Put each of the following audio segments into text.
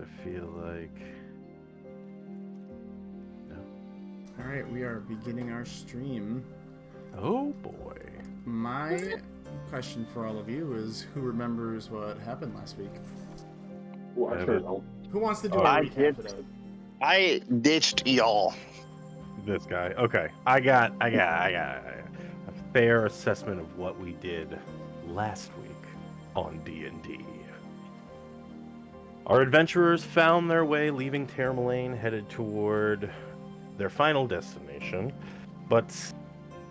I feel like... No. Alright, we are beginning our stream. Oh boy. My question for all of you is, who remembers what happened last week? Well, I sure don't. Who wants to do a I recap did. of that? I ditched y'all. This guy. Okay. I got a fair assessment of what we did last week on D&D. Our adventurers found their way leaving Termalaine, headed toward their final destination, but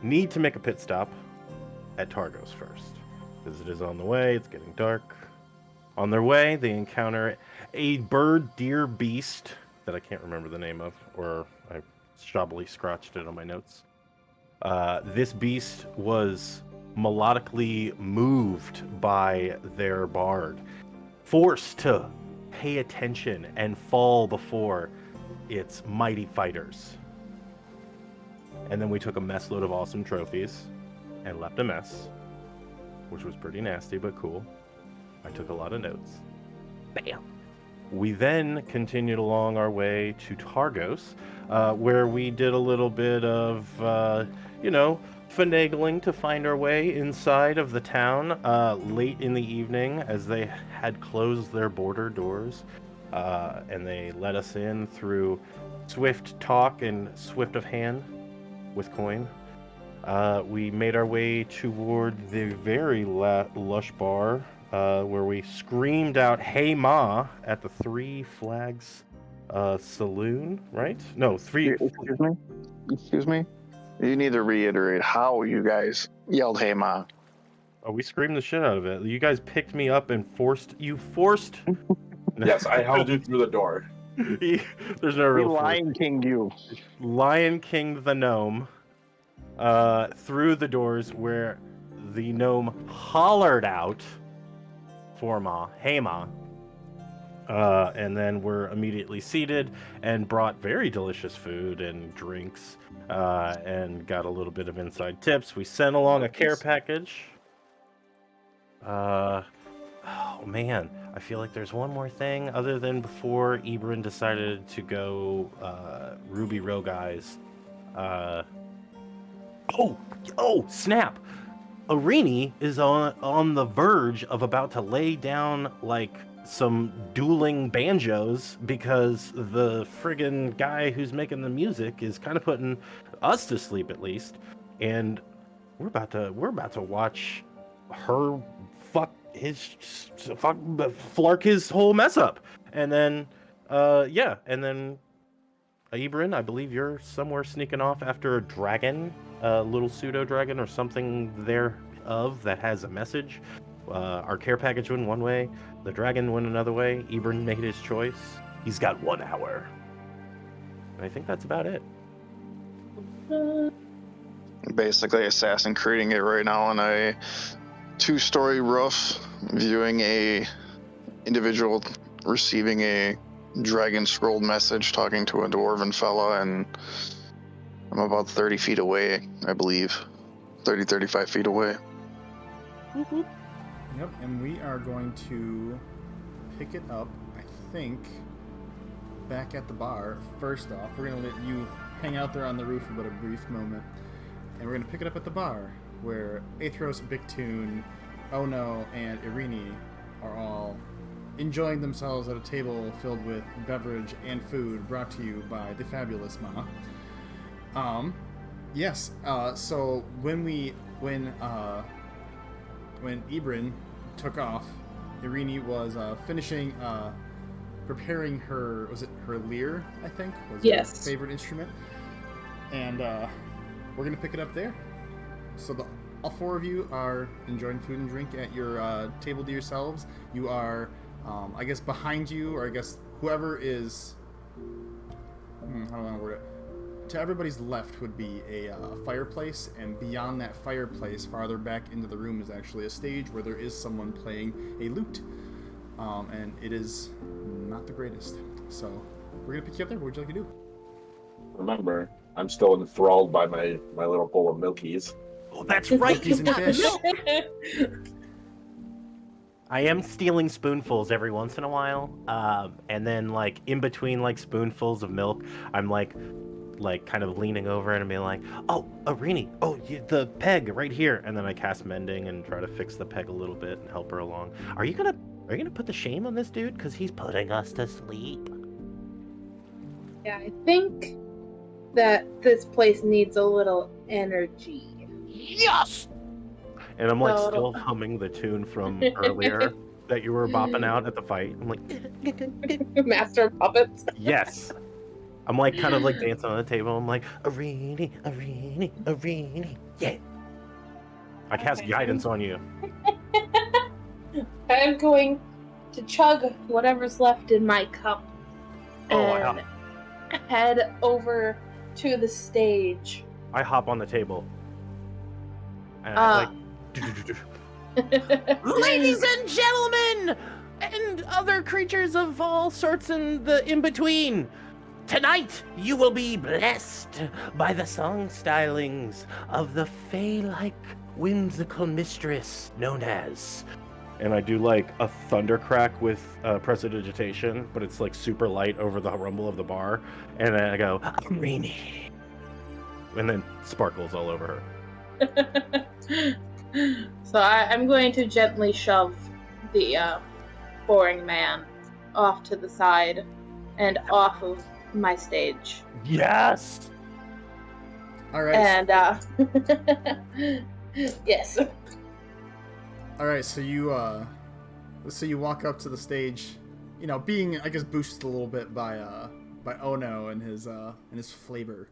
need to make a pit stop at Targos first, because it is on the way. It's getting dark. On their way, they encounter a bird deer beast that I can't remember the name of, or I shobbily scratched it on my notes. This beast was melodically moved by their bard, forced to pay attention and fall before its mighty fighters. And then we took a mess load of awesome trophies and left a mess, which was pretty nasty but cool. I took a lot of notes. Bam! We then continued along our way to Targos, where we did a little bit of, finagling to find our way inside of the town late in the evening as they had closed their border doors. And they let us in through swift talk and swift of hand with coin. We made our way toward the very lush bar, where we screamed out, "Hey Ma," at the Three Flags Saloon, right? No, Excuse me? You need to reiterate how you guys yelled, "Hey Ma." Oh, we screamed the shit out of it. You guys picked me up and forced... Yes, I held you through the door. There's no We real force. Lion Kinged you. Lion King the gnome through the doors, where the gnome hollered out for Ma, "Hey Ma." And then we're immediately seated and brought very delicious food and drinks, and got a little bit of inside tips. We sent along a care package. Oh man, I feel like there's one more thing other than before Ibrin decided to go Ruby Rogue Eyes. Oh, snap! Arini is on the verge of about to lay down like some dueling banjos, because the friggin' guy who's making the music is kind of putting us to sleep, at least. And we're about to watch her flark his whole mess up. And then Ibrin, I believe you're somewhere sneaking off after a dragon, a little pseudo dragon or something thereof that has a message. Our care package went one way, the dragon went another way. Ibrin made his choice. He's got 1 hour. And I think that's about it. Basically Assassin creating it right now on a 2-story roof, viewing a individual receiving a dragon scrolled message, talking to a dwarven fella, and I'm about 30 feet away, I believe. 35 feet away. Yep, and we are going to pick it up, I think, back at the bar. First off, we're going to let you hang out there on the roof for about a brief moment, and we're going to pick it up at the bar, where Athros, Bigtoon, Ono, and Irini are all enjoying themselves at a table filled with beverage and food brought to you by the fabulous Ma. So when Ibrin took off, Irini was finishing preparing her, was it her lyre, I think? Was Yes. her favorite instrument. And we're going to pick it up there. So all 4 of you are enjoying food and drink at your table to yourselves. You are, I guess, behind you, or I guess whoever is... how do I word it? To everybody's left would be a fireplace, and beyond that fireplace, farther back into the room, is actually a stage where there is someone playing a lute. And it is not the greatest. So we're going to pick you up there. What would you like to do? Remember, I'm still enthralled by my little bowl of Milkies. Oh, that's right! Milkies and fish. I am stealing spoonfuls every once in a while, and then like in between like spoonfuls of milk, I'm like kind of leaning over it and being like, "Oh, Arini, the peg right here," and then I cast mending and try to fix the peg a little bit and help her along. Are you gonna put the shame on this dude because he's putting us to sleep? Yeah, I think that this place needs a little energy. Yes. And I'm like So- still humming the tune from earlier that you were bopping out at the fight. I'm like, Master of Puppets. yes. I'm like kind of like dancing on the table. I'm like, Arini, Arini, Arini. Yeah. I cast Okay. guidance on you. I'm going to chug whatever's left in my cup and head over to the stage. I hop on the table. And ladies and gentlemen, and other creatures of all sorts and the in-between, tonight you will be blessed by the song stylings of the fey-like whimsical mistress known as... And I do like a thundercrack with prestidigitation, but it's like super light over the rumble of the bar. And then I go, Arini. And then sparkles all over her. So I'm going to gently shove the boring man off to the side and off of my stage. Yes! All right. And yes. All right. So you walk up to the stage, you know, being I guess boosted a little bit by Ono and his flavor,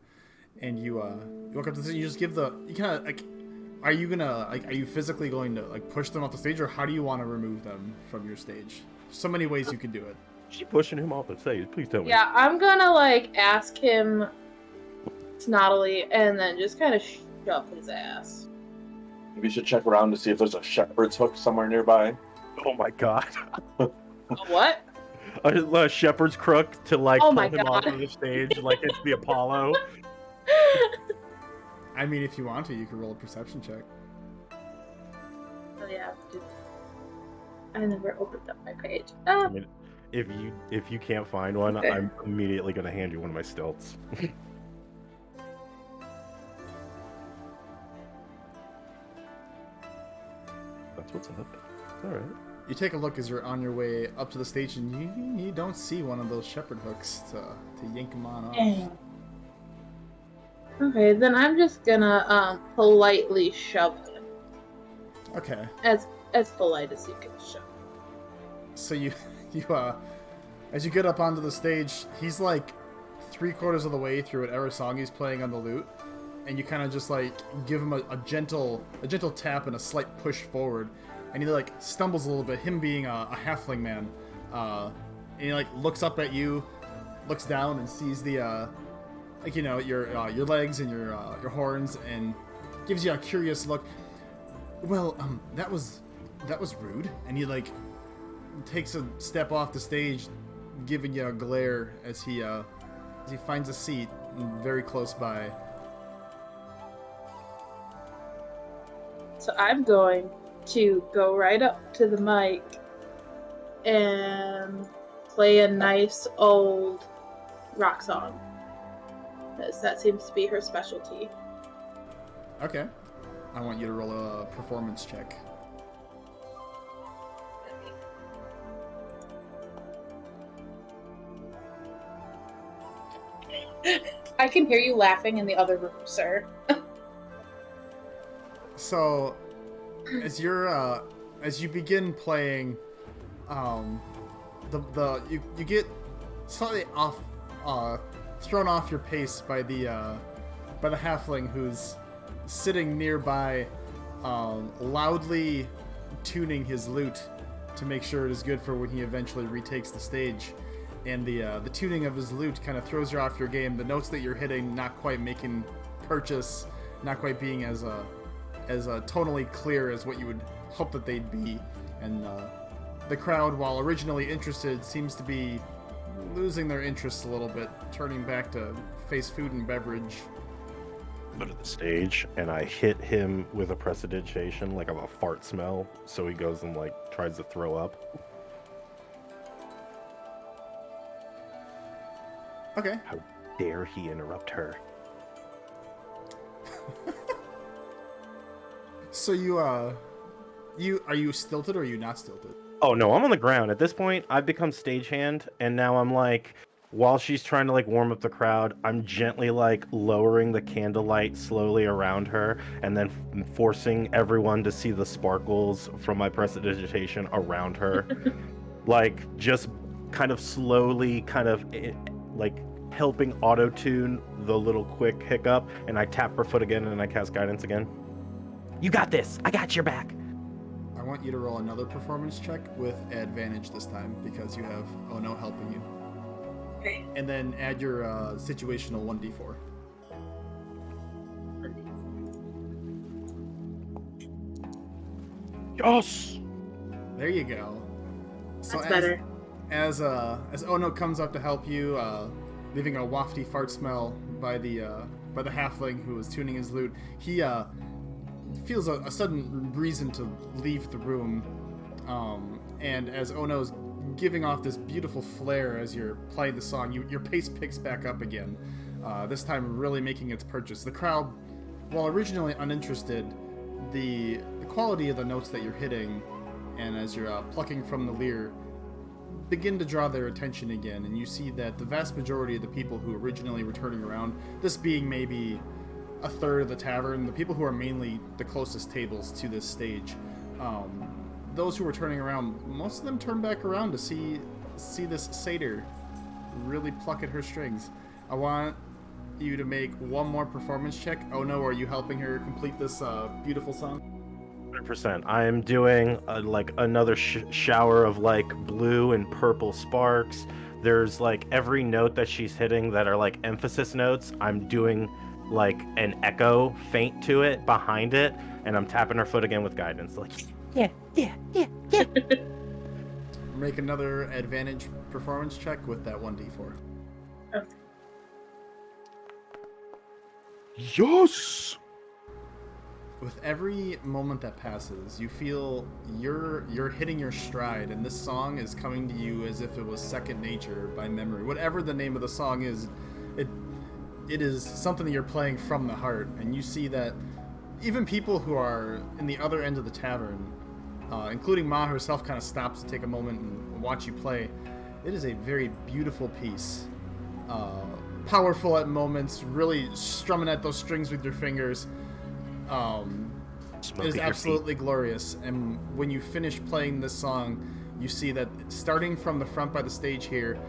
and you walk up to the stage. You just give you kind of like. Are you physically going to like push them off the stage, or how do you want to remove them from your stage? So many ways you could do it. She pushing him off the stage. Please tell me. Yeah, I'm gonna like ask him snottily and then just kind of shove his ass. Maybe you should check around to see if there's a shepherd's hook somewhere nearby. Oh my god. A what? A shepherd's crook to like Oh pull my him God. off of the stage like it's the Apollo. I mean, if you want to, you can roll a perception check. Oh yeah, I never opened up my page. I mean, if you can't find one, Okay. I'm immediately gonna hand you one of my stilts. That's what's up. It's all right. You take a look as you're on your way up to the stage, and you don't see one of those shepherd hooks to yank them on off. Dang. Okay, then I'm just gonna politely shove him. Okay. As polite as you can shove. So you as you get up onto the stage, he's like 3/4 of the way through whatever song he's playing on the lute, and you kind of just like give him a gentle tap and a slight push forward, and he like stumbles a little bit. Him being a halfling man, and he like looks up at you, looks down and sees the like you know your legs and your horns, and gives you a curious look. Well, that was rude, and he like takes a step off the stage, giving you a glare as he finds a seat very close by. So I'm going to go right up to the mic and play a nice old rock song. That seems to be her specialty. Okay. I want you to roll a performance check. I can hear you laughing in the other room, sir. So, as you begin playing, you get slightly thrown off your pace by the halfling who's sitting nearby, loudly tuning his lute to make sure it is good for when he eventually retakes the stage. And the tuning of his lute kind of throws you off your game. The notes that you're hitting not quite making purchase, not quite being as tonally clear as what you would hope that they'd be. And the crowd, while originally interested, seems to be losing their interest a little bit, turning back to face food and beverage. foot of the stage, and I hit him with a prestidigitation, like of a fart smell, so he goes and like tries to throw up. Okay. How dare he interrupt her? So are you stilted or are you not stilted? Oh no, I'm on the ground. At this point, I've become stagehand, and now I'm like, while she's trying to like warm up the crowd, I'm gently like lowering the candlelight slowly around her, and then forcing everyone to see the sparkles from my prestidigitation around her. Like, just kind of slowly, like helping auto-tune the little quick hiccup, and I tap her foot again, and I cast guidance again. You got this! I got your back! I want you to roll another performance check with advantage this time because you have Oh No helping you. Okay. And then add your situational 1d4. Yes! There you go. So That's better. As Oh No comes up to help you, leaving a wafty fart smell by the halfling who was tuning his lute, he feels a sudden reason to leave the room. And as Ono's giving off this beautiful flare as you're playing the song, your pace picks back up again. This time really making its purchase. The crowd, while originally uninterested, the quality of the notes that you're hitting, and as you're plucking from the lyre, begin to draw their attention again, and you see that the vast majority of the people who originally were turning around, this being maybe a third of the tavern, the people who are mainly the closest tables to this stage, those who were turning around, most of them turn back around to see this satyr really pluck at her strings. I want you to make one more performance check. Oh no, are you helping her complete this beautiful song? 100%. I'm doing like another shower of like blue and purple sparks. There's like every note that she's hitting that are like emphasis notes. I'm doing like an echo faint to it behind it, and I'm tapping her foot again with guidance. Like, yeah. Make another advantage performance check with that 1d4. Okay. Yes! With every moment that passes, you feel you're hitting your stride, and this song is coming to you as if it was second nature by memory. Whatever the name of the song is, it is something that you're playing from the heart, and you see that even people who are in the other end of the tavern, including Ma herself, kind of stops to take a moment and watch you play. It is a very beautiful piece. Powerful at moments, really strumming at those strings with your fingers. It is absolutely glorious, and when you finish playing this song, you see that starting from the front by the stage here,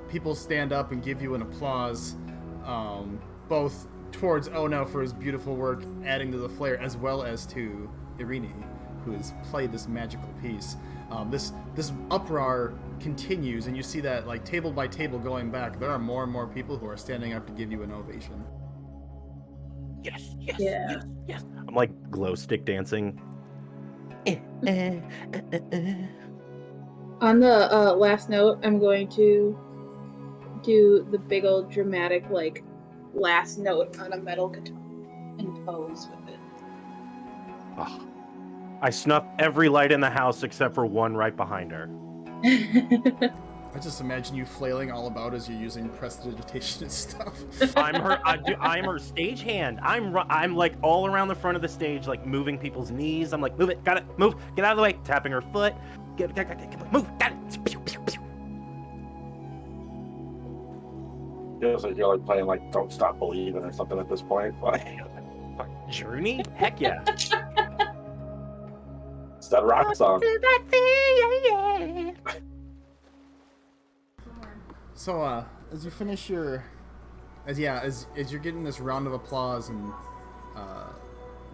people stand up and give you an applause, both towards Ono for his beautiful work, adding to the flair, as well as to Irini, who has played this magical piece. This uproar continues, and you see that, like, table by table going back, there are more and more people who are standing up to give you an ovation. Yes. Yeah. I'm like glow stick dancing. On the last note, I'm going to do the big old dramatic, like, last note on a metal guitar and pose with it. Oh. I snuff every light in the house except for one right behind her. I just imagine you flailing all about as you're using prestidigitation and stuff. I'm her stagehand. I'm like all around the front of the stage, like moving people's knees. I'm like, move it, got it, move, get out of the way, tapping her foot. Get, move, got it. Pew, pew, pew. Feels like you're like playing like "Don't Stop Believing" or something at this point. Like, Journey? Heck yeah. it's that rock song. So, as you finish your, as you're getting this round of applause and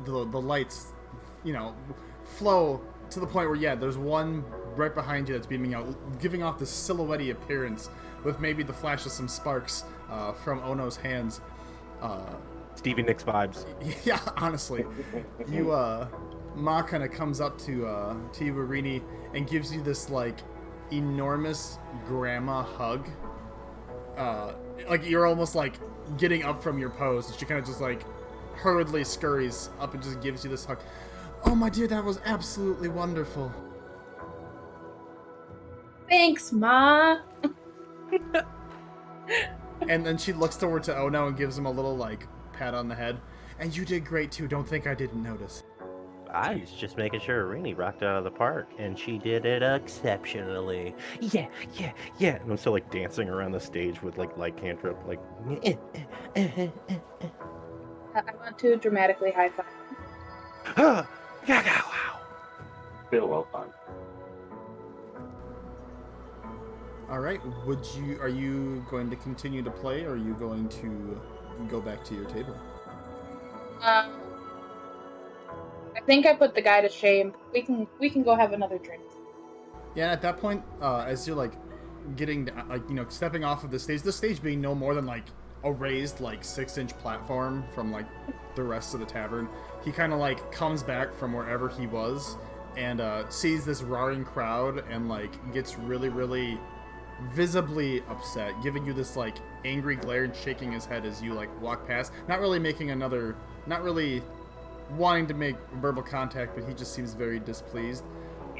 the lights, flow to the point where there's one right behind you that's beaming out, giving off this silhouette-y appearance with maybe the flash of some sparks from Ono's hands. Stevie Nicks vibes. Yeah, honestly, Ma kind of comes up to you, Irini, and gives you this like enormous grandma hug. Like you're almost like getting up from your pose, and she kind of just like hurriedly scurries up and just gives you this hug. Oh, my dear, that was absolutely wonderful. Thanks, Ma. And then she looks toward to Ono and gives him a little, like, pat on the head. And you did great, too. Don't think I didn't notice. I was just making sure Rini rocked out of the park, and she did it exceptionally. Yeah, yeah, yeah. And I'm still like dancing around the stage with like light cantrip, like. I want to dramatically high five. Yeah, wow. Feel well done. All right. Are you going to continue to play, or are you going to go back to your table? I think I put the guy to shame. We can go have another drink. Yeah, at that point, as you're like getting, stepping off of the stage being no more than like a raised like 6-inch platform from like the rest of the tavern, he kind of like comes back from wherever he was and sees this roaring crowd and like gets really, really visibly upset, giving you this like angry glare and shaking his head as you like walk past, not really wanting to make verbal contact, but he just seems very displeased.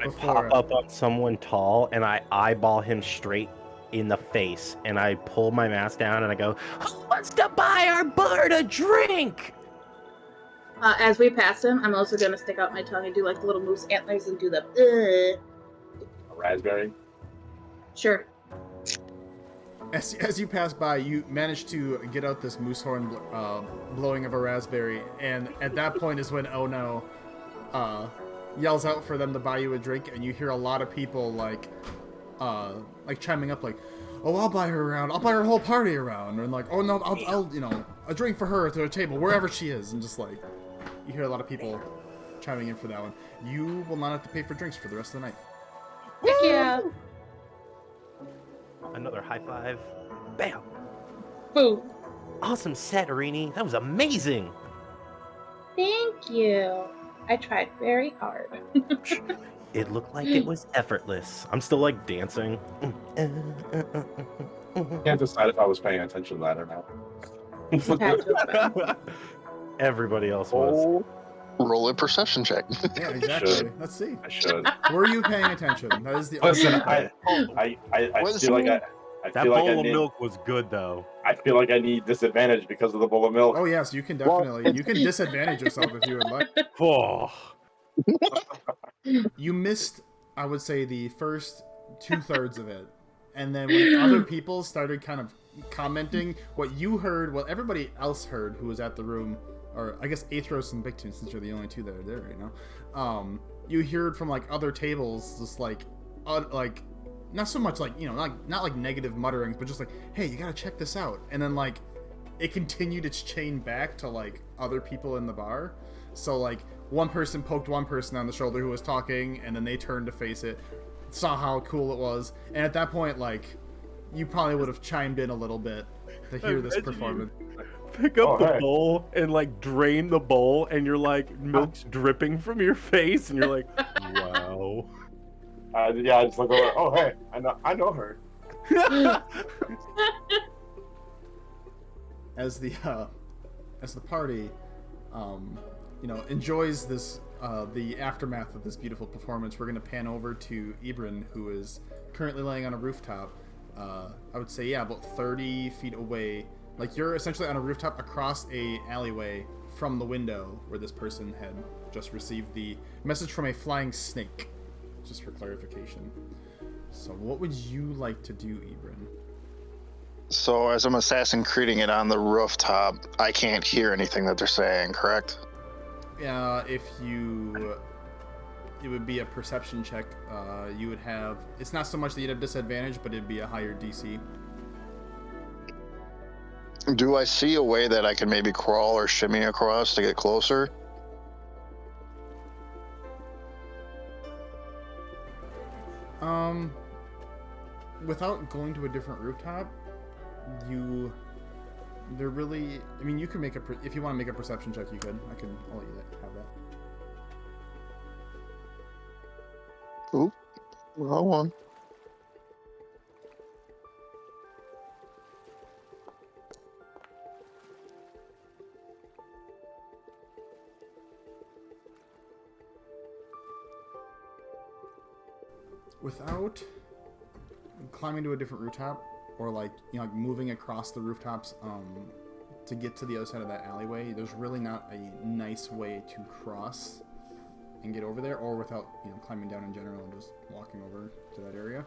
I pop up on someone tall and I eyeball him straight in the face, and I pull my mask down and I go, "Who wants to buy our bird a drink?" As we pass him, I'm also gonna stick out my tongue and do like the little moose antlers and do the. A raspberry. Sure. As you pass by, you manage to get out this moose horn blowing of a raspberry, and at that point is when Ono yells out for them to buy you a drink, and you hear a lot of people like chiming up like, "Oh, I'll buy her around. I'll buy her whole party around," and like, "Oh no, I'll a drink for her at the table wherever she is," and just like you hear a lot of people chiming in for that one. You will not have to pay for drinks for the rest of the night. Heck yeah. Another high five. Bam. Boo. Awesome set, Rini. That was amazing. Thank you. I tried very hard. It looked like it was effortless. I'm still like dancing. Can't decide if I was paying attention to that or not. Everybody else was. Roll a perception check. Yeah, exactly. Let's see. I should. Were you paying attention? That is the Listen, ultimate I feel like I That feel like bowl I of need. milk was good though. I feel like I need disadvantage because of the bowl of milk. Oh yes, you can definitely you can disadvantage yourself if you would like. Oh. You missed, I would say, the first 2/3 of it, and then when other people started kind of commenting what you heard, what everybody else heard who was at the room, or I guess Athros and Bigtune, since you're the only two that are there right now, you heard from like other tables, just like not so much like not like negative mutterings, but just like, hey, you gotta check this out, and then like it continued its chain back to like other people in the bar. So like one person poked one person on the shoulder who was talking, and then they turned to face it, saw how cool it was, and at that point like you probably would have chimed in a little bit to hear this performance. Pick up the hey. bowl and like drain the bowl, and you're like milk's dripping from your face, and you're like, wow. Yeah, I just look over. Oh, hey, I know her. As the party enjoys this the aftermath of this beautiful performance, we're going to pan over to Ibrin, who is currently laying on a rooftop. I would say about 30 feet away. Like you're essentially on a rooftop across a alleyway from the window where this person had just received the message from a flying snake. Just for clarification. So what would you like to do, Ibrin? So as I'm assassin creating it on the rooftop, I can't hear anything that they're saying, correct? It would be a perception check. You would have, it's not so much that you'd have disadvantage, but it'd be a higher DC. Do I see a way that I can maybe crawl or shimmy across to get closer? Without going to a different rooftop, you can make if you want to make a perception check, you could. I'll let you have that. Oop, wrong one. Without climbing to a different rooftop, or like like moving across the rooftops to get to the other side of that alleyway, there's really not a nice way to cross and get over there, or without climbing down in general and just walking over to that area.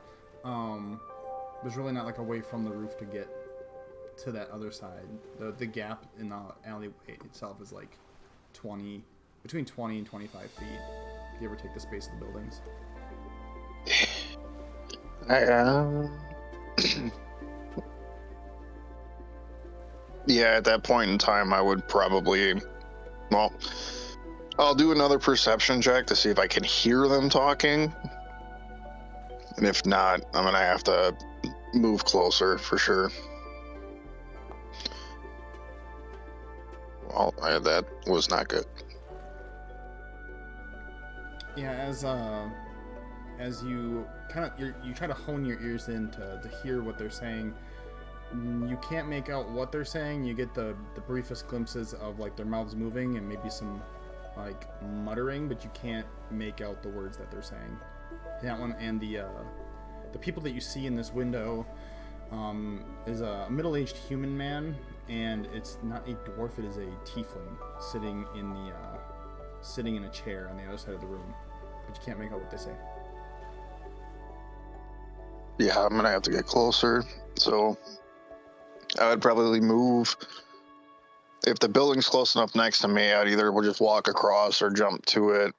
There's really not like a way from the roof to get to that other side. The gap in the alleyway itself is like between 20 and 25 feet, give or take the space of the buildings. Yeah, at that point in time, I would probably, well, I'll do another perception check to see if I can hear them talking. And if not, I'm going to have to move closer for sure. Well, that was not good. Yeah, as you you try to hone your ears in to hear what they're saying, you can't make out what they're saying. You get the briefest glimpses of like their mouths moving and maybe some like muttering, but you can't make out the words that they're saying. That one, and the people that you see in this window is a middle-aged human man, and it's not a dwarf, it is a tiefling sitting in a chair on the other side of the room, but you can't make out what they say. Yeah, I'm gonna have to get closer, so I would probably move. If the building's close enough next to me, I'd either will just walk across or jump to it,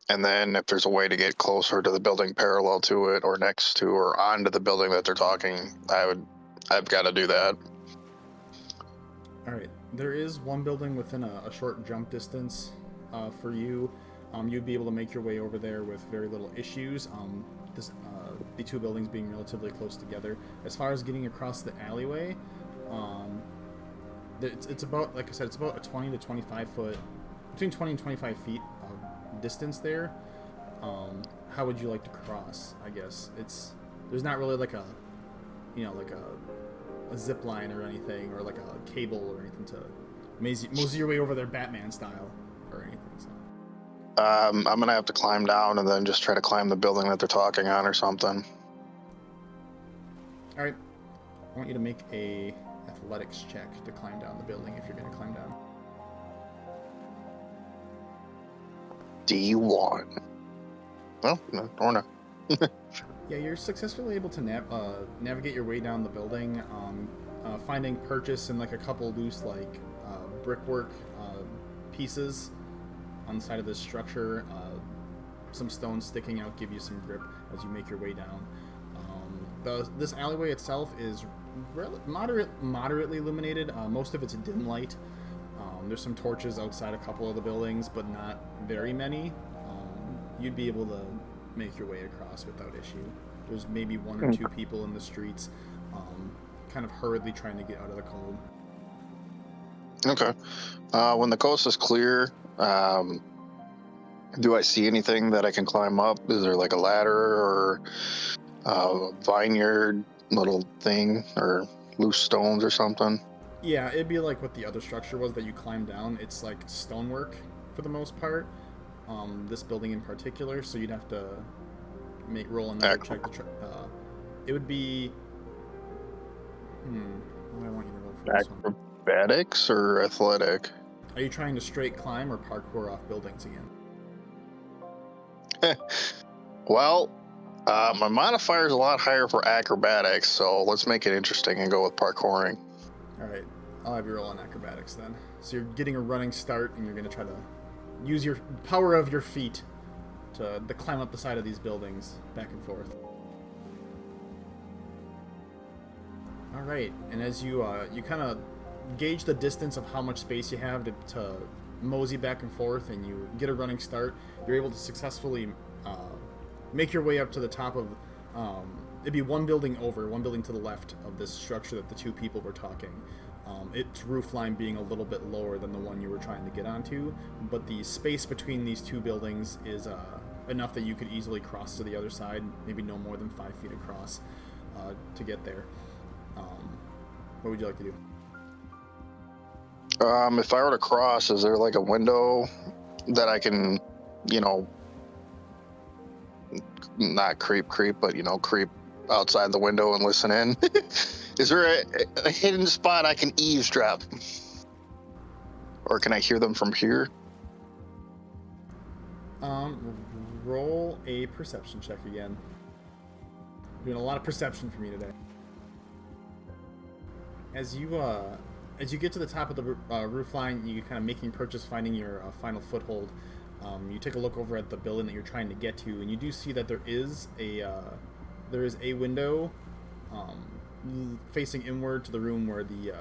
and then if there's a way to get closer to the building parallel to it or next to or onto the building that they're talking, I've got to do that. All right, there is one building within a short jump distance for you. You'd be able to make your way over there with very little issues. The two buildings being relatively close together. As far as getting across the alleyway, it's about, like I said, it's about a 20 to 25 foot, between 20 and 25 feet of distance there. How would you like to cross? I guess there's not really like a zip line or anything, or like a cable or anything to mosey your way over there Batman style or anything. So. I'm gonna have to climb down and then just try to climb the building that they're talking on or something. All right, I want you to make a athletics check to climb down the building if you're going to climb down. D1. Well, no, or no. Yeah, you're successfully able to navigate your way down the building, finding purchase in like a couple loose like brickwork pieces on the side of this structure. Some stones sticking out give you some grip as you make your way down. This alleyway itself is moderately illuminated. Most of it's dim light. There's some torches outside a couple of the buildings, but not very many. You'd be able to make your way across without issue. There's maybe one or two people in the streets, kind of hurriedly trying to get out of the cold. Okay. When the coast is clear, do I see anything that I can climb up? Is there like a ladder or a vineyard little thing or loose stones or something? Yeah, it'd be like what the other structure was that you climbed down. It's like stonework for the most part. This building in particular, so you'd have to roll another check. It would be. What do I want you to roll for this one? Acrobatics or athletic? Are you trying to straight climb or parkour off buildings again? Well, my modifier is a lot higher for acrobatics, so let's make it interesting and go with parkouring. All right, I'll have you roll on acrobatics then. So you're getting a running start, and you're going to try to use your power of your feet to climb up the side of these buildings back and forth. All right, and as you kind of gauge the distance of how much space you have to mosey back and forth, and you get a running start, you're able to successfully make your way up to the top of it'd be one building to the left of this structure that the two people were talking. Its roof line being a little bit lower than the one you were trying to get onto, but the space between these two buildings is enough that you could easily cross to the other side, maybe no more than 5 feet across to get there. What would you like to do? If I were to cross, is there like a window that I can, not creep, but creep outside the window and listen in. Is there a hidden spot I can eavesdrop, or can I hear them from here? Roll a perception check again. Doing a lot of perception for me today. As you get to the top of the roof line, you kind of making purchase, finding your final foothold. You take a look over at the building that you're trying to get to, and you do see that there is a window facing inward to the room where the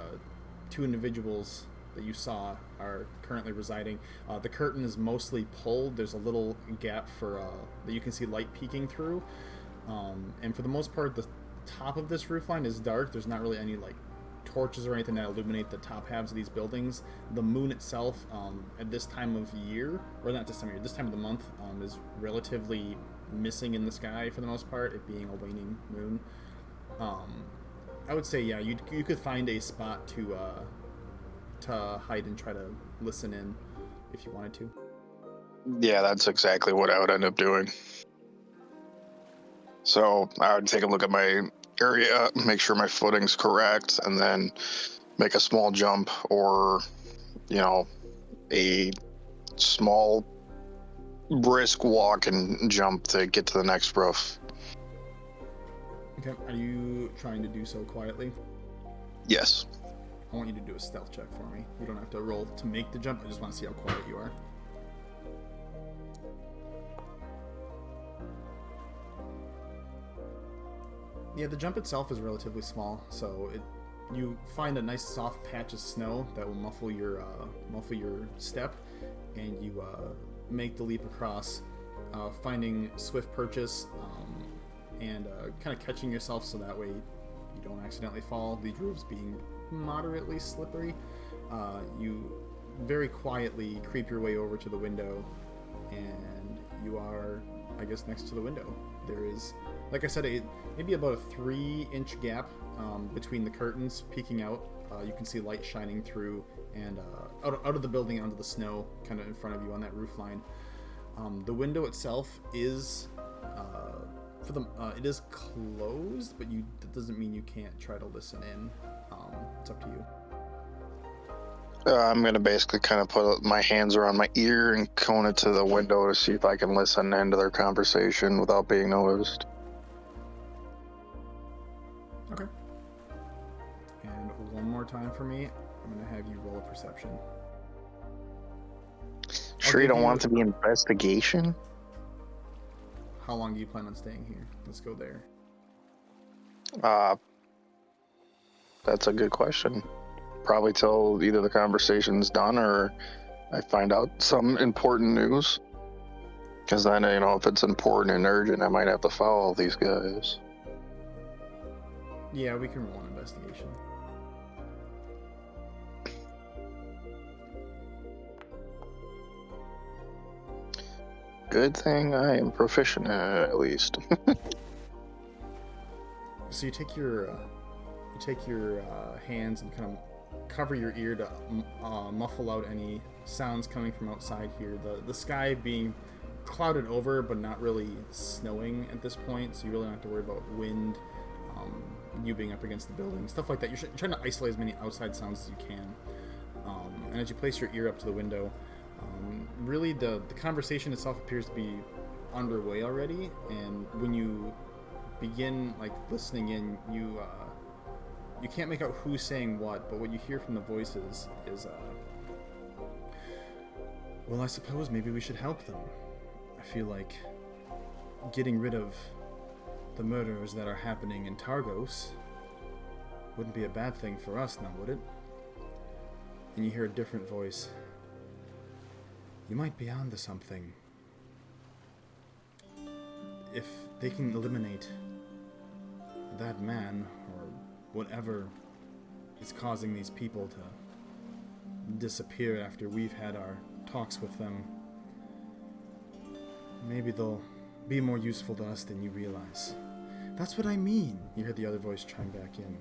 two individuals that you saw are currently residing. The curtain is mostly pulled. There's a little gap for that you can see light peeking through, and for the most part, the top of this roof line is dark. There's not really any torches or anything that illuminate the top halves of these buildings. The moon itself, at this time of year, or not this time of year, this time of the month, is relatively missing in the sky for the most part, it being a waning moon. I would say, yeah, you could find a spot to hide and try to listen in if you wanted to. Yeah, that's exactly what I would end up doing. So I would take a look at my area, make sure my footing's correct, and then make a small jump or, a small brisk walk and jump to get to the next roof. Okay, are you trying to do so quietly? Yes. I want you to do a stealth check for me. You don't have to roll to make the jump, I just want to see how quiet you are. Yeah, the jump itself is relatively small, so you find a nice soft patch of snow that will muffle your step, and you make the leap across, finding swift purchase, and kind of catching yourself so that way you don't accidentally fall. These roofs being moderately slippery, you very quietly creep your way over to the window, and you are, I guess, next to the window. There is, like I said, maybe about a 3-inch gap between the curtains peeking out. You can see light shining through and out of the building onto the snow, kind of in front of you on that roof line. The window itself is it is closed, but that doesn't mean you can't try to listen in. It's up to you. I'm gonna basically kind of put my hands around my ear and cone it to the window to see if I can listen into their conversation without being noticed. Okay. And one more time for me, I'm gonna have you roll a perception. Sure, you don't want it to be investigation? How long do you plan on staying here? Let's go there. That's a good question. Probably till either the conversation's done or I find out some important news. Because then, if it's important and urgent, I might have to follow these guys. Yeah, we can roll an investigation. Good thing I am proficient at least. So you take your hands and kind of cover your ear to muffle out any sounds coming from outside here. The sky being clouded over, but not really snowing at this point, so you really don't have to worry about wind, you being up against the building, stuff like that. You're trying to isolate as many outside sounds as you can. And as you place your ear up to the window, really the conversation itself appears to be underway already, and when you begin listening in, you can't make out who's saying what, but what you hear from the voices is, well, I suppose maybe we should help them. I feel like getting rid of the murders that are happening in Targos wouldn't be a bad thing for us now, would it? And you hear a different voice. You might be onto something. If they can eliminate that man, or whatever is causing these people to disappear after we've had our talks with them, maybe they'll be more useful to us than you realize. That's what I mean, you hear the other voice chime back in.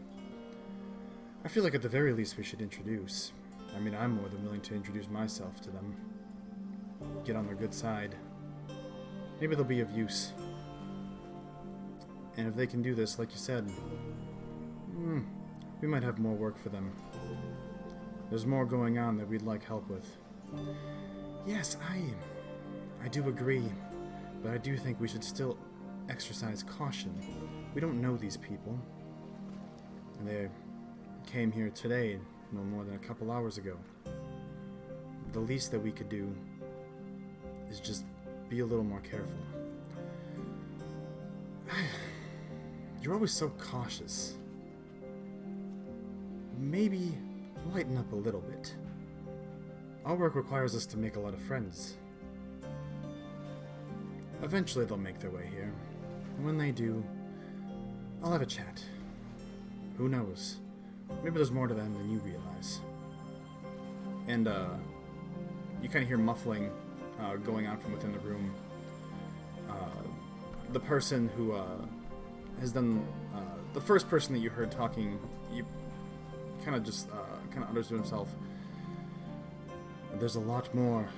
I feel like at the very least we should introduce. I mean, I'm more than willing to introduce myself to them. Get on their good side. Maybe they'll be of use. And if they can do this, like you said, we might have more work for them. There's more going on that we'd like help with. Yes, I do agree, but I do think we should still exercise caution. We don't know these people. They came here today, no more than a couple hours ago. The least that we could do is just be a little more careful. You're always so cautious. Maybe lighten up a little bit. Our work requires us to make a lot of friends. Eventually they'll make their way here. And when they do, I'll have a chat. Who knows? Maybe there's more to them than you realize. And, you kind of hear muffling going on from within the room. The person who has done... the first person that you heard talking, you kind of just utters to himself, there's a lot more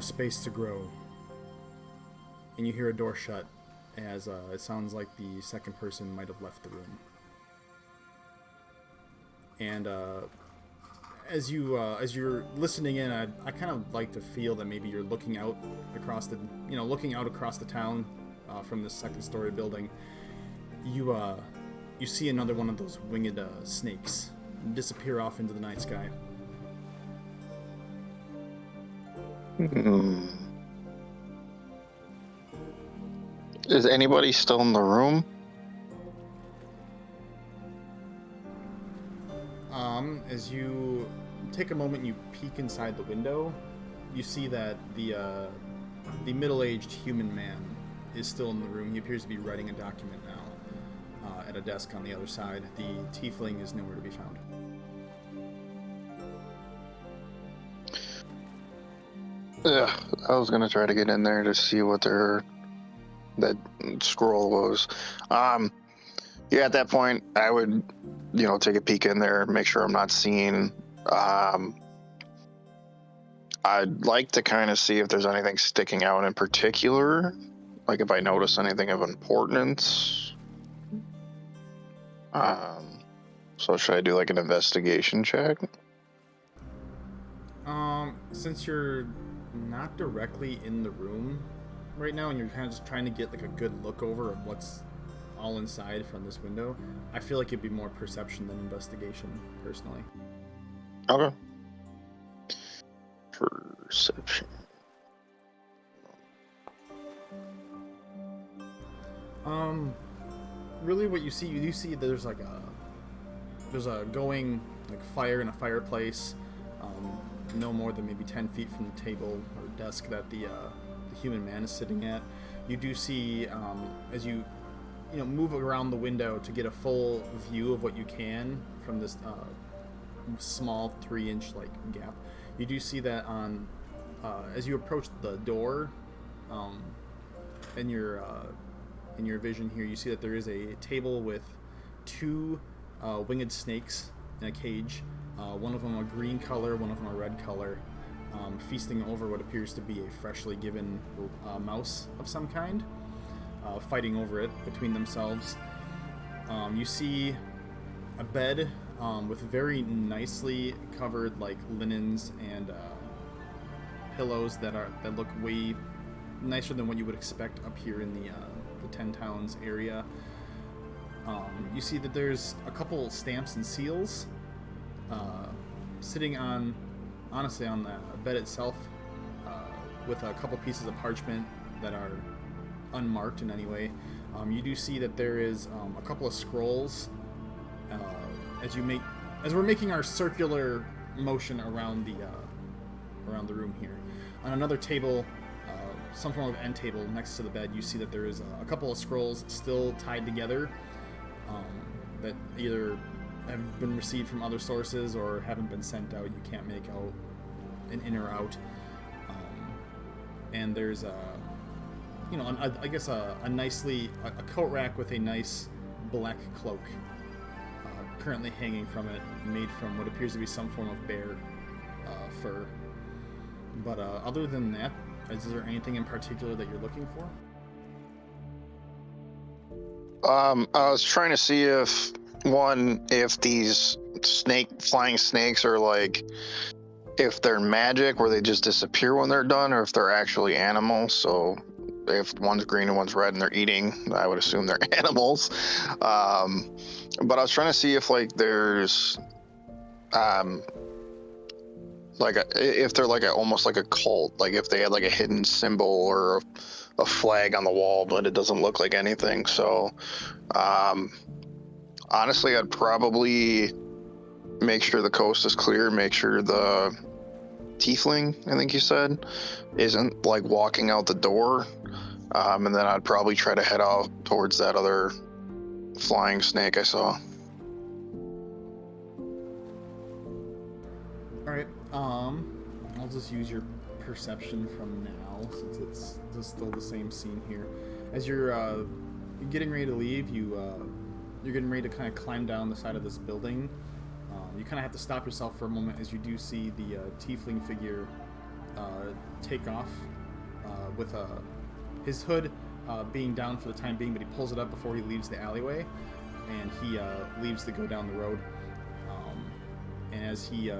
space to grow. And you hear a door shut as it sounds like the second person might have left the room. And as you're listening in, I kind of like to feel that maybe you're looking out across the town from this second-story building. You see another one of those winged snakes disappear off into the night sky. Is anybody still in the room? As you take a moment and you peek inside the window, you see that the middle-aged human man is still in the room. He appears to be writing a document now at a desk on the other side. The tiefling is nowhere to be found. Yeah, I was gonna try to get in there to see what that scroll was. Yeah, at that point, I would, take a peek in there, make sure I'm not seen. I'd like to kind of see if there's anything sticking out in particular, like if I notice anything of importance. So should I do like an investigation check? Since you're not directly in the room right now, and you're kind of just trying to get like a good look over of what's all inside from this window, I feel like it'd be more perception than investigation, personally. Okay. Perception. Really what you see there's a going like fire in a fireplace, no more than maybe 10 feet from the table or desk that the human man is sitting at. You do see, as you move around the window to get a full view of what you can from this small 3-inch gap. You do see that on as you approach the door, in your vision here, you see that there is a table with 2 winged snakes in a cage. One of them a green color, one of them a red color, feasting over what appears to be a freshly given mouse of some kind, fighting over it between themselves. You see a bed with very nicely covered linens and pillows that look way nicer than what you would expect up here in the 10 Towns area. You see that there's a couple stamps and seals sitting on the bed itself, with a couple pieces of parchment that are unmarked in any way. You do see that there is a couple of scrolls as we're making our circular motion around the room here. On another table, some form of end table next to the bed, you see that there is a couple of scrolls still tied together, that either have been received from other sources or haven't been sent out. You can't make out an in or out. And there's a coat rack with a nice black cloak currently hanging from it, made from what appears to be some form of bear fur. But other than that, is there anything in particular that you're looking for? I was trying to see if these flying snakes are like, if they're magic where they just disappear when they're done, or if they're actually animals. So if one's green and one's red and they're eating, I would assume they're animals. But I was trying to see if like there's if they're like almost like a cult, like if they had like a hidden symbol or a flag on the wall, but it doesn't look like anything. So honestly, I'd probably make sure the coast is clear, make sure the tiefling, I think you said, isn't like walking out the door, and then I'd probably try to head out towards that other flying snake I saw. Alright, I'll just use your perception from now, since it's still the same scene here. As you're getting ready to leave, you're getting ready to kind of climb down the side of this building. You kind of have to stop yourself for a moment as you do see the tiefling figure take off with his hood being down for the time being, but he pulls it up before he leaves the alleyway, and he leaves to go down the road. And as he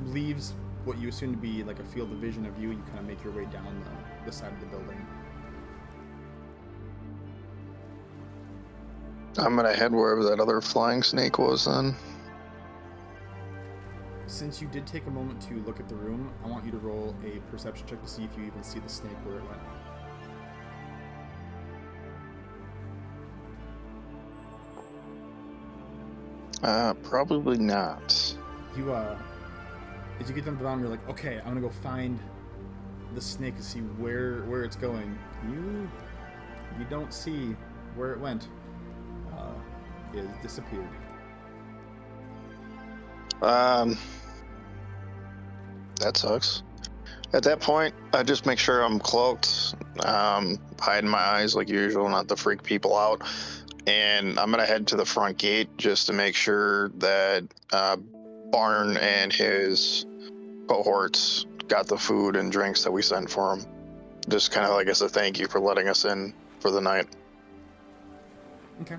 leaves what you assume to be like a field of vision of you, you kind of make your way down the side of the building. I'm gonna head wherever that other flying snake was then. Since you did take a moment to look at the room, I want you to roll a perception check to see if you even see the snake where it went. Probably not. You as you get down to the bottom, you're like, okay, I'm gonna go find the snake to see where it's going. You don't see where it went. It has disappeared. That sucks. At that point, I just make sure I'm cloaked, hiding my eyes like usual, not to freak people out. And I'm gonna head to the front gate just to make sure that Barn and his cohorts got the food and drinks that we sent for them. Just kind of like as a thank you for letting us in for the night. Okay.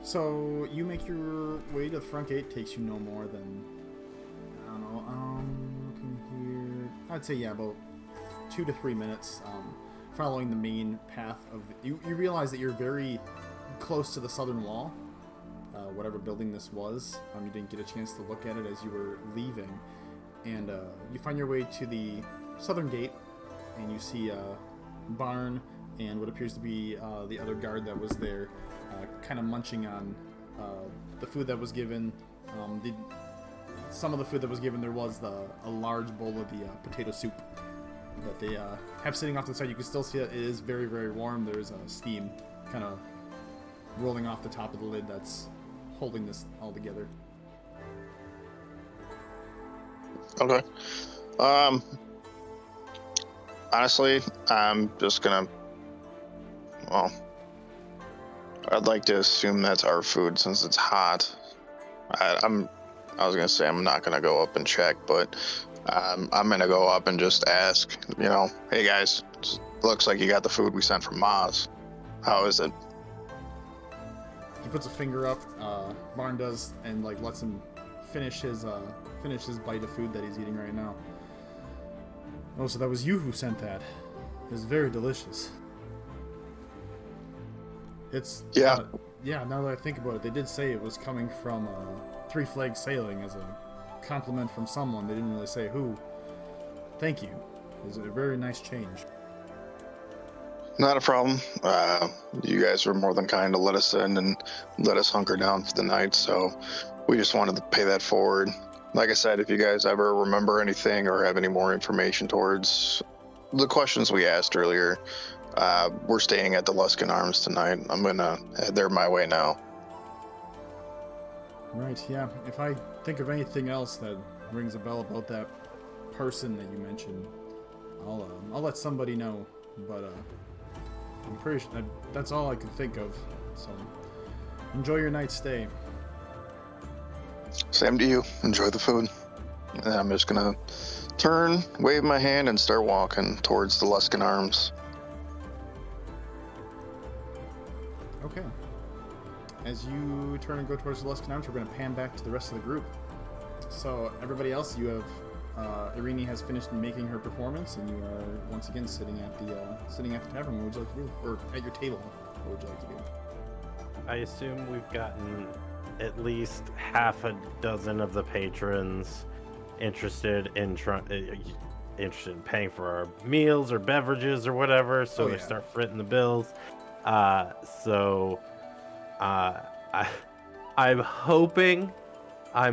So you make your way to the front gate. Takes you no more than, I don't know, looking here, I'd say about 2 to 3 minutes. Following the main path of you realize that you're very close to the southern wall. Whatever building this was, you didn't get a chance to look at it as you were leaving, and you find your way to the southern gate, and you see Barn and what appears to be the other guard that was there, kind of munching on the food that was given. Some of the food that was given, there was a large bowl of the potato soup that they have sitting off to the side. You can still see that it is very, very warm. There's steam kind of rolling off the top of the lid that's holding this all together. Okay. Honestly, I'm just gonna, well, I'd like to assume that's our food since it's hot. I was gonna say I'm not gonna go up and check, but I'm gonna go up and just ask, hey guys, looks like you got the food we sent from Maz. How is it? He puts a finger up, Barn does, and lets him finish his bite of food that he's eating right now. Oh, so that was you who sent that. It's very delicious. It's yeah. Yeah, now that I think about it, they did say it was coming from Three Flags Sailing as a compliment from someone. They didn't really say who. Thank you. It was a very nice change. Not a problem. You guys were more than kind to let us in and let us hunker down for the night, so we just wanted to pay that forward. Like I said, if you guys ever remember anything or have any more information towards the questions we asked earlier, we're staying at the Luskin Arms tonight. I'm gonna head there my way now. Right, yeah. If I think of anything else that rings a bell about that person that you mentioned, I'll let somebody know. But I'm pretty sure that's all I could think of. So enjoy your night's stay. Same to you. Enjoy the food. And I'm just gonna turn, wave my hand, and start walking towards the Luskin Arms. Okay. As you turn and go towards the Luskan Arms, we're going to pan back to the rest of the group. So, everybody else, you have Irini has finished making her performance, and you are once again sitting at the tavern. What would you like to do? Or at your table? What would you like to do? I assume we've gotten at least half a dozen of the patrons interested in paying for our meals or beverages or whatever, so they start footing the bills. I'm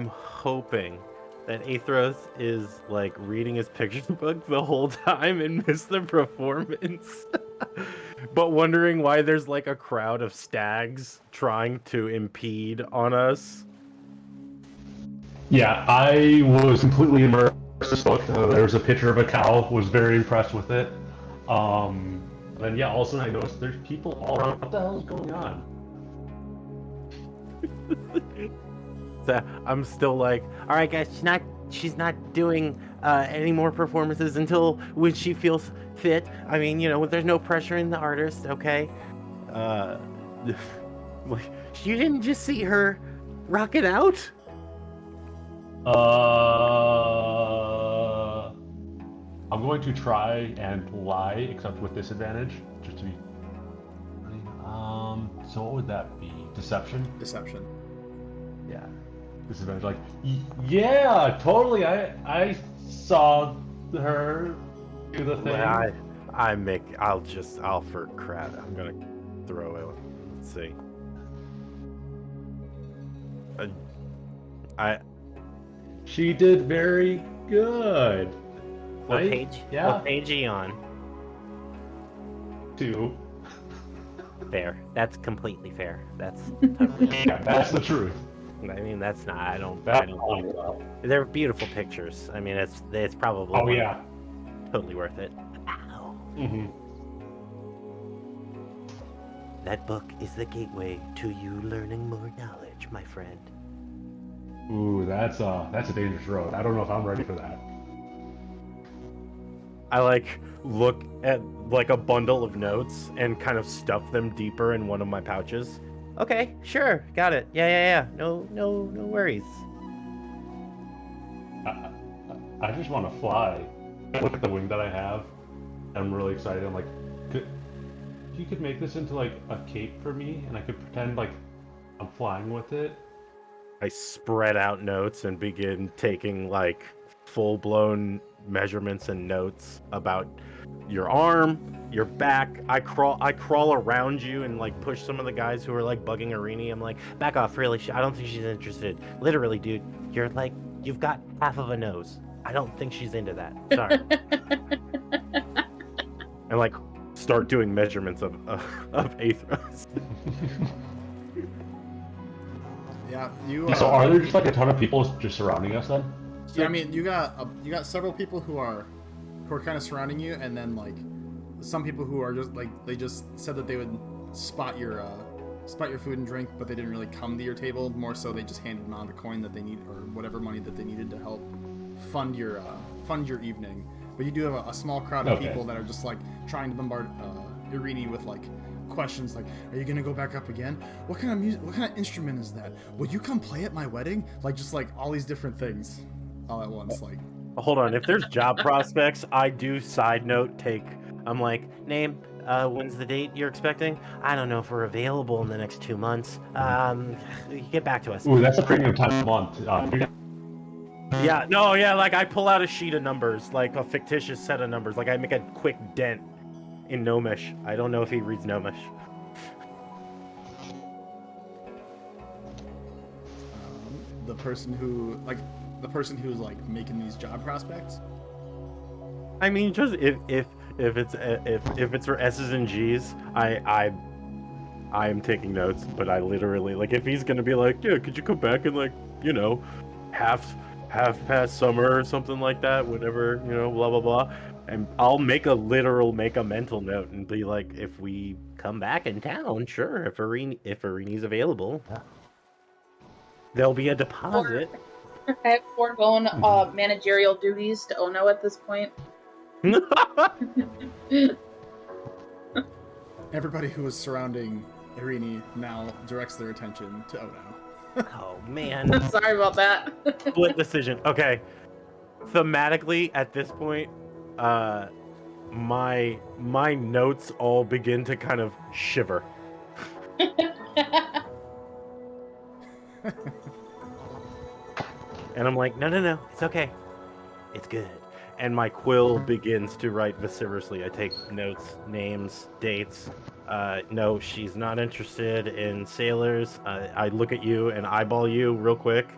hoping that Athros is like reading his picture book the whole time and missed the performance. But wondering why there's like a crowd of stags trying to impede on us. Yeah, I was completely immersed in this book. There was a picture of a cow, was very impressed with it. Then yeah, all of a sudden I noticed there's people all around. What the hell is going on? So I'm still like, all right, guys, she's not doing any more performances until when she feels fit. I mean, you know, there's no pressure in the artist, okay? Like, you didn't just see her rocking out? I'm going to try and lie, except with disadvantage, just to be. So what would that be? Deception? Deception. Yeah. Disadvantage, like, yeah, totally. I saw her do the thing. Well, I'll for crap. I'm gonna throw it. Let's see. She did very good. What page? Yeah. What page are you on? 2. Fair. That's completely fair. That's totally Yeah, that's the truth. I mean, that's not. I don't. That's They're beautiful pictures. I mean, it's probably. Oh yeah. Totally worth it. Ow. Mm-hmm. That book is the gateway to you learning more knowledge, my friend. Ooh, that's a dangerous road. I don't know if I'm ready for that. I like look at like a bundle of notes and kind of stuff them deeper in one of my pouches. Okay, sure, got it. Yeah. No worries. I just want to fly. Look at the wing that I have. I'm really excited. I'm like, you could make this into like a cape for me, and I could pretend like I'm flying with it. I spread out notes and begin taking like full-blown measurements and notes about your arm, your back. I crawl around you and like push some of the guys who are like bugging Irini. I'm like, back off, really. I don't think she's interested. Literally, dude, you've got half of a nose. I don't think she's into that. Sorry. And like start doing measurements of Athros. Yeah, you. So are there just like a ton of people just surrounding us then? Yeah, I mean, you got several people who are kind of surrounding you, and then like some people who are just like they just said that they would spot your food and drink, but they didn't really come to your table. More so, they just handed on the coin that they need or whatever money that they needed to help fund your evening. But you do have a small crowd of people that are just like trying to bombard Irini with like questions like, are you gonna go back up again? What kind of music? What kind of instrument is that? Will you come play at my wedding? Like just like all these different things all at once. Like, hold on, if there's job prospects, I do side note take. I'm like, name. When's the date you're expecting? I don't know if we're available in the next 2 months. Get back to us. Ooh, that's a premium time a month. Yeah, no, yeah, like I pull out a sheet of numbers, like a fictitious set of numbers. Like I make a quick dent in Gnomish. I don't know if he reads Gnomish. The person who's like making these job prospects. I mean, just if it's for S's and G's, I am taking notes. But I literally like if he's gonna be like, yeah, could you come back and like, you know, half past summer or something like that, whatever, you know, blah blah blah. And I'll make a mental note and be like, if we come back in town, sure, if Irini's available, there'll be a deposit. I have foregone managerial duties to Ono at this point. Everybody who was surrounding Irini now directs their attention to Ono. Oh man. Sorry about that. Split decision. Okay. Thematically, at this point, my notes all begin to kind of shiver. And I'm like, no, it's okay. It's good. And my quill begins to write vociferously. I take notes, names, dates. No, she's not interested in sailors. I look at you and eyeball you real quick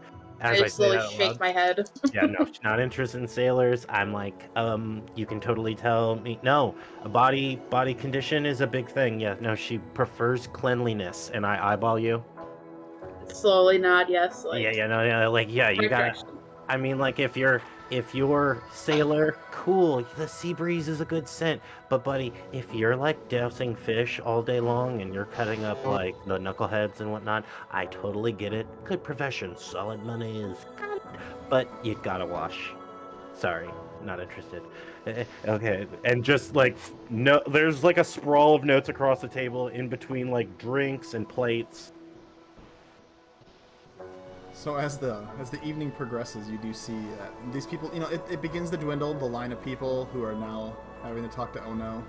as I just say slowly that out shake loud. my head. Yeah, no, she's not interested in sailors. I'm like, you can totally tell me. No, a body condition is a big thing. Yeah, no, she prefers cleanliness. And I eyeball you. Slowly nod yes. Like, No, like, yeah, you gotta. direction. I mean, like, if you're sailor, cool. The sea breeze is a good scent. But buddy, if you're like dousing fish all day long and you're cutting up like the knuckleheads and whatnot, I totally get it. Good profession, solid money is good, but you gotta wash. Sorry, not interested. Okay, and just like no, there's like a sprawl of notes across the table in between like drinks and plates. So as the evening progresses, you do see that these people, it begins to dwindle, the line of people who are now having to talk to Ono.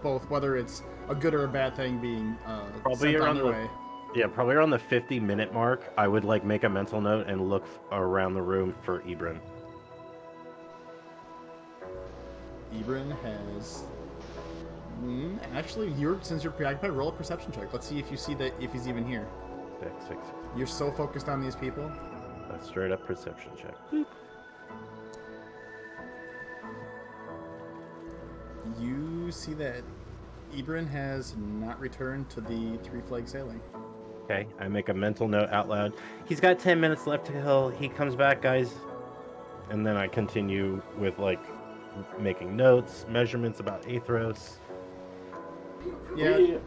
Both whether it's a good or a bad thing being Probably sent on around their way. Yeah, probably around the 50-minute mark, I would like make a mental note and look around the room for Bryn. Bryn has. Actually, since you're preoccupied, roll a perception check. Let's see if you see that if he's even here. Six. You're so focused on these people. A straight up perception check. You see that Bryn has not returned to the Three Flag Sailing. Okay, I make a mental note out loud. He's got 10 minutes left till he comes back, guys. And then I continue with like making notes, measurements about Athros. Yeah.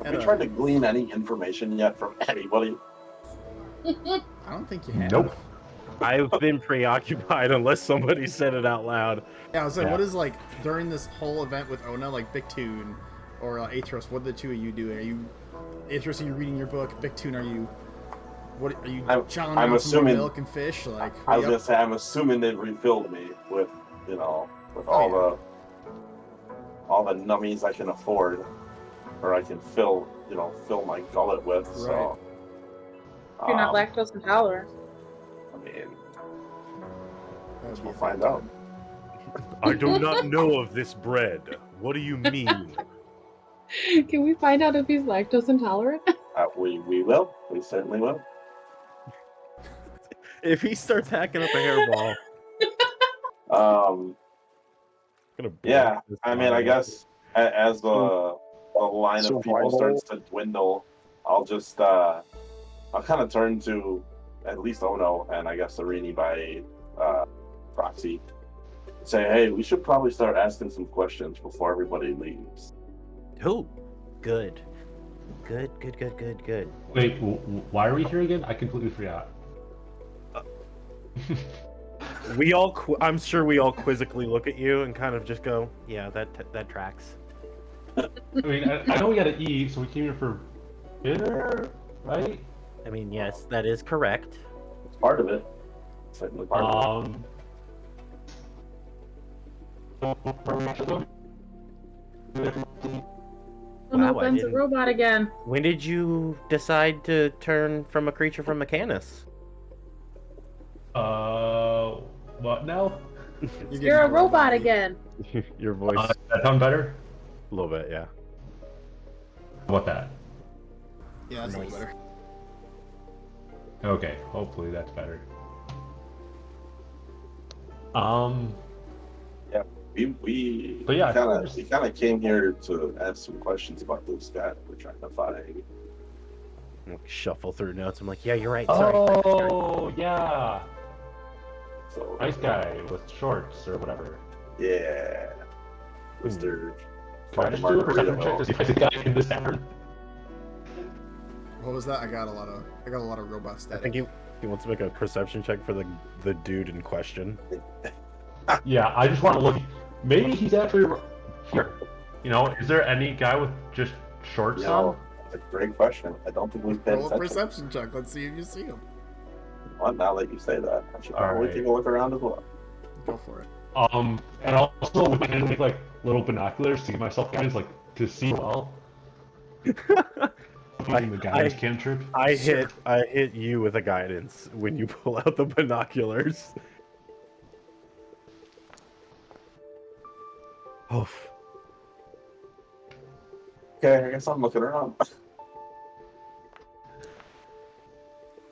Have we tried to glean any information yet from anybody? I don't think you have. Nope. I've been preoccupied unless somebody said it out loud. Yeah, I was like, Yeah. what is like during this whole event with Ona, like Bictune or Athros? What are the two of you doing? Athros? Are you reading your book? Bictune, are you? What are you? Chowing I'm down some more assuming- milk and fish. Like I was gonna say, I'm assuming they've refilled me with, with all the nummies I can afford, or I can fill my gullet with. So, If you're not lactose intolerant. I mean, That would be we'll a find bad out. I do not know of this bread. What do you mean? Can we find out if he's lactose intolerant? We will. We certainly will. If he starts hacking up a hairball, Um, gonna yeah. block this I mean, I bottle. guess as the line of people starts to dwindle, I'll just I'll kind of turn to at least Ono and I guess Irini by proxy. Say, hey, we should probably start asking some questions before everybody leaves. Oh, good. Good. Wait, why are we here again? I completely forgot. I'm sure we all quizzically look at you and kind of just go, yeah, that tracks. I mean, I know we gotta eat, so we came here for dinner, right? I mean, yes, that is correct. It's part of it. Certainly part of it. Oh no, Wow, I Ben's a didn't- robot again. When did you decide to turn from a creature from Mechanus? What now? You're a robot again. Your voice, That sound better? a little bit, yeah. How about that? Yeah, that's a little better. Okay, hopefully that's better. We But yeah, kind of came here to ask some questions about this guy that we're trying to find. Shuffle through notes. I'm like, yeah, you're right. Sorry. Oh, yeah. So Nice guy with shorts or whatever. yeah, Mr. Can I just do a perception check to see if I see a guy in this tavern? What was that? I got a lot of robot I static. think he wants to make a perception check for the dude in question. Yeah, I just want to look. Maybe he's actually here. Is there any guy with just shorts on? a great question. I don't think we've paid Roll a attention. perception check. Let's see if you see him. Well, now that you say that, I should All probably right. take a look around as well. Go for it. And also with my hand make like little binoculars to give myself guidance, like to see well. Using the guidance cantrip. I Sure. hit you with a guidance when you pull out the binoculars. Oof. Okay, I guess I'm looking around.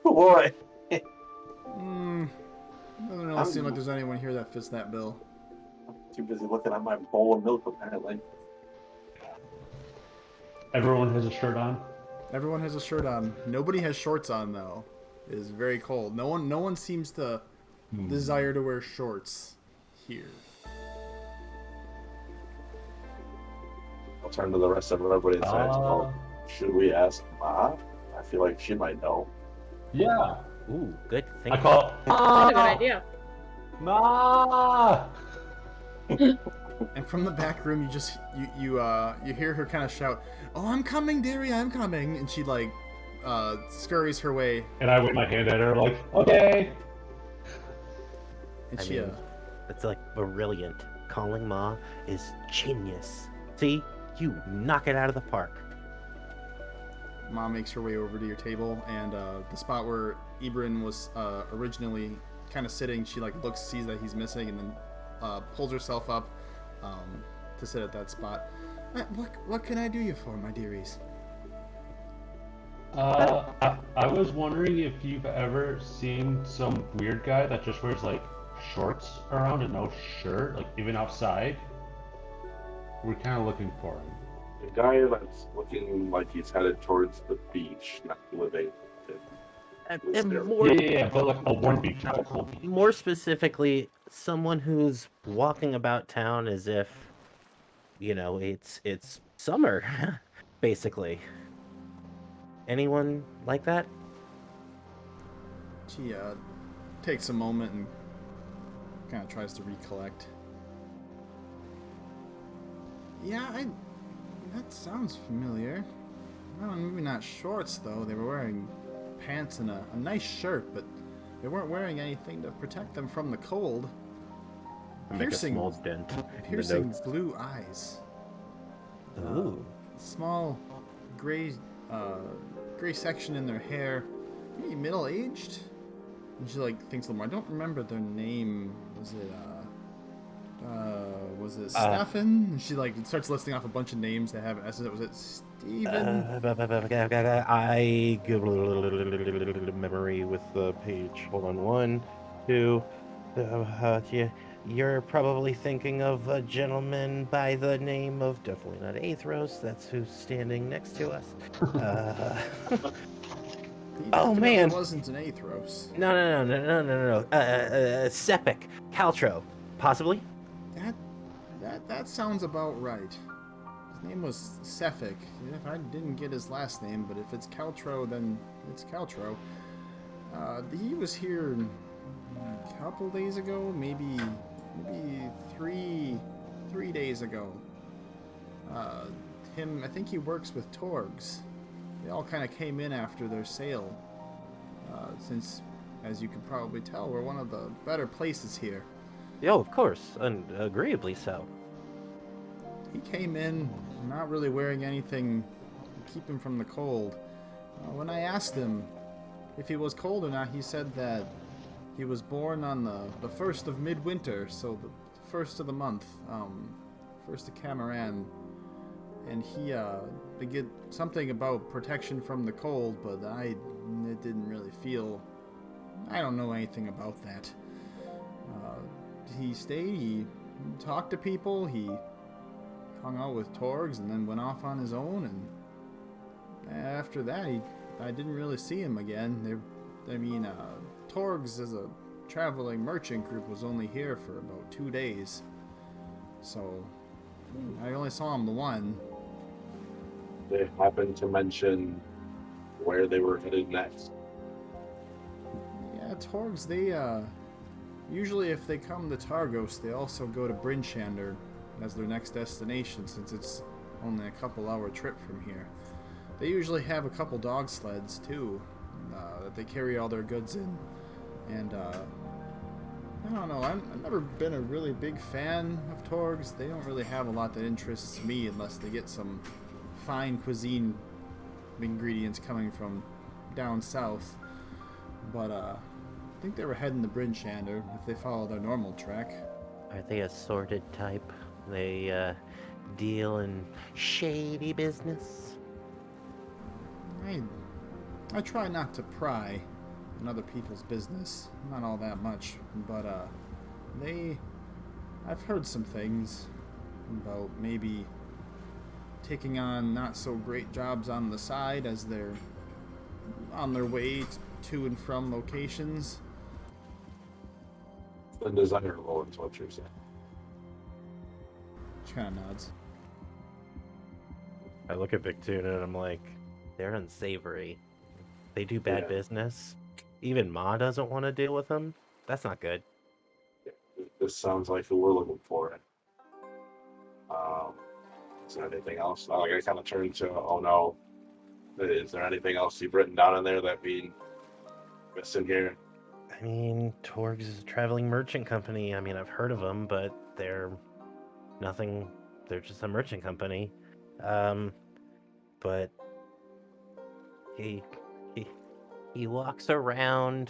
Oh boy. Doesn't really seem like there's anyone here that fits that bill. Too busy looking at my bowl of milk, apparently. Everyone has a shirt on. Everyone has a shirt on. Nobody has shorts on though. It is very cold. No one seems to desire to wear shorts here. I'll turn to the rest of everybody and say, well, should we ask Ma? I feel like she might know. Yeah. Ooh, good I thinking. call. That's a good idea. Ma. And from the back room, you hear her kind of shout, "Oh, I'm coming, dearie, I'm coming!" And she like scurries her way. And I wave my hand at her like, okay. And I she mean, it's like brilliant. Calling Ma is genius. See, you knock it out of the park. Mom makes her way over to your table, and the spot where Bryn was originally kind of sitting, she like looks, sees that he's missing, and then pulls herself up to sit at that spot. What can I do you for, my dearies? I was wondering if you've ever seen some weird guy that just wears like shorts around and no shirt, like even outside. We're kind of looking for him. The guy that's looking like he's headed towards the beach, not living. And more, Yeah, but like a warm beach, not a cold beach. more specifically, someone who's walking about town as if, you know, it's summer, basically. Anyone like that? She takes a moment and kind of tries to recollect. Yeah, that sounds familiar. Well, maybe not shorts though. They were wearing pants and a nice shirt, but they weren't wearing anything to protect them from the cold. Make a small dent. in the Piercing notes. blue eyes. Ooh. Small gray section in their hair. Maybe middle-aged? And she like thinks a little more. I don't remember their name. Was it Stefan? And she like starts listing off a bunch of names that have S's. Was it Steven? I give memory with the page. Hold on, 1, 2. You're probably thinking of a gentleman by the name of, definitely not Athros. That's who's standing next to us. He Oh, definitely man. wasn't an Athros. No. Sepik. Caltro. Possibly? That sounds about right. His name was Cephik. If I didn't get his last name, but if it's Caltro, then it's Caltro. He was here a couple days ago, maybe 3 days ago. I think he works with Torgs. They all kind of came in after their sale. Since, as you can probably tell, we're one of the better places here. Oh, of course. And agreeably so. He came in not really wearing anything to keep him from the cold. When I asked him if he was cold or not, he said that he was born on the first of midwinter, so the first of the month, first of Cameran. And they get something about protection from the cold, but it didn't really feel. I don't know anything about that. He stayed, he talked to people, he hung out with Torgs, and then went off on his own, and after that, I didn't really see him again. Torgs as a traveling merchant group was only here for about 2 days, so I only saw him the one. They happened to mention where they were headed next. Yeah, Torgs, they, usually if they come to Targos, they also go to Bryn Shander as their next destination, since it's only a couple-hour trip from here. They usually have a couple dog sleds too, that they carry all their goods in. And I don't know. I've never been a really big fan of Torgs. They don't really have a lot that interests me unless they get some fine cuisine ingredients coming from down south. But I think they were heading to Bryn Shander if they follow their normal track. Are they a sordid type? They deal in shady business? I try not to pry in other people's business, not all that much, but I've heard some things about maybe taking on not so great jobs on the side as they're on their way to and from locations. Undesirable is what you're saying. She kind of nods. I look at Big Tuna and I'm like, They're unsavory. They do bad Yeah. business. Even Ma doesn't want to deal with them. That's not good. This sounds like who we're looking for. Is there anything else? Oh, I kind of turned to, oh no. Is there anything else you've written down in there that we missing here? I mean, Torgs is a traveling merchant company. I mean, I've heard of them, but they're nothing. They're just a merchant company. But he walks around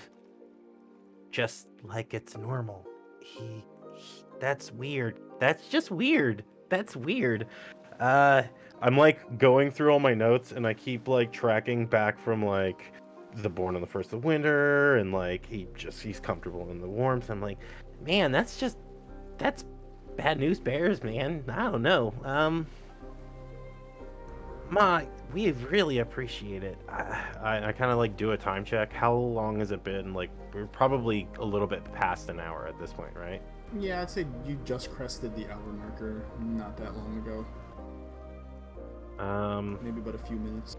just like it's normal. That's weird. That's just weird. That's weird. I'm like going through all my notes and I keep like tracking back from like the born on the first of winter and like he's comfortable in the warmth. I'm like, man, that's bad news bears, man. I don't know. Ma, we really appreciate it. I kind of like do a time check. How long has it been? Like we're probably a little bit past an hour at this point, right? Yeah, I'd say you just crested the hour marker not that long ago. Maybe about a few minutes.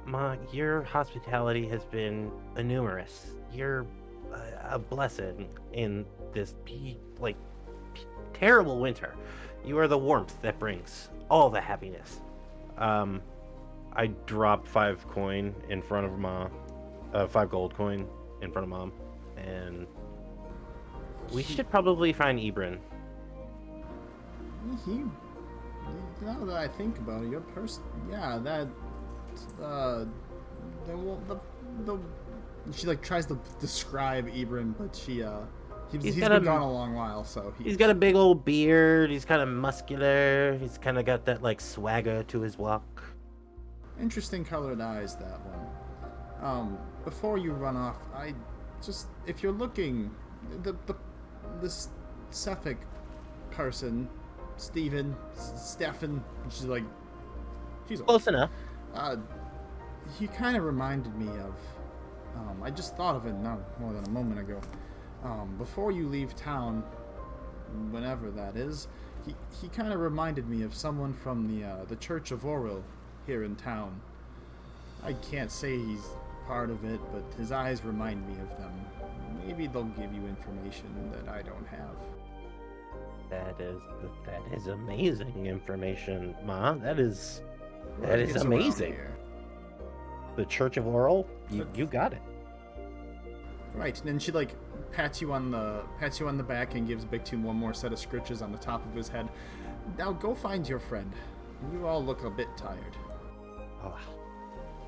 Ma, your hospitality has been numerous. You're a blessing in this terrible winter. You are the warmth that brings all the happiness. I drop 5 coin in front of Ma, 5 gold coin in front of Mom, and we should probably find Ibrin. Now that I think about it, your person, yeah, that, she like tries to describe Ibrin, but he's been gone a long while, so he's got a big old beard. He's kind of muscular. He's kind of got that like swagger to his walk. Interesting colored eyes, that one. Before you run off, if you're looking, this Suffolk person, Stefan, she's Close enough. He kind of reminded me of, I just thought of it not more than a moment ago. Before you leave town, whenever that is, he kind of reminded me of someone from the Church of Oril here in town. I can't say he's part of it, but his eyes remind me of them. Maybe they'll give you information that I don't have. That is amazing information, Ma. That is He's around amazing. here. The Church of Oral? You got it. Right, and then she like pats you on the back and gives Big Tune one more set of scritches on the top of his head. Now go find your friend. You all look a bit tired. Oh,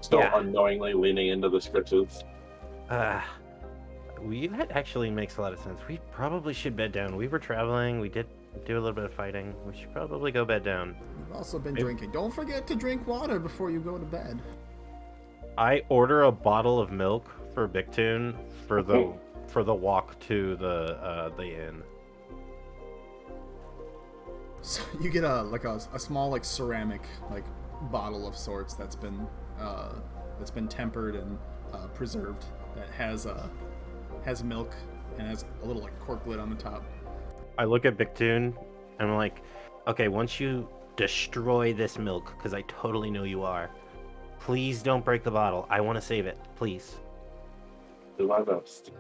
Still Yeah. unknowingly leaning into the scriptures. that actually makes a lot of sense. We probably should bed down. We were traveling. We did do a little bit of fighting. We should probably go bed down. You've also been Maybe- drinking. Don't forget to drink water before you go to bed. I order a bottle of milk for Bictune for the walk to the inn. So you get a small like ceramic like bottle of sorts that's been tempered and preserved, that has milk and has a little like cork lid on the top. I look at Bictune and I'm like, okay, once you destroy this milk, because I totally know you are, please don't break the bottle. I want to save it, please. Do my best.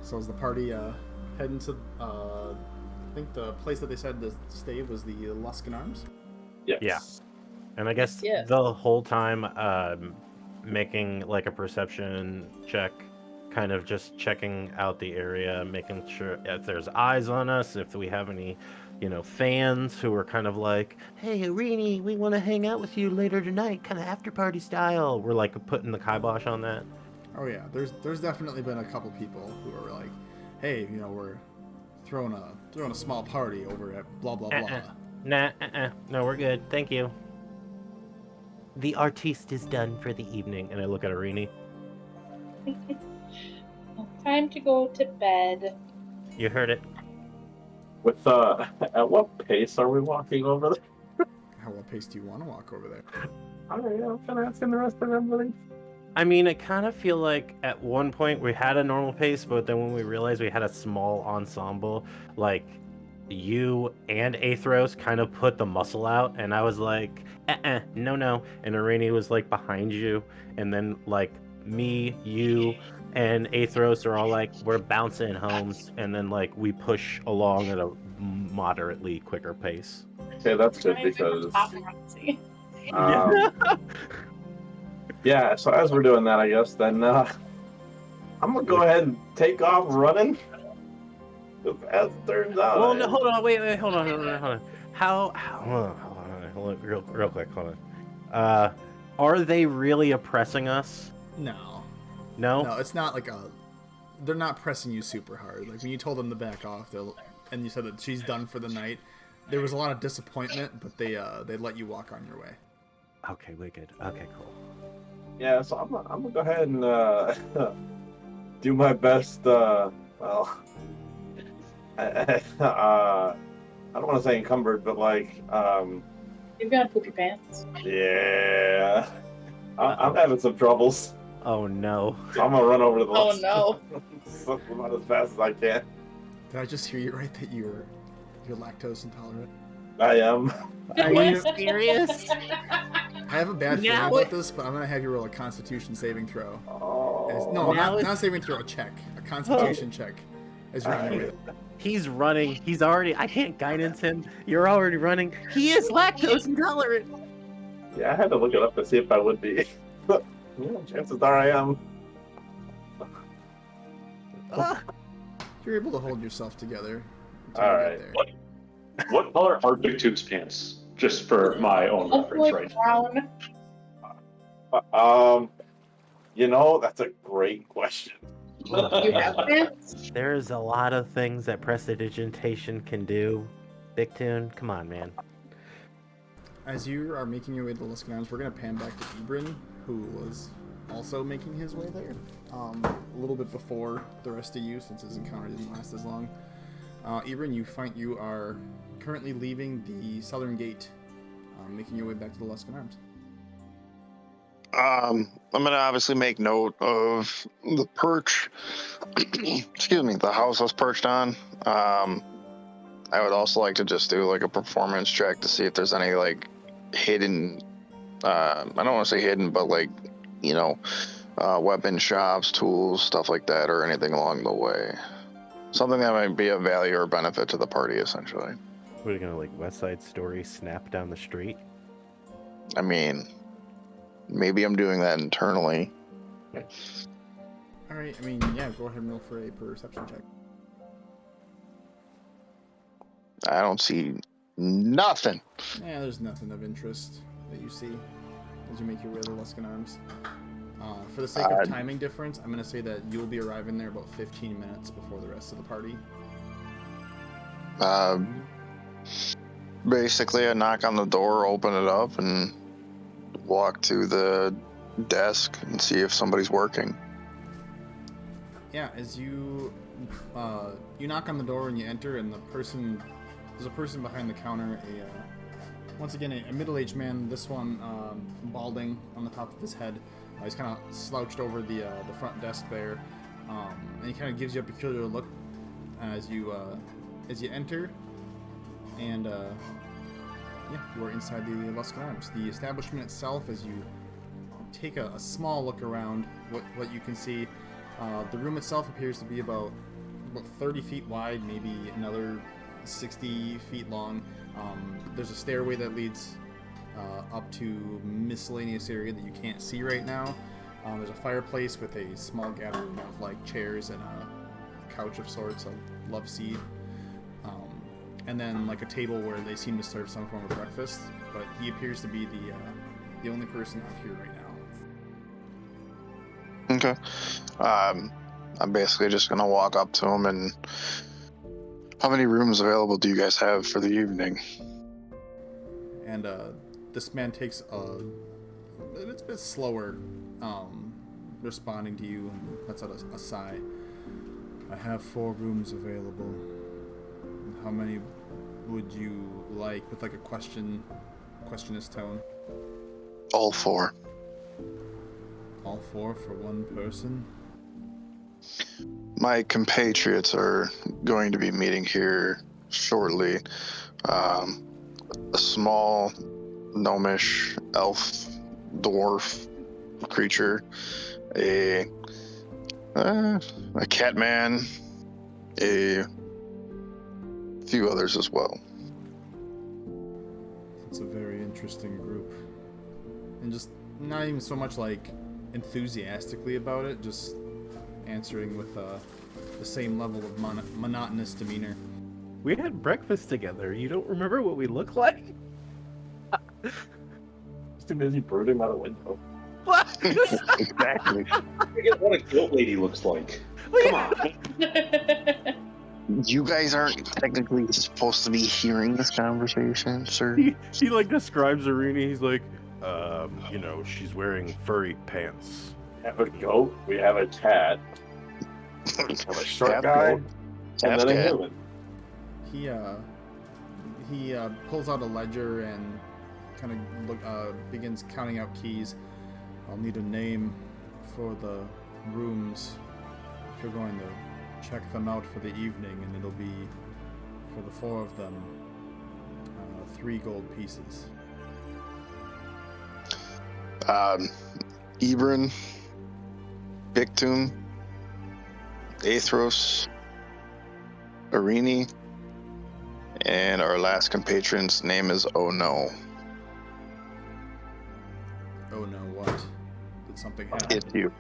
So is the party heading to think the place that they said to stay was the Luskan Arms. Yes. Yeah. And I guess Yes. the whole time making like a perception check, kind of just checking out the area, making sure if there's eyes on us, if we have any, fans who are kind of like, hey, Irini, we want to hang out with you later tonight, kind of after party style. We're like putting the kibosh on that. Oh yeah, there's definitely been a couple people who are like, hey, we're throwing a small party over at blah blah blah. Nah, no, we're good. Thank you. The artiste is done for the evening. And I look at Irini. Time to go to bed. You heard it. With at what pace are we walking over there? How what pace do you want to walk over there? I'm kind of asking the rest of everybody. I mean, I kind of feel like at one point we had a normal pace, but then when we realized we had a small ensemble, like you and Athros kind of put the muscle out, and I was like, no. And Irini was like behind you, and then like me, you, and Athros are all like, we're bouncing homes, and then like we push along at a moderately quicker pace. Okay, that's good Trying to because. paparazzi. Yeah, so as we're doing that, I guess, then I'm going to go ahead and take off running. As it turns out. Well, no, hold on, wait, hold on. Hold on, real quick, hold on. Are they really oppressing us? No, No? it's not like they're not pressing you super hard. Like when you told them to back off, and you said that she's done for the night, there was a lot of disappointment, but they let you walk on your way. Okay, wicked. Okay, cool. Yeah, so I'm gonna go ahead and do my best. I don't want to say encumbered, but like, You're gonna poop your pants. yeah, I'm having some troubles. Oh no. So I'm gonna run over to the Oh left. no. Run as fast as I can. Did I just hear you right that you're lactose intolerant? I am. Are you serious? I have a bad feeling Now about it- this, but I'm gonna have you roll a Constitution saving throw. Oh. No, Now not it's- saving throw, a check, a Constitution check. As you're on your way. He's running. He's already. I can't guidance him. You're already running. He is lactose intolerant. Yeah, I had to look it up to see if I would be. Yeah, chances are I am. You're able to hold yourself together. Until All you right. get there. What color are Big Tube's pants? Just for my own reference, right? Brown. That's a great question. You have pants? There's a lot of things that prestidigitation can do. Big Tune, come on, man. As you are making your way to the Luskan Arms, we're going to pan back to Bryn, who was also making his way there. A little bit before the rest of you, since his encounter didn't last as long. Bryn, you find you are currently leaving the southern gate, making your way back to the Luskan Arms. I'm gonna obviously make note of the perch. Excuse me, the house I was perched on. I would also like to just do like a performance check to see if there's any like hidden. I don't want to say hidden, but like weapon shops, tools, stuff like that, or anything along the way. Something that might be of value or benefit to the party, essentially. We're gonna like West Side Story snap down the street. I mean, maybe I'm doing that internally. Alright, go ahead and roll for a perception check. I don't see nothing. Yeah, there's nothing of interest that you see as you make your way to the Luskan Arms. For the sake of timing difference, I'm going to say that you'll be arriving there about 15 minutes before the rest of the party. Basically, I knock on the door, open it up, and walk to the desk and see if somebody's working. Yeah, as you knock on the door and you enter, and there's a person behind the counter, once again a middle-aged man. This one balding on the top of his head. He's kind of slouched over the front desk there, and he kind of gives you a peculiar look as you enter, and you are inside the Luskan Arms. The establishment itself, as you take a small look around, what you can see, the room itself appears to be about 30 feet wide, maybe another 60 feet long. There's a stairway that leads up to miscellaneous area that you can't see right now. There's a fireplace with a small gathering of like chairs and a couch of sorts, a love seat, and then like a table where they seem to serve some form of breakfast. But he appears to be the only person out here right now. Okay. I'm basically just gonna walk up to him and. How many rooms available do you guys have for the evening? And this man takes it's a bit slower responding to you, and lets out a sigh. I have 4 rooms available. How many would you like? With like a questionist tone. All 4. All 4 for one person? My compatriots are going to be meeting here shortly. A small gnomish elf dwarf creature, a cat man, a few others as well. It's a very interesting group, and just not even so much like enthusiastically about it, just answering with the same level of monotonous demeanor. We had breakfast together. You don't remember what we look like? Just too busy brooding by the window. Exactly. Forget what a goat lady looks like. Come on. You guys aren't technically supposed to be hearing this conversation, sir. He like describes Arini. He's like, she's wearing furry pants. We have a goat, we have a cat, we have a short Half guy, goat, and half then a cat. human. He pulls out a ledger and kind of begins counting out keys. I'll need a name for the rooms if you're going to check them out for the evening, and it'll be for the 4 of them 3 gold pieces. Bryn, Pictum, Aethros, Arini, and our last compatrion's name is Oh No. Oh no, what? Did something happen? It's you.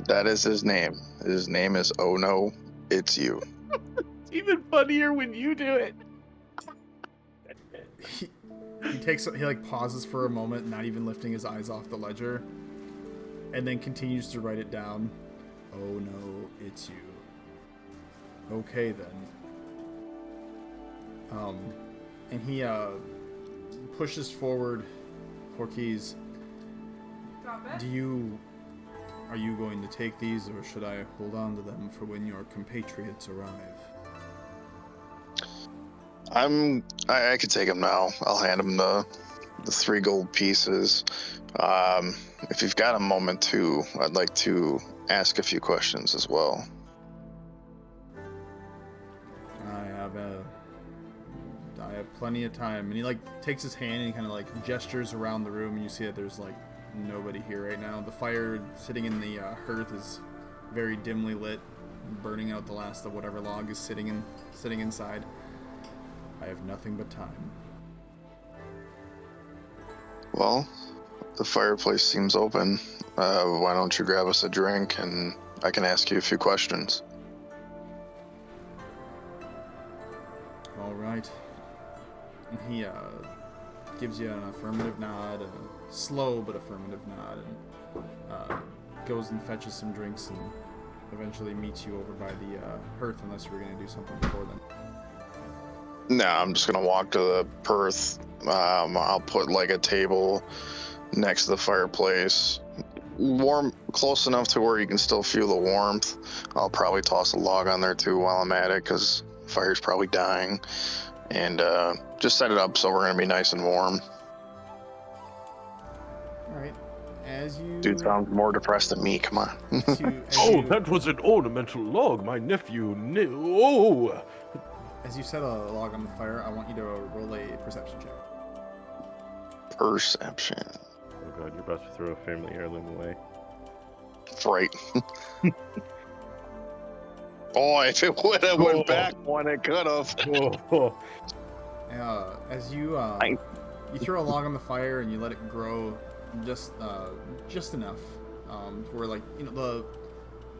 That is his name. His name is Oh No, it's you. It's even funnier when you do it. He like pauses for a moment, not even lifting his eyes off the ledger, and then continues to write it down. Oh no, it's you. Okay then. And he pushes forward 4 keys. Are you going to take these, or should I hold on to them for when your compatriots arrive? I could take him now. I'll hand him the 3 gold pieces. If you've got a moment too, I'd like to ask a few questions as well. I have plenty of time. And he like takes his hand and he kind of like gestures around the room, and you see that there's like nobody here right now. The fire sitting in the hearth is very dimly lit, burning out the last of whatever log is sitting inside. I have nothing but time. Well, the fireplace seems open. Why don't you grab us a drink and I can ask you a few questions? All right. And he gives you an affirmative nod, a slow but affirmative nod, and goes and fetches some drinks and eventually meets you over by the hearth, unless you were going to do something before then. No, I'm just gonna walk to the hearth. I'll put like a table next to the fireplace, warm, close enough to where you can still feel the warmth. I'll probably toss a log on there too while I'm at it, because the fire's probably dying. And just set it up so we're gonna be nice and warm. All right. As you... Dude sounds more depressed than me. Come on. That was an ornamental log. My nephew knew. Oh. As you set a log on the fire, I want you to roll a perception check. Perception. Oh god, you're about to throw a family heirloom away. Right. Oh, if it would have went back one, it could have. As you you throw a log on the fire and you let it grow just enough to where, like, you know,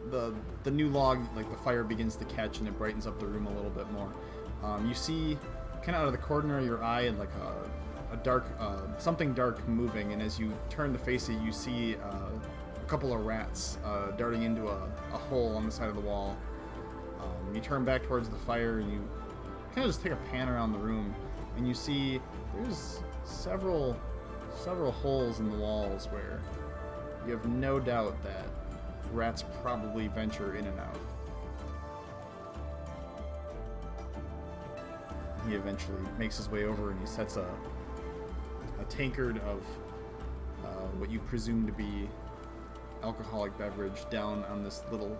the new log, like, the fire begins to catch and it brightens up the room a little bit more. You see, kind of out of the corner of your eye, like a dark something dark moving, and as you turn to face it, you see a couple of rats darting into a hole on the side of the wall. You turn back towards the fire and you kind of just take a pan around the room, and you see there's several holes in the walls where you have no doubt that rats probably venture in and out. He eventually makes his way over and he sets a tankard of what you presume to be alcoholic beverage down on this little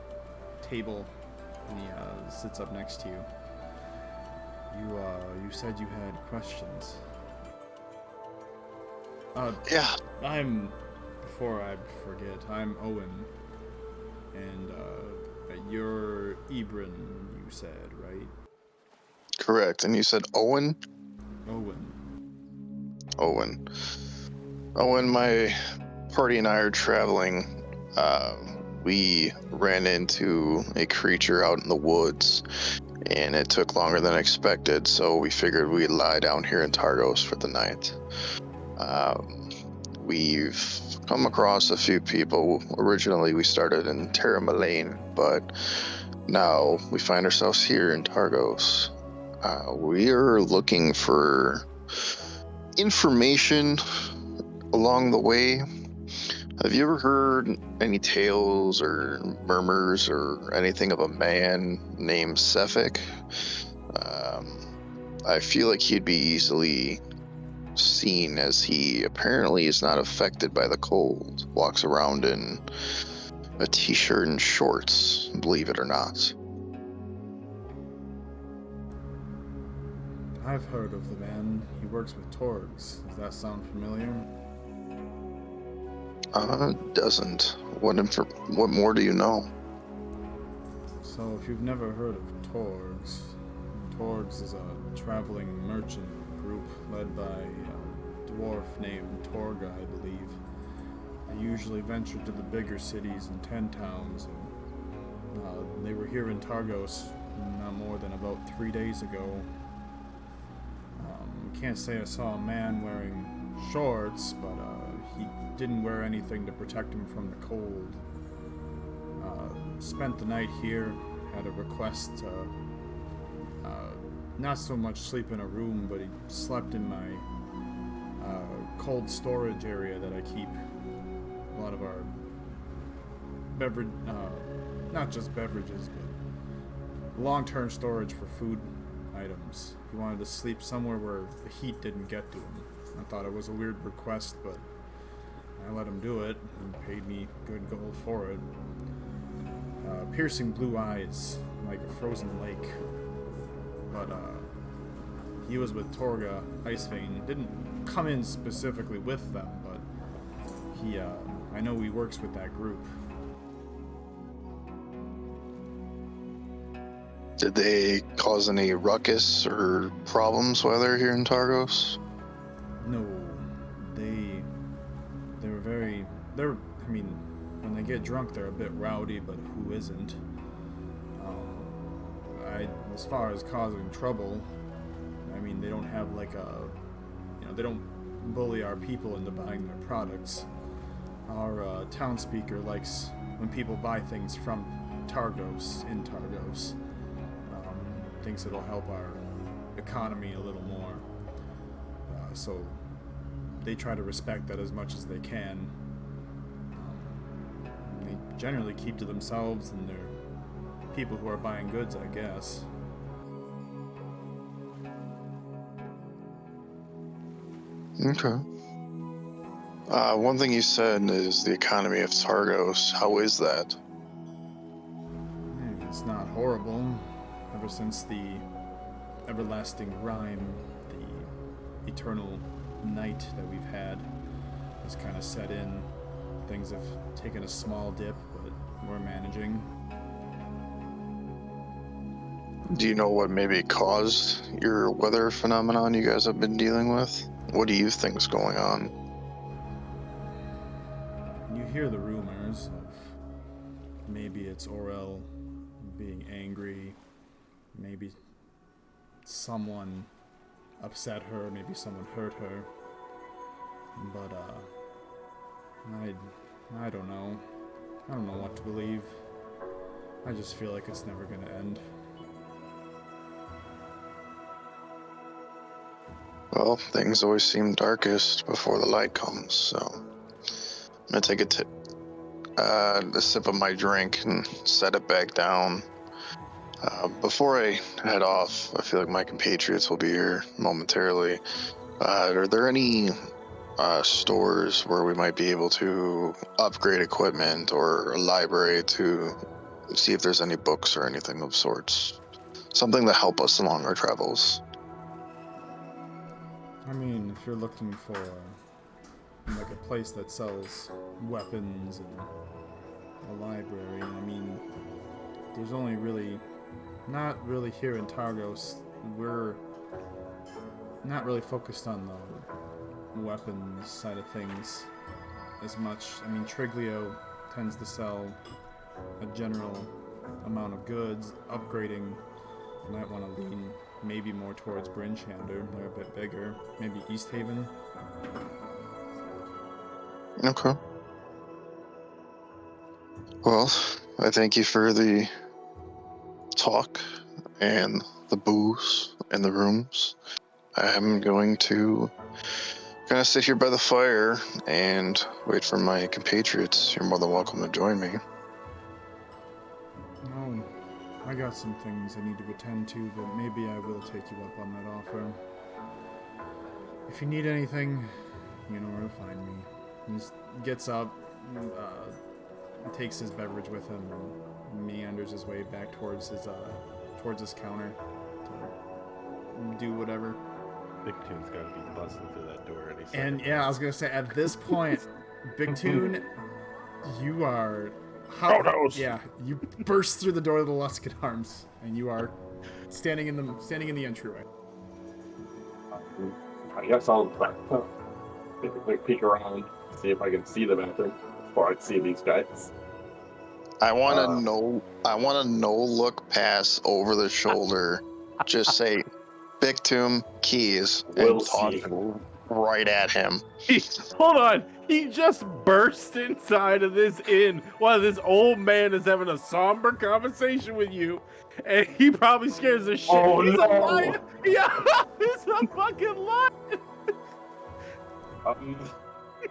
table, and he sits up next to you. You said you had questions. Yeah. Before I forget, I'm Owen, and you're Bryn, you said, right? Correct. And you said Owen? Owen. Owen, my party and I are traveling. We ran into a creature out in the woods, and it took longer than expected, so we figured we'd lie down here in Targos for the night. We've come across a few people. Originally, we started in Terramalaine, but now we find ourselves here in Targos. We're looking for information along the way. Have you ever heard any tales or murmurs or anything of a man named Sefik? I feel like he'd be easily seen, as he apparently is not affected by the cold. Walks around in a t-shirt and shorts, believe it or not. I've heard of the man. He works with Targos. Does that sound familiar? Doesn't. What more do you know? So, if you've never heard of Targos, Targos is a traveling merchant group led by a dwarf named Torga, I believe. They usually venture to the bigger cities and 10 towns, and they were here in Targos not more than about 3 days ago. Can't say I saw a man wearing shorts, but he didn't wear anything to protect him from the cold. Spent the night here, had a request to not so much sleep in a room, but he slept in my cold storage area that I keep a lot of our beverage, not just beverages, but long-term storage for food items. He wanted to sleep somewhere where the heat didn't get to him. I thought it was a weird request, but I let him do it and paid me good gold for it. Piercing blue eyes, like a frozen lake. But he was with Torga Icevein. Didn't come in specifically with them, but he, I know he works with that group. Did they cause any ruckus or problems while they're here in Targos? No, I mean, when they get drunk, they're a bit rowdy, but who isn't? As far as causing trouble, I mean, they don't have like they don't bully our people into buying their products. Our townspeaker likes when people buy things from Targos, in Targos. Thinks it'll help our economy a little more. So they try to respect that as much as they can. They generally keep to themselves and their people who are buying goods, I guess. Okay. One thing you said is the economy of Targos. How is that? It's not horrible. Ever since the everlasting rime, the eternal night that we've had has kind of set in. Things have taken a small dip, but we're managing. Do you know what maybe caused your weather phenomenon you guys have been dealing with? What do you think's going on? You hear the rumors of maybe it's Orel being angry, maybe someone upset her, maybe someone hurt her. But I don't know. I don't know what to believe. I just feel like it's never gonna end. Well, things always seem darkest before the light comes, so I'm gonna take a sip of my drink and set it back down. Before I head off, I feel like my compatriots will be here momentarily. Are there any stores where we might be able to upgrade equipment, or a library to see if there's any books or anything of sorts? Something to help us along our travels. I mean, if you're looking for like a place that sells weapons and a library, I mean, there's only really, not really here in Targos, we're not really focused on the weapons side of things as much. I mean, Triglio tends to sell a general amount of goods. Upgrading, you might want to lean maybe more towards Bryn Shander. They're a bit bigger. Maybe East Haven. Okay. Well, I thank you for the talk and the booze in the rooms. I'm going to kind of sit here by the fire and wait for my compatriots. You're more than welcome to join me. Oh, I got some things I need to attend to, but maybe I will take you up on that offer. If you need anything, you know where to find me. He just gets up, takes his beverage with him, and meanders his way back towards his counter to do whatever. Big Toon's got to be busting through that door any second. And yeah, I was gonna say at this point, Big Toon, you are. Yeah, you burst through the door of the Luskin Arms, and you are standing in the entryway. I guess I'll take a quick peek around, see if I can see the bathroom before I see these guys. I want to no look pass over the shoulder. Just say, Bictum, keys, We'll and toss see. it right at him. Hold on. He just burst inside of this inn while this old man is having a somber conversation with you, and he probably scares the shit. Oh, He's no. a lion. Yeah, he's a fucking lion.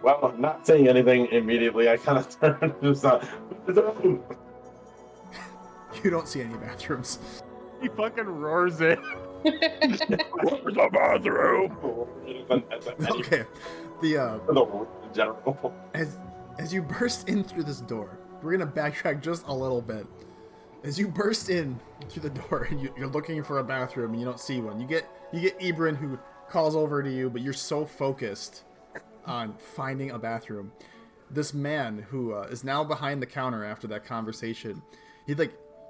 Well, I'm not saying anything immediately. I kind of turn to the You don't see any bathrooms. He fucking roars in. Where's the bathroom? Okay, The general. as you burst in through this door, we're gonna backtrack just a little bit. As you burst in through the door and you're looking for a bathroom and you don't see one, you get Ibrin, who calls over to you, but you're so focused on finding a bathroom. This man who is now behind the counter after that conversation, you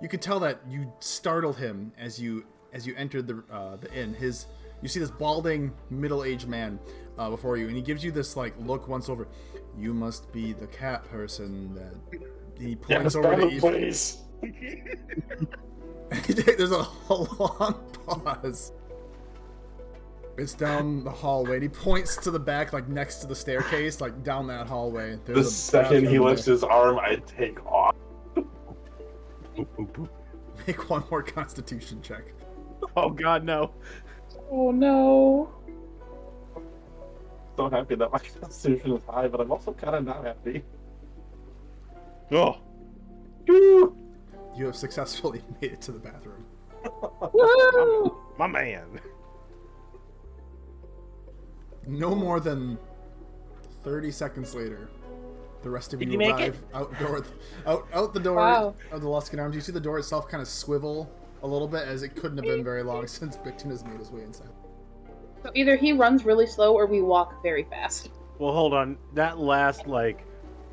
could tell that you startled him as you entered the inn. You see this balding middle-aged man before you, and he gives you this look once over. You must be the cat person that he points over to you. Please. There's a long pause. It's down the hallway, and he points to the back, next to the staircase, down that hallway. The second he lifts his arm, I take off. Make one more Constitution check. Oh God, no. Oh no. So happy that my Constitution is high, but I'm also kind of not happy. Oh. You have successfully made it to the bathroom. Woo! My man. No more than 30 seconds later, the rest of Did you you make arrive out the door Wow. of the Luskin Arms. You see the door itself kind of swivel a little bit, as it couldn't have been very long since Bicton has made his way inside. So either he runs really slow or we walk very fast. Well, hold on. That last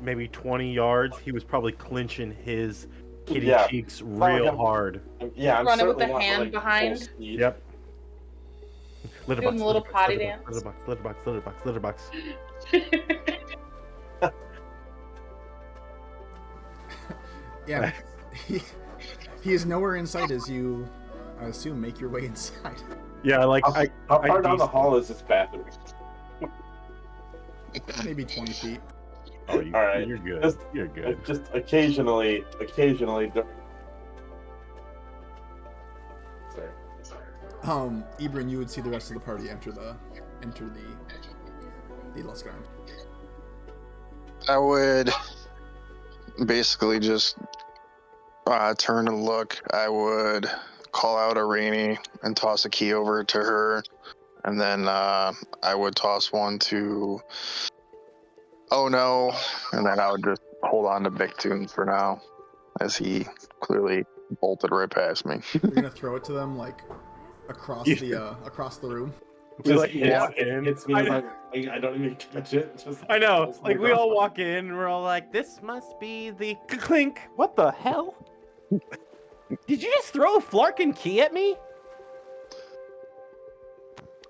maybe 20 yards, he was probably clinching his kitty Yeah. cheeks like real I'm- hard. Yeah, I'm Running with certainly the not, hand like, behind. full speed. Yep. Litter Doing box, the little litter box, potty litter box, dance. litter box, litter box, litter box, litter box. Yeah, he is nowhere in sight as you, I assume, make your way inside. Yeah, How far down the hall is this bathroom? Maybe 20 feet. Oh, All right. you're good. Just- You're good. Just occasionally. Sorry. Ibrin, you would see the rest of the party enter the Lusk Arms. I would basically just turn and look. I would call out Irene and toss a key over to her, and then I would toss one to Oh No, and then I would just hold on to Big Tune for now, as he clearly bolted right past me. You're gonna throw it to them like across the room. We like Yeah, walk in. It's me. I don't even catch it. Just I know. falls Like my we God. all walk in and we're all like, "This must be the clink." What the hell? Did you just throw a Flarkin key at me?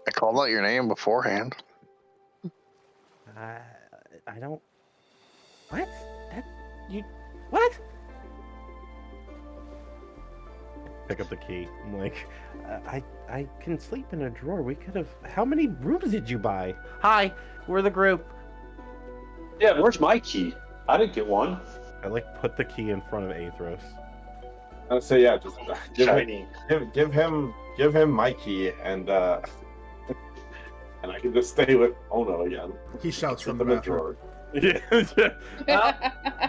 I called out your name beforehand. I don't. What? You. What? Pick up the key. I'm like, I can sleep in a drawer. We could have. How many rooms did you buy? Hi, we're the group. Yeah, where's my key? I didn't get one. I like put the key in front of Athros. I'd say yeah, just Shiny. give him my key and and I can just stay with Ono again. He shouts from Keep the him in bathroom. Yeah.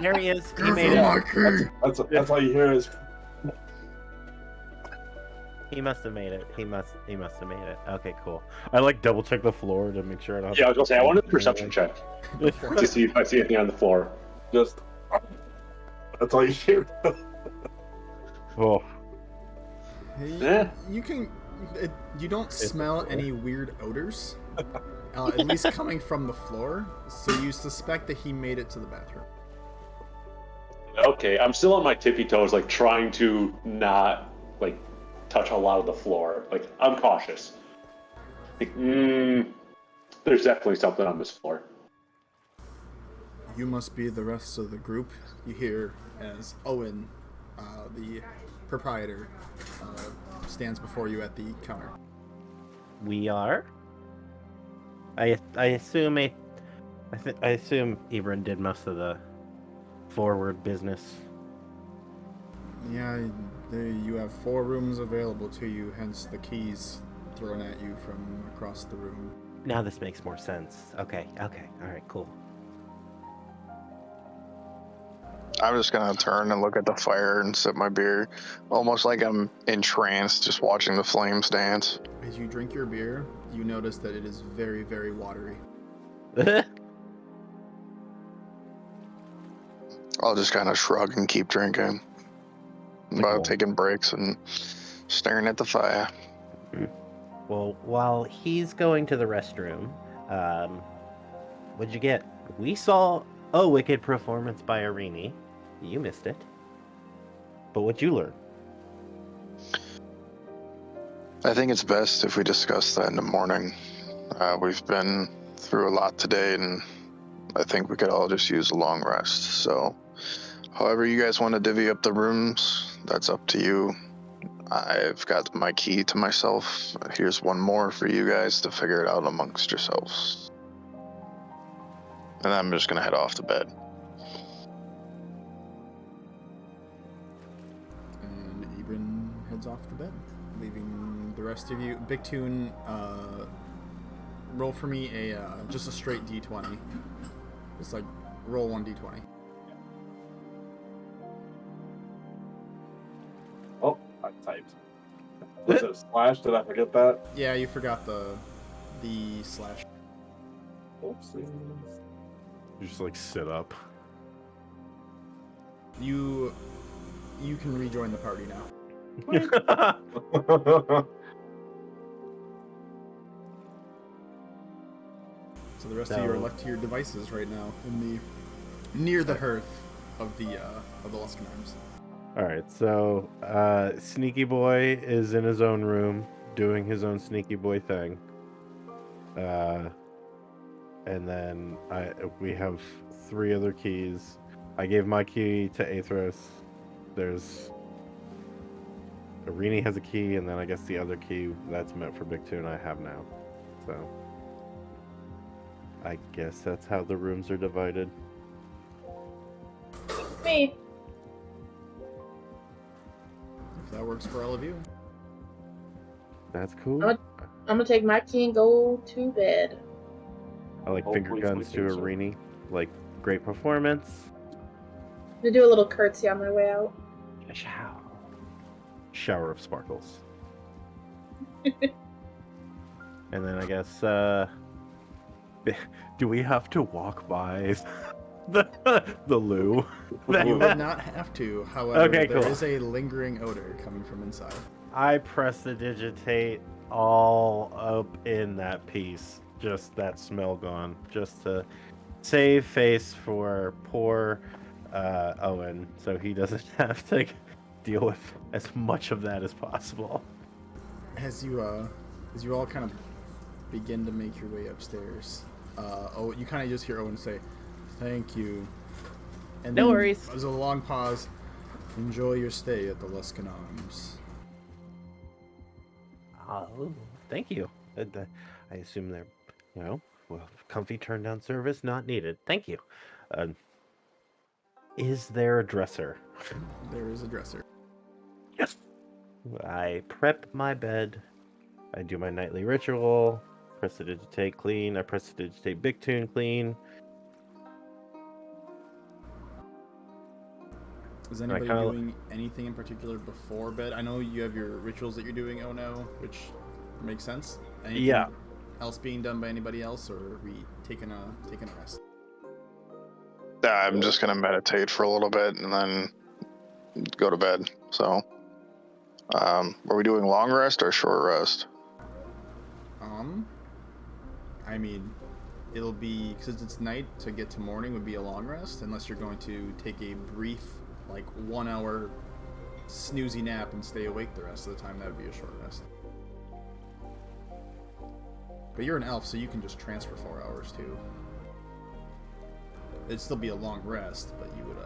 There he is. He Give made him it. my key! That's all you hear is He must have made it. He must have made it. Okay, cool. I like double check the floor to make sure I don't have Yeah, I was gonna say I wanted a perception check to see if I see anything on the floor. just. That's all you hear. Oh, Eh. You can. You don't smell any weird odors, at least coming from the floor. So you suspect that he made it to the bathroom. Okay, I'm still on my tippy toes, like trying to not like touch a lot of the floor. Like I'm cautious. Like, there's definitely something on this floor. You must be the rest of the group. You hear as Owen, the proprietor, stands before you at the counter. We are. I assume I assume Ibrin did most of the forward business. Yeah, you have 4 rooms available to you, hence the keys thrown at you from across the room. Now this makes more sense. Okay, all right, cool. I'm just gonna turn and look at the fire and sip my beer, almost like I'm entranced, just watching the flames dance. As you drink your beer, you notice that it is very, very watery. I'll just kind of shrug and keep drinking, while taking breaks and staring at the fire. Well, while he's going to the restroom, what'd you get? We saw a wicked performance by Irene. You missed it. But what'd you learn? I think it's best if we discuss that in the morning. We've been through a lot today, and I think we could all just use a long rest. So, however you guys want to divvy up the rooms, that's up to you. I've got my key to myself. Here's one more for you guys to figure it out amongst yourselves. And I'm just going to head off to bed. And Ibrin heads off to bed, leaving the rest of you. Big Tune, roll for me just a straight d20. Just like roll 1 d20. Oh, I typed. Was it slash? Did I forget that? Yeah, you forgot the slash. Oopsies. you just like sit up. You can rejoin the party now. So the rest of you are left to your devices right now in the near the hearth of the Luskan Arms. All right, so Sneaky Boy is in his own room doing his own Sneaky Boy thing. And then we have 3 other keys. I gave my key to Aethros. There's Irini has a key, and then I guess the other key that's meant for Big Tune I have now. So I guess that's how the rooms are divided. Me. If that works for all of you. That's cool. I'm gonna take my key and go to bed. I like finger Hopefully guns to sleeping soon. Irini. Like, great performance. I'm gonna do a little curtsy on my way out. Shower of sparkles. And then I guess, do we have to walk by the loo? You would not have to. However, Okay, there cool. is a lingering odor coming from inside. I prestidigitate all up in that piece. Just that smell gone. Just to save face for poor Owen, so he doesn't have to deal with as much of that as possible. As you all kind of begin to make your way upstairs, you kind of just hear Owen say, "Thank you." And No then worries. There's a long pause. Enjoy your stay at the Luskan Arms. Oh, thank you. I assume they're, comfy turn down service not needed. Thank you. Is there a dresser? There is a dresser. Yes. I prep my bed. I do my nightly ritual. Prestidigitate clean. I prestidigitate Big Tune clean. Is anybody kinda- doing anything in particular before bed? I know you have your rituals that you're doing, oh no, which makes sense. Anything Yeah. else being done by anybody else, or are we taking a rest? I'm just gonna meditate for a little bit and then go to bed. So, are we doing long rest or short rest? I mean, it'll be, because it's night, to get to morning would be a long rest, unless you're going to take a brief, 1 hour snoozy nap and stay awake the rest of the time. That would be a short rest. But you're an elf, so you can just transfer 4 hours too. It'd still be a long rest, but you would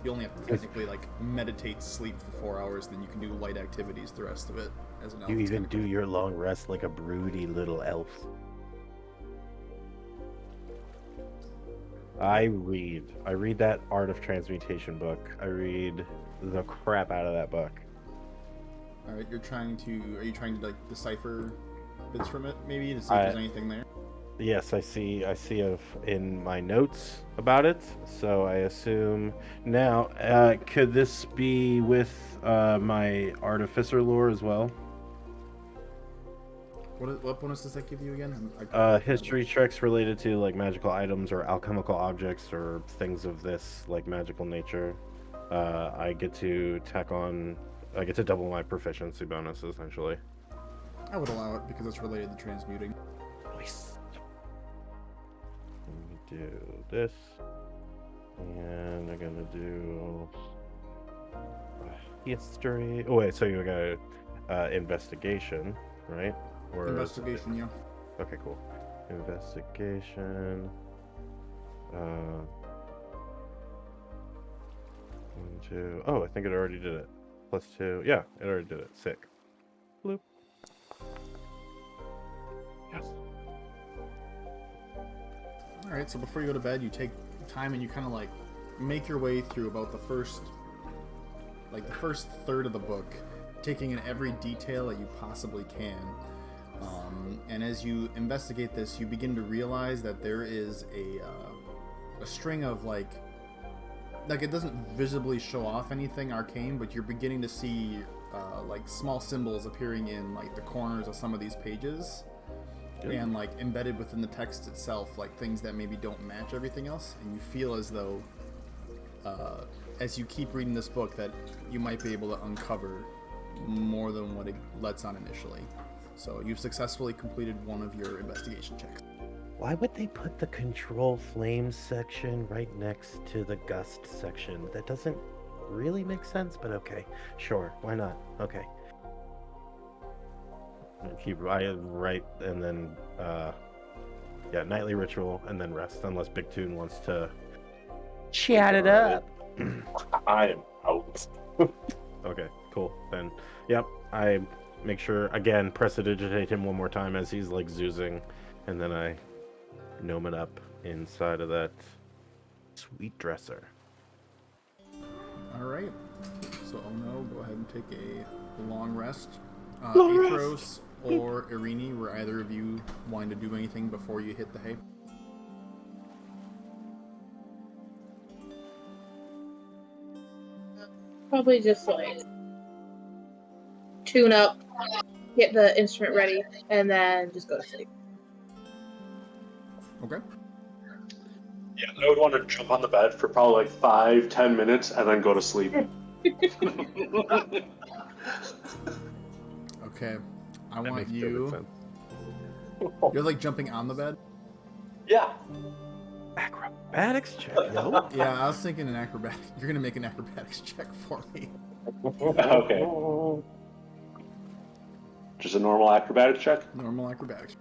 you only have to technically meditate, sleep for 4 hours, then you can do light activities the rest of it as an elf. You It's even kinda do your long rest like a broody little elf. I read that Art of Transmutation book. I read the crap out of that book. All right, are you trying to decipher bits from it, maybe, to see if I- there's anything there? Yes, I see in my notes about it. So I assume now, could this be with my Artificer lore as well? What bonus does that give you again? History checks related to magical items or alchemical objects or things of this magical nature. I get to double my proficiency bonus essentially. I would allow it because it's related to transmuting. Nice. Let me do this, and I'm gonna do history. Oh wait, so you got investigation, right? Or Investigation, yeah. Okay, cool. Investigation. 1, 2. Oh, I think it already did it. +2. Yeah, it already did it. Sick. Bloop. Yes. All right, so before you go to bed, you take time and you kind of make your way through about the first third of the book, taking in every detail that you possibly can. And as you investigate this, you begin to realize that there is a string of it doesn't visibly show off anything arcane, but you're beginning to see small symbols appearing in the corners of some of these pages. Good. And embedded within the text itself, things that maybe don't match everything else, and you feel as though as you keep reading this book that you might be able to uncover more than what it lets on initially. So you've successfully completed one of your investigation checks. Why would they put the control flames section right next to the gust section? That doesn't really make sense, but okay. Sure, why not? Okay. If you right, and then yeah, nightly ritual and then rest, unless Big Toon wants to chat it up. I am out. Okay, cool. Then, yep, I make sure, again, prestidigitate him one more time as he's, like, zoozing, and then I gnome it up inside of that sweet dresser. Alright. So, no, go ahead and take a long rest. Long Athros or Irini, were either of you wanting to do anything before you hit the hay? Probably just like tune up, get the instrument ready, and then just go to sleep. Okay. Yeah, I would want to jump on the bed for probably like 5-10 minutes and then go to sleep. Okay. I That want makes you. perfect You're like jumping on the bed? Yeah. sense. Acrobatics check, yo. Yeah, I was thinking an acrobatic. You're gonna make an acrobatics check for me. Okay. Just a normal acrobatic check? Normal acrobatics.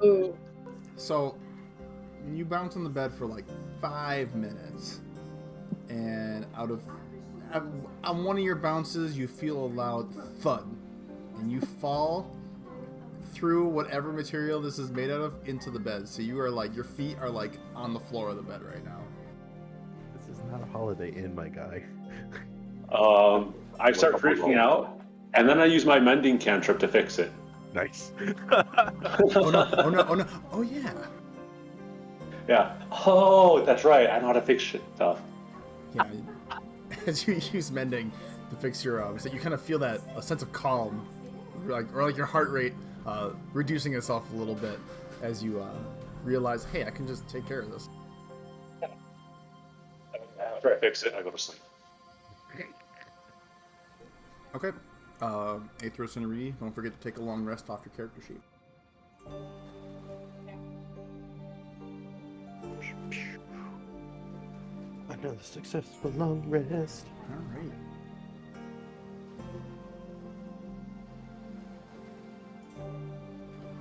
Ooh. So, you bounce on the bed for like 5 minutes, and on one of your bounces, you feel a loud thud, and you fall through whatever material this is made out of into the bed. So you are like, your feet are like on the floor of the bed right now. This is not a Holiday Inn, my guy. I start freaking out, and then I use my mending cantrip to fix it. Nice. Oh no! Oh no! Oh no! Oh yeah! Yeah. Oh, that's right. I know how to fix shit stuff. Yeah. As you use mending to fix your so you kind of feel that a sense of calm, or like your heart rate reducing itself a little bit as you realize, hey, I can just take care of this. After I fix it, I go to sleep. Okay. Athros and Irini, don't forget to take a long rest off your character sheet. Another successful long rest. All right.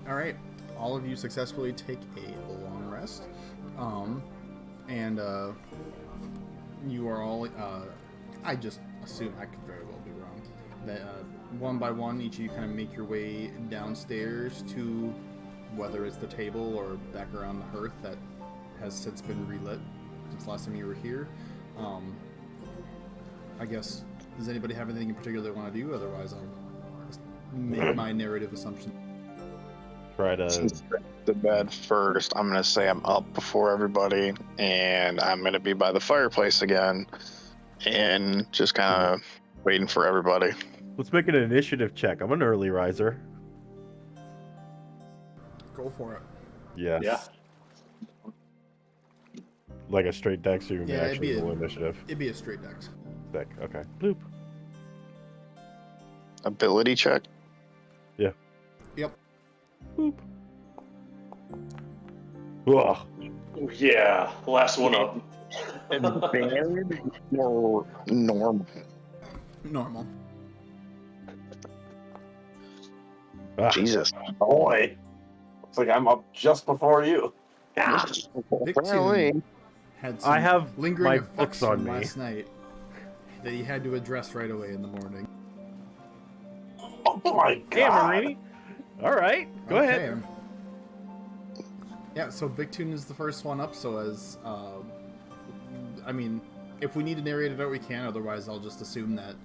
All right. All of you successfully take a long rest, and you are all. I just assume I could very well be wrong. That one by one, each of you kind of make your way downstairs to whether it's the table or back around the hearth that has since been relit since last time you were here. I guess, does anybody have anything in particular they want to do? Otherwise, I'll just make my narrative assumption. Try to. Since the bed first, I'm gonna say I'm up before everybody, and I'm gonna be by the fireplace again, and just kind of waiting for everybody. Let's make an initiative check. I'm an early riser. Go for it. Yes. Yeah. Like a straight dex, or you Yeah, it'd be actually a- roll initiative. It'd be a straight dex. Deck. Okay. Bloop. Ability check. Yep. Boop. Ugh. Oh, yeah. Last one up. Advantage or normal? Normal. Ah. Jesus. Boy, looks like I'm up just before you. Big Apparently. Toon had some I have lingering my effects books on from me. last night that he had to address right away in the morning. Oh my Damn, god! Marini. All right. Go ahead. Yeah, so Big Toon is the first one up, so as, I mean, if we need to narrate it out, we can, otherwise I'll just assume that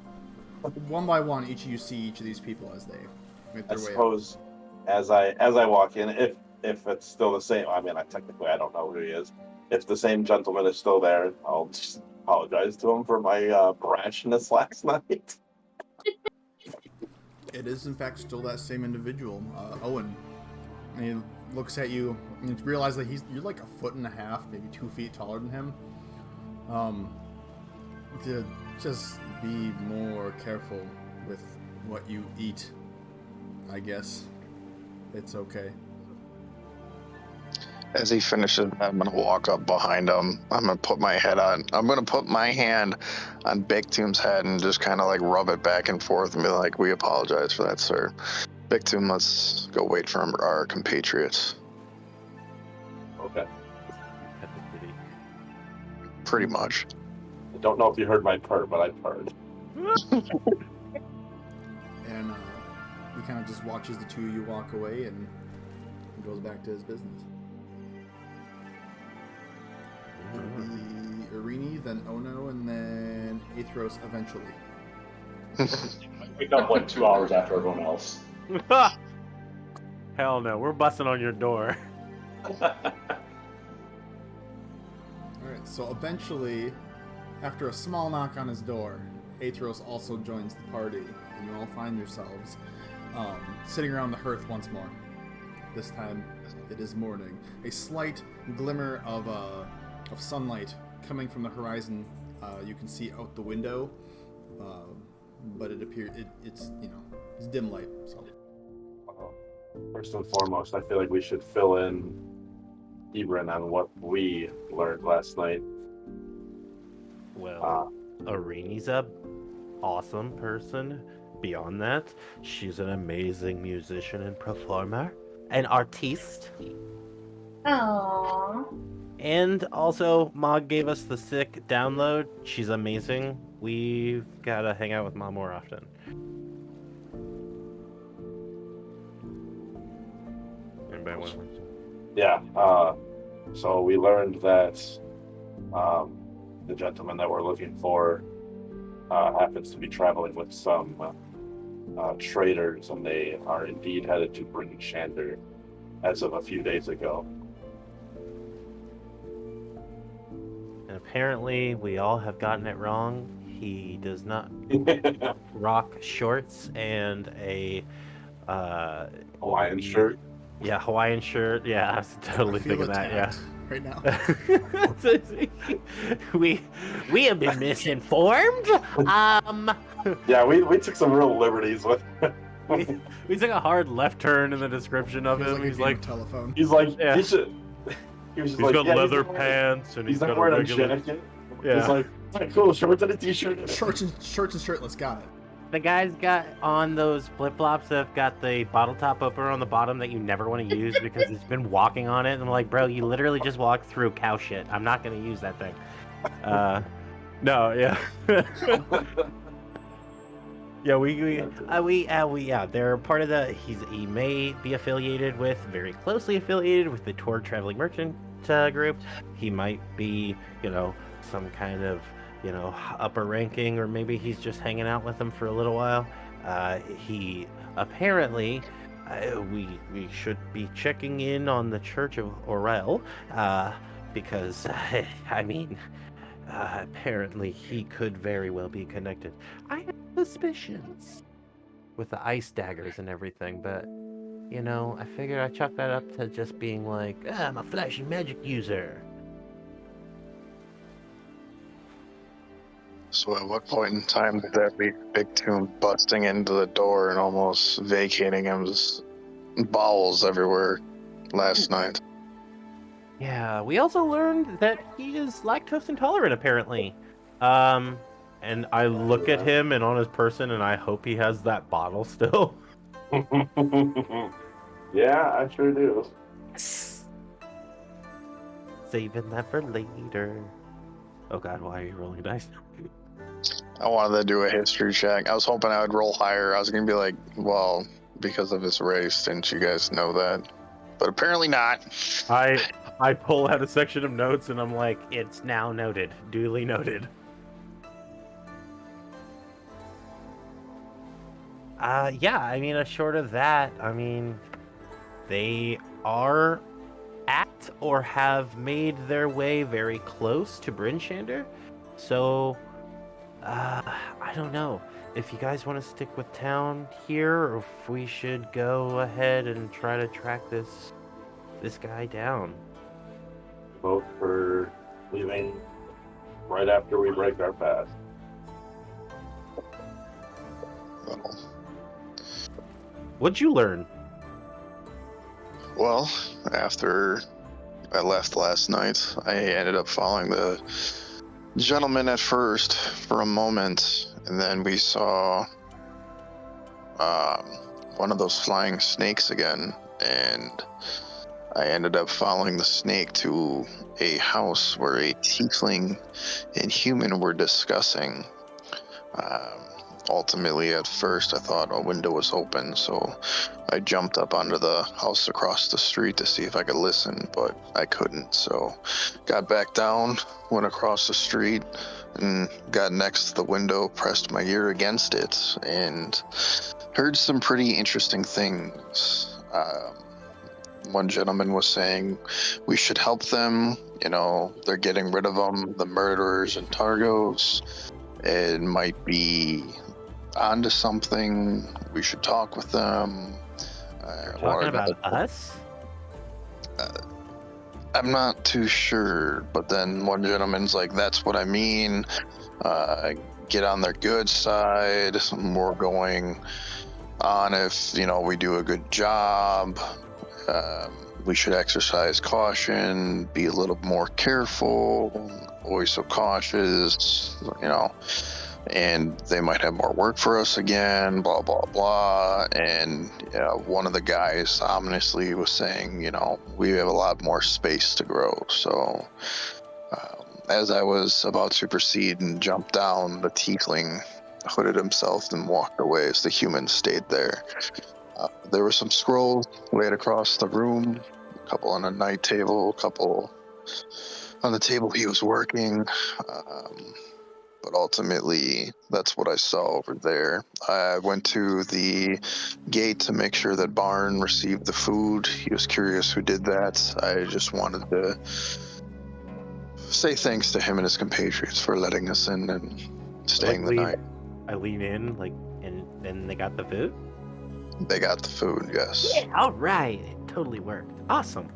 one by one, each of you see each of these people as they make I their way up. suppose as I walk in, if it's still the same, I mean, I don't know who he is. If the same gentleman is still there, I'll just apologize to him for my brashness last night. It is, in fact, still that same individual, Owen. And he looks at you, and you realize that you're like 1.5 feet, maybe 2 feet taller than him. To just be more careful with what you eat, I guess. It's okay. As he finishes, I'm gonna walk up behind him. I'm gonna put my hand on Big Tomb's head and just kind of like rub it back and forth and be like, "We apologize for that, sir. Big Tomb, let's go wait for our compatriots." Okay. Pet the kitty. Pretty much. I don't know if you heard my purr, but I purred. And he kind of just watches the two of you walk away and goes back to his business. It'll be Irini, then Ono, and then Aethros eventually. Wake up like 2 hours after everyone else. Hell no, we're busting on your door. Alright, so eventually, after a small knock on his door, Aethros also joins the party, and you all find yourselves sitting around the hearth once more. This time, it is morning. A slight glimmer of sunlight coming from the horizon. You can see out the window, but it appears it's dim light. So, First and foremost, I feel like we should fill in Ebron on what we learned last night. Well, Irini's a awesome person. Beyond that, she's an amazing musician and performer, an artiste. Aww. And also, Mog gave us the sick download. She's amazing. We've gotta hang out with Mom more often. Anybody want to? Yeah. So we learned that the gentleman that we're looking for happens to be traveling with some traders, and they are indeed headed to Bryn Shander as of a few days ago. And apparently, we all have gotten it wrong. He does not rock shorts and a Hawaiian shirt. Yeah, Hawaiian shirt. Yeah, I was totally I feel thinking that. Yeah. attacked right now. we have been misinformed. Yeah, we took some real liberties with. We took a hard left turn in the description of Feels him. a He's game like, of telephone. He's like, Yeah. he should. He was just he's like, got yeah, leather he's not wearing- pants and He's he's not got a wearing a regular. jacket. Yeah. It's like cool shorts and a t-shirt. Shorts and shirtless. Got it. The guy's got on those flip flops that have got the bottle top opener on the bottom that you never want to use because he's been walking on it. And I'm like, bro, you literally just walked through cow shit. I'm not gonna use that thing. No, yeah. Yeah, they're part of the. He may be affiliated with, very closely affiliated with the Tord Traveling Merchant group. He might be, some kind of, upper ranking, or maybe he's just hanging out with them for a little while. He apparently, we should be checking in on the Church of Orel, because I mean. Apparently, he could very well be connected. I have suspicions with the ice daggers and everything, but, I figured I'd chalk that up to just being like, I'm a flashy magic user. So at what point in time did that be Big Tomb busting into the door and almost vacating his bowels everywhere last night? Yeah, we also learned that he is lactose intolerant, apparently. And I look at him and on his person, and I hope he has that bottle still. Yeah, I sure do. Saving that for later. Oh god, why are you rolling dice? I wanted to do a history check. I was hoping I would roll higher. I was going to be like, well, because of his race, didn't you guys know that? But apparently not. I pull out a section of notes and I'm like, It's now noted. Duly noted. Yeah, I mean, short of that, I mean, they are at or have made their way very close to Bryn Shander. So, I don't know if you guys want to stick with town here, or if we should go ahead and try to track this guy down. Vote for leaving right after we break our fast. What'd you learn? Well, after I left last night. I ended up following the gentleman at first for a moment, and then we saw one of those flying snakes again, and I ended up following the snake to a house where a tiefling and human were discussing. Ultimately, at first, I thought a window was open, so I jumped up onto the house across the street to see if I could listen, but I couldn't, so got back down, went across the street, and got next to the window, pressed my ear against it, and heard some pretty interesting things. One gentleman was saying we should help them, they're getting rid of them, the murderers and Targos. It might be onto something. We should talk with them. Talking about us? I'm not too sure, but then one gentleman's like, that's what I mean. Get on their good side. We're going on if, we do a good job. We should exercise caution, be a little more careful, always so cautious, and they might have more work for us again, blah, blah, blah. And one of the guys ominously was saying, we have a lot more space to grow. So as I was about to proceed and jump down, the tiefling hooded himself and walked away as the human stayed there. There were some scrolls laid across the room, a couple on a night table, a couple on the table he was working. But ultimately, that's what I saw over there. I went to the gate to make sure that Barn received the food. He was curious who did that. I just wanted to say thanks to him and his compatriots for letting us in and staying the night. I lean in, and then they got the food? They got the food, yes. Yeah, all right. It totally worked. Awesome.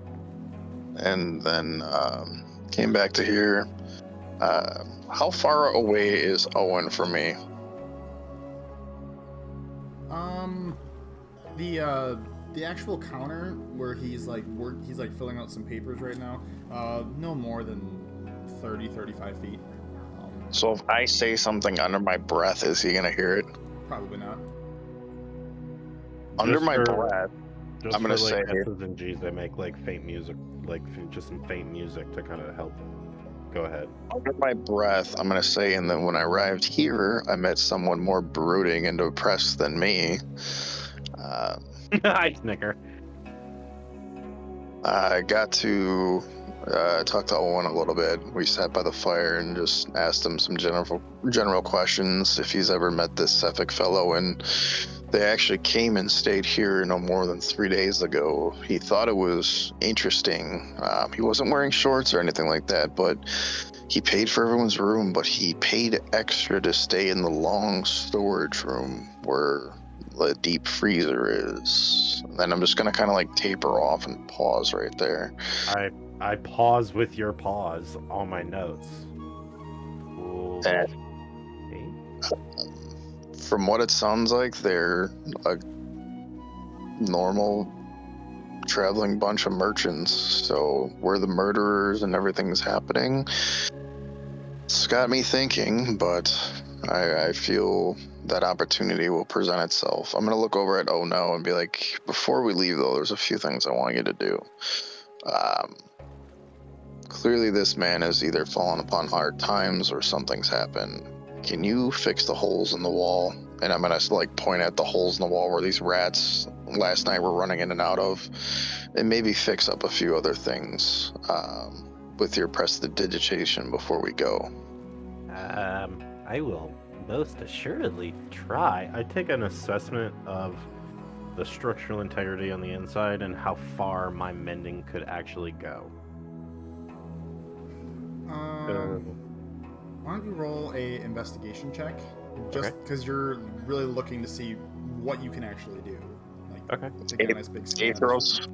And then came back to here. How far away is Owen from me? The actual counter where he's filling out some papers right now, no more than 35 feet. So if I say something under my breath, is he gonna hear it? Probably not. Under my breath, I'm gonna say S's and G's. They make faint music, just some faint music to kind of help. Go ahead. Under my breath, I'm gonna say, and then when I arrived here, I met someone more brooding and oppressed than me. I snicker. I got to talk to Owen a little bit. We sat by the fire and just asked him some general questions, if he's ever met this Suffolk fellow, and they actually came and stayed here no more than 3 days ago. He thought it was interesting. He wasn't wearing shorts or anything like that, but he paid for everyone's room, but he paid extra to stay in the long storage room where the deep freezer is. And then I'm just gonna kind of taper off and pause right there. I pause with your pause on my notes. And from what it sounds like, they're a normal traveling bunch of merchants. So we're the murderers and everything's happening. It's got me thinking, but I feel that opportunity will present itself. I'm going to look over at Oh No and be like, before we leave, though, there's a few things I want you to do. Clearly, this man has either fallen upon hard times or something's happened. Can you fix the holes in the wall? And I'm going to point at the holes in the wall where these rats last night were running in and out of, and maybe fix up a few other things with your prestidigitation before we go. I will most assuredly try. I take an assessment of the structural integrity on the inside and how far my mending could actually go. Why don't you roll a investigation check? Just because you're really looking to see what you can actually do. Okay. Take a nice big scan. Aethros.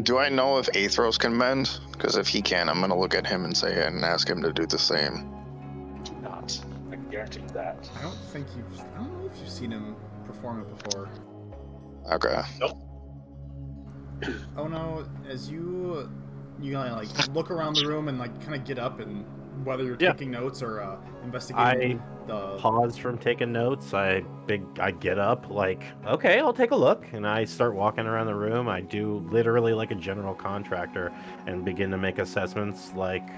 Do I know if Aethros can mend? Because if he can, I'm going to look at him and say and ask him to do the same. Do not. I can guarantee that. I don't know if you've seen him perform it before. Okay. Nope. Oh no, as you you gonna like look around the room and like kind of get up and whether you're Yeah. taking notes or investigating the. Pause from taking notes. I get up, like, okay, I'll take a look, and I start walking around the room. I do literally like a general contractor and begin to make assessments, like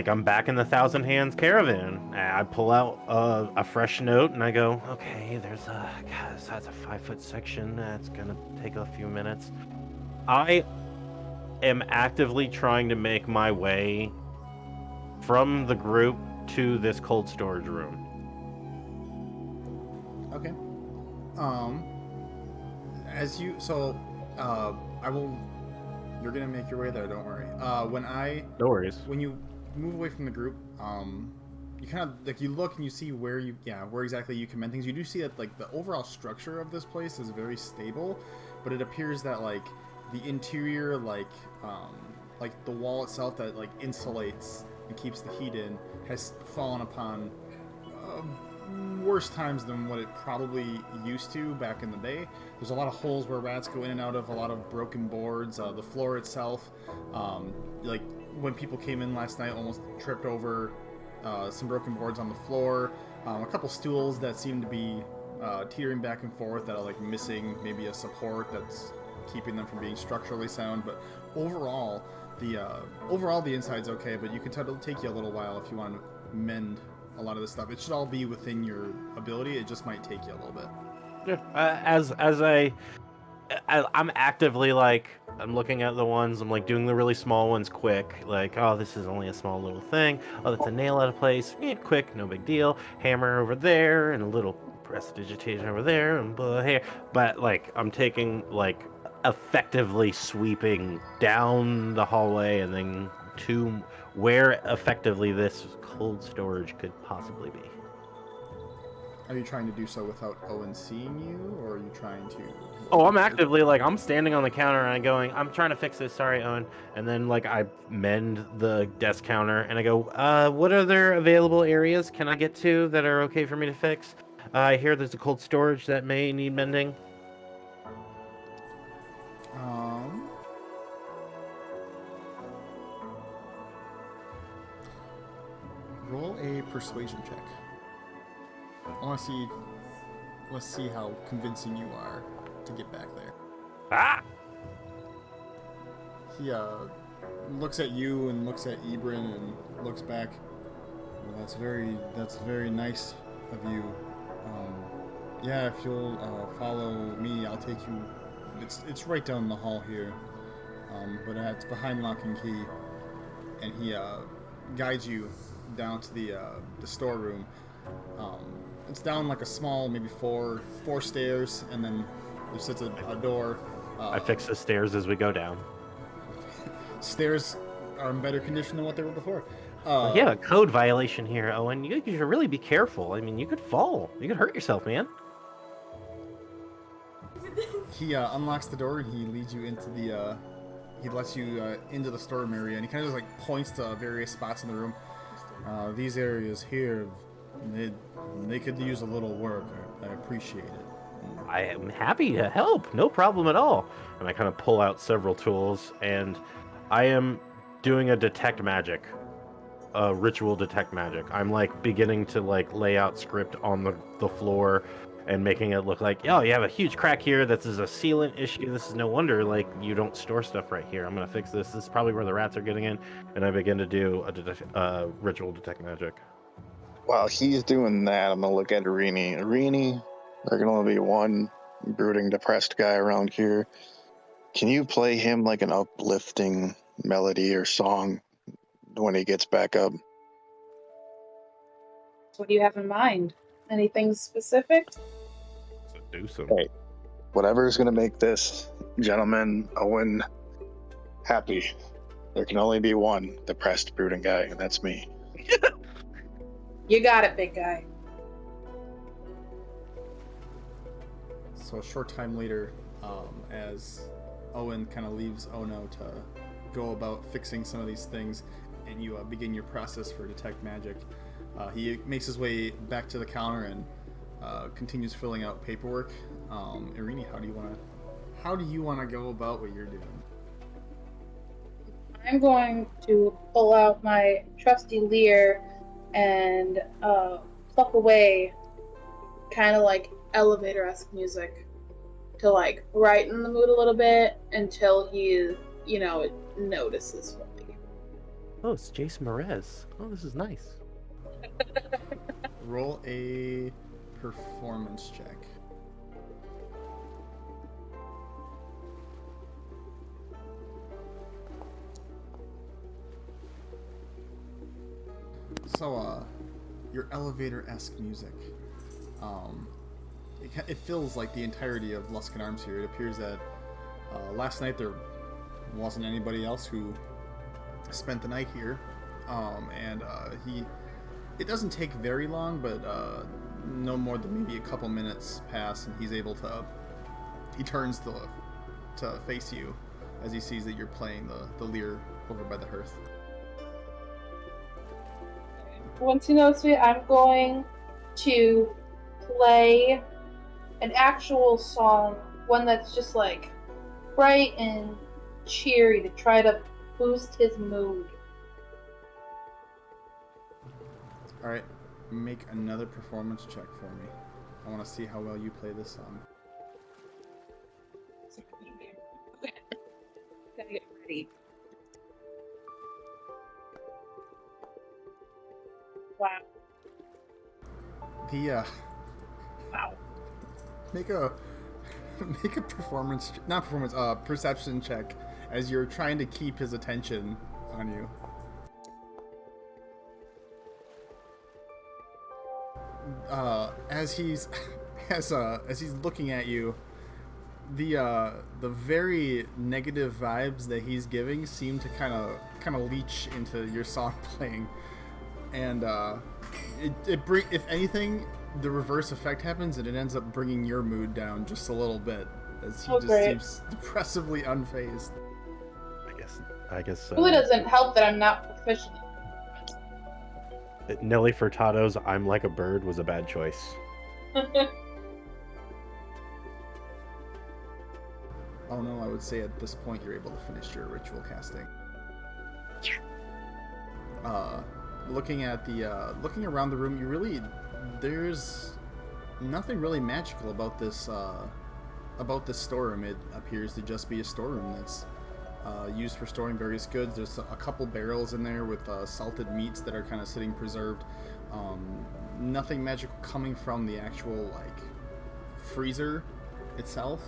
I'm back in the Thousand Hands caravan. I pull out a fresh note and I go, okay, there's that's a 5-foot section. That's gonna take a few minutes. I am actively trying to make my way from the group to this cold storage room. Okay. As you I will. You're gonna make your way there. Don't worry. No worries. When you move away from the group, you kind of like you look and you see where exactly you commend things. You do see that like the overall structure of this place is very stable, but it appears that like the interior, like the wall itself that like insulates and keeps the heat in, has fallen upon worse times than what it probably used to back in the day. There's a lot of holes where rats go in and out of, a lot of broken boards. The floor itself, like when people came in last night, almost tripped over some broken boards on the floor. A couple stools that seem to be teetering back and forth that are like missing maybe a support that's keeping them from being structurally sound. But overall, the inside's okay. But you can tell it'll take you a little while if you want to mend a lot of this stuff. It should all be within your ability. It just might take you a little bit. Yeah. I'm actively like, I'm looking at the ones, I'm like doing the really small ones quick, like, oh, this is only a small little thing, oh, that's a nail out of place, quick, no big deal, hammer over there and a little prestidigitation over there and here. But like I'm taking like effectively sweeping down the hallway and then to where effectively this cold storage could possibly be. Are you trying to do so without Owen seeing you, or are you trying to... Oh, I'm actively, like, I'm standing on the counter and I'm going, I'm trying to fix this, sorry, Owen. And then, like, I mend the desk counter and I go, what other available areas can I get to that are okay for me to fix? I hear there's a cold storage that may need mending. Roll a persuasion check. I want to see how convincing you are to get back there. Ah! He looks at you and looks at Ebrin and looks back. Well, that's very nice of you. Yeah, if you'll follow me, I'll take you. It's right down the hall here, but it's behind lock and key. And he guides you down to the storeroom. It's down like a small, maybe four stairs, and then there sits a door. I fix the stairs as we go down. Stairs are in better condition than what they were before. Yeah, a code violation here, Owen. You should really be careful. I mean, you could fall. You could hurt yourself, man. He unlocks the door and he leads you into the. He lets you into the storeroom area, and he kind of just like points to various spots in the room. These areas here, they could use a little work. I appreciate it. I am happy to help. No problem at all. And I kind of pull out several tools, and I am doing a detect magic, a ritual detect magic. I'm like beginning to like lay out script on the floor and making it look like, oh, you have a huge crack here. This is a sealant issue. This is no wonder like you don't store stuff right here. I'm gonna fix this. This is probably where the rats are getting in. And I begin to do a ritual detect magic. While he's doing that, I'm gonna look at Arini. Arini, there can only be one brooding, depressed guy around here. Can you play him like an uplifting melody or song when he gets back up? What do you have in mind? Anything specific? Seduce him. Hey, whatever's gonna make this gentleman, Owen, happy. There can only be one depressed, brooding guy, and that's me. You got it, big guy. So a short time later, as Owen kind of leaves Ono to go about fixing some of these things, and you begin your process for detect magic, he makes his way back to the counter and continues filling out paperwork. Irini, how do you want to go about what you're doing? I'm going to pull out my trusty lyre and pluck away kind of like elevator-esque music to like brighten the mood a little bit until he, notices me. Oh, it's Jason Mrez. Oh, this is nice. Roll a performance check. So, your elevator-esque music. It feels like the entirety of Luskan Arms here. It appears that last night there wasn't anybody else who spent the night here, and it doesn't take very long, but no more than maybe a couple minutes pass, and he turns to face you as he sees that you're playing the lyre over by the hearth. Once he knows me, I'm going to play an actual song, one that's just like bright and cheery to try to boost his mood. Alright, make another performance check for me. I want to see how well you play this song. Gotta get ready. Wow. Wow. Make a perception check as you're trying to keep his attention on you. As he's looking at you, the very negative vibes that he's giving seem to kind of leach into your song playing, and if anything, the reverse effect happens, and it ends up bringing your mood down just a little bit, as he seems depressively unfazed. I guess. It really doesn't help that I'm not proficient. Nelly Furtado's "I'm Like a Bird" was a bad choice. Oh no, I would say at this point you're able to finish your ritual casting. Looking around the room, there's nothing really magical about this storeroom. It appears to just be a storeroom that's used for storing various goods. There's a couple barrels in there with salted meats that are kind of sitting preserved. Nothing magical coming from the actual freezer itself.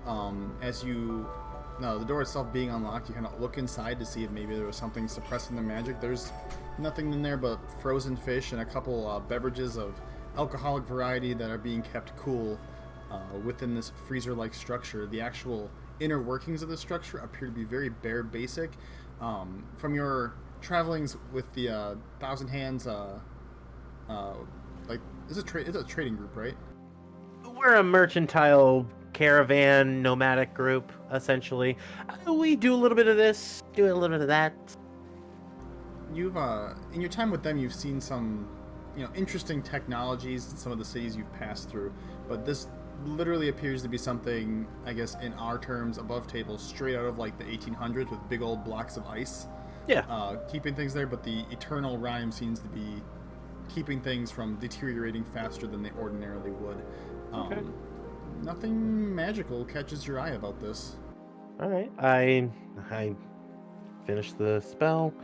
The door itself being unlocked, you kind of look inside to see if maybe there was something suppressing the magic. There's nothing in there but frozen fish and a couple beverages of alcoholic variety that are being kept cool within this freezer-like structure. The actual inner workings of the structure appear to be very bare basic. From your travelings with the Thousand Hands, it's a trading group, right? We're a mercantile caravan nomadic group, essentially. We do a little bit of this, do a little bit of that. You've in your time with them, you've seen some interesting technologies in some of the cities you've passed through, but this literally appears to be something, I guess in our terms, above table, straight out of the 1800s, with big old blocks of ice. Yeah. Keeping things there, but the eternal rhyme seems to be keeping things from deteriorating faster than they ordinarily would. Okay. Nothing magical catches your eye about this. All right. I finish the spell.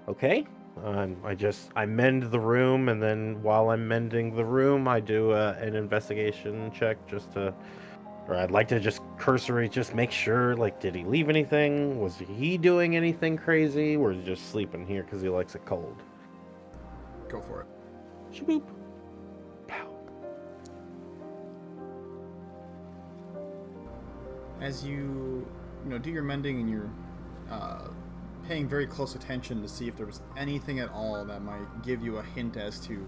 Okay. I mend the room, and then while I'm mending the room, I do an investigation check or I'd like to just cursory make sure, did he leave anything? Was he doing anything crazy? Or is he just sleeping here because he likes it cold? Go for it. Shaboop. Pow. As you do your mending, and you're paying very close attention to see if there was anything at all that might give you a hint as to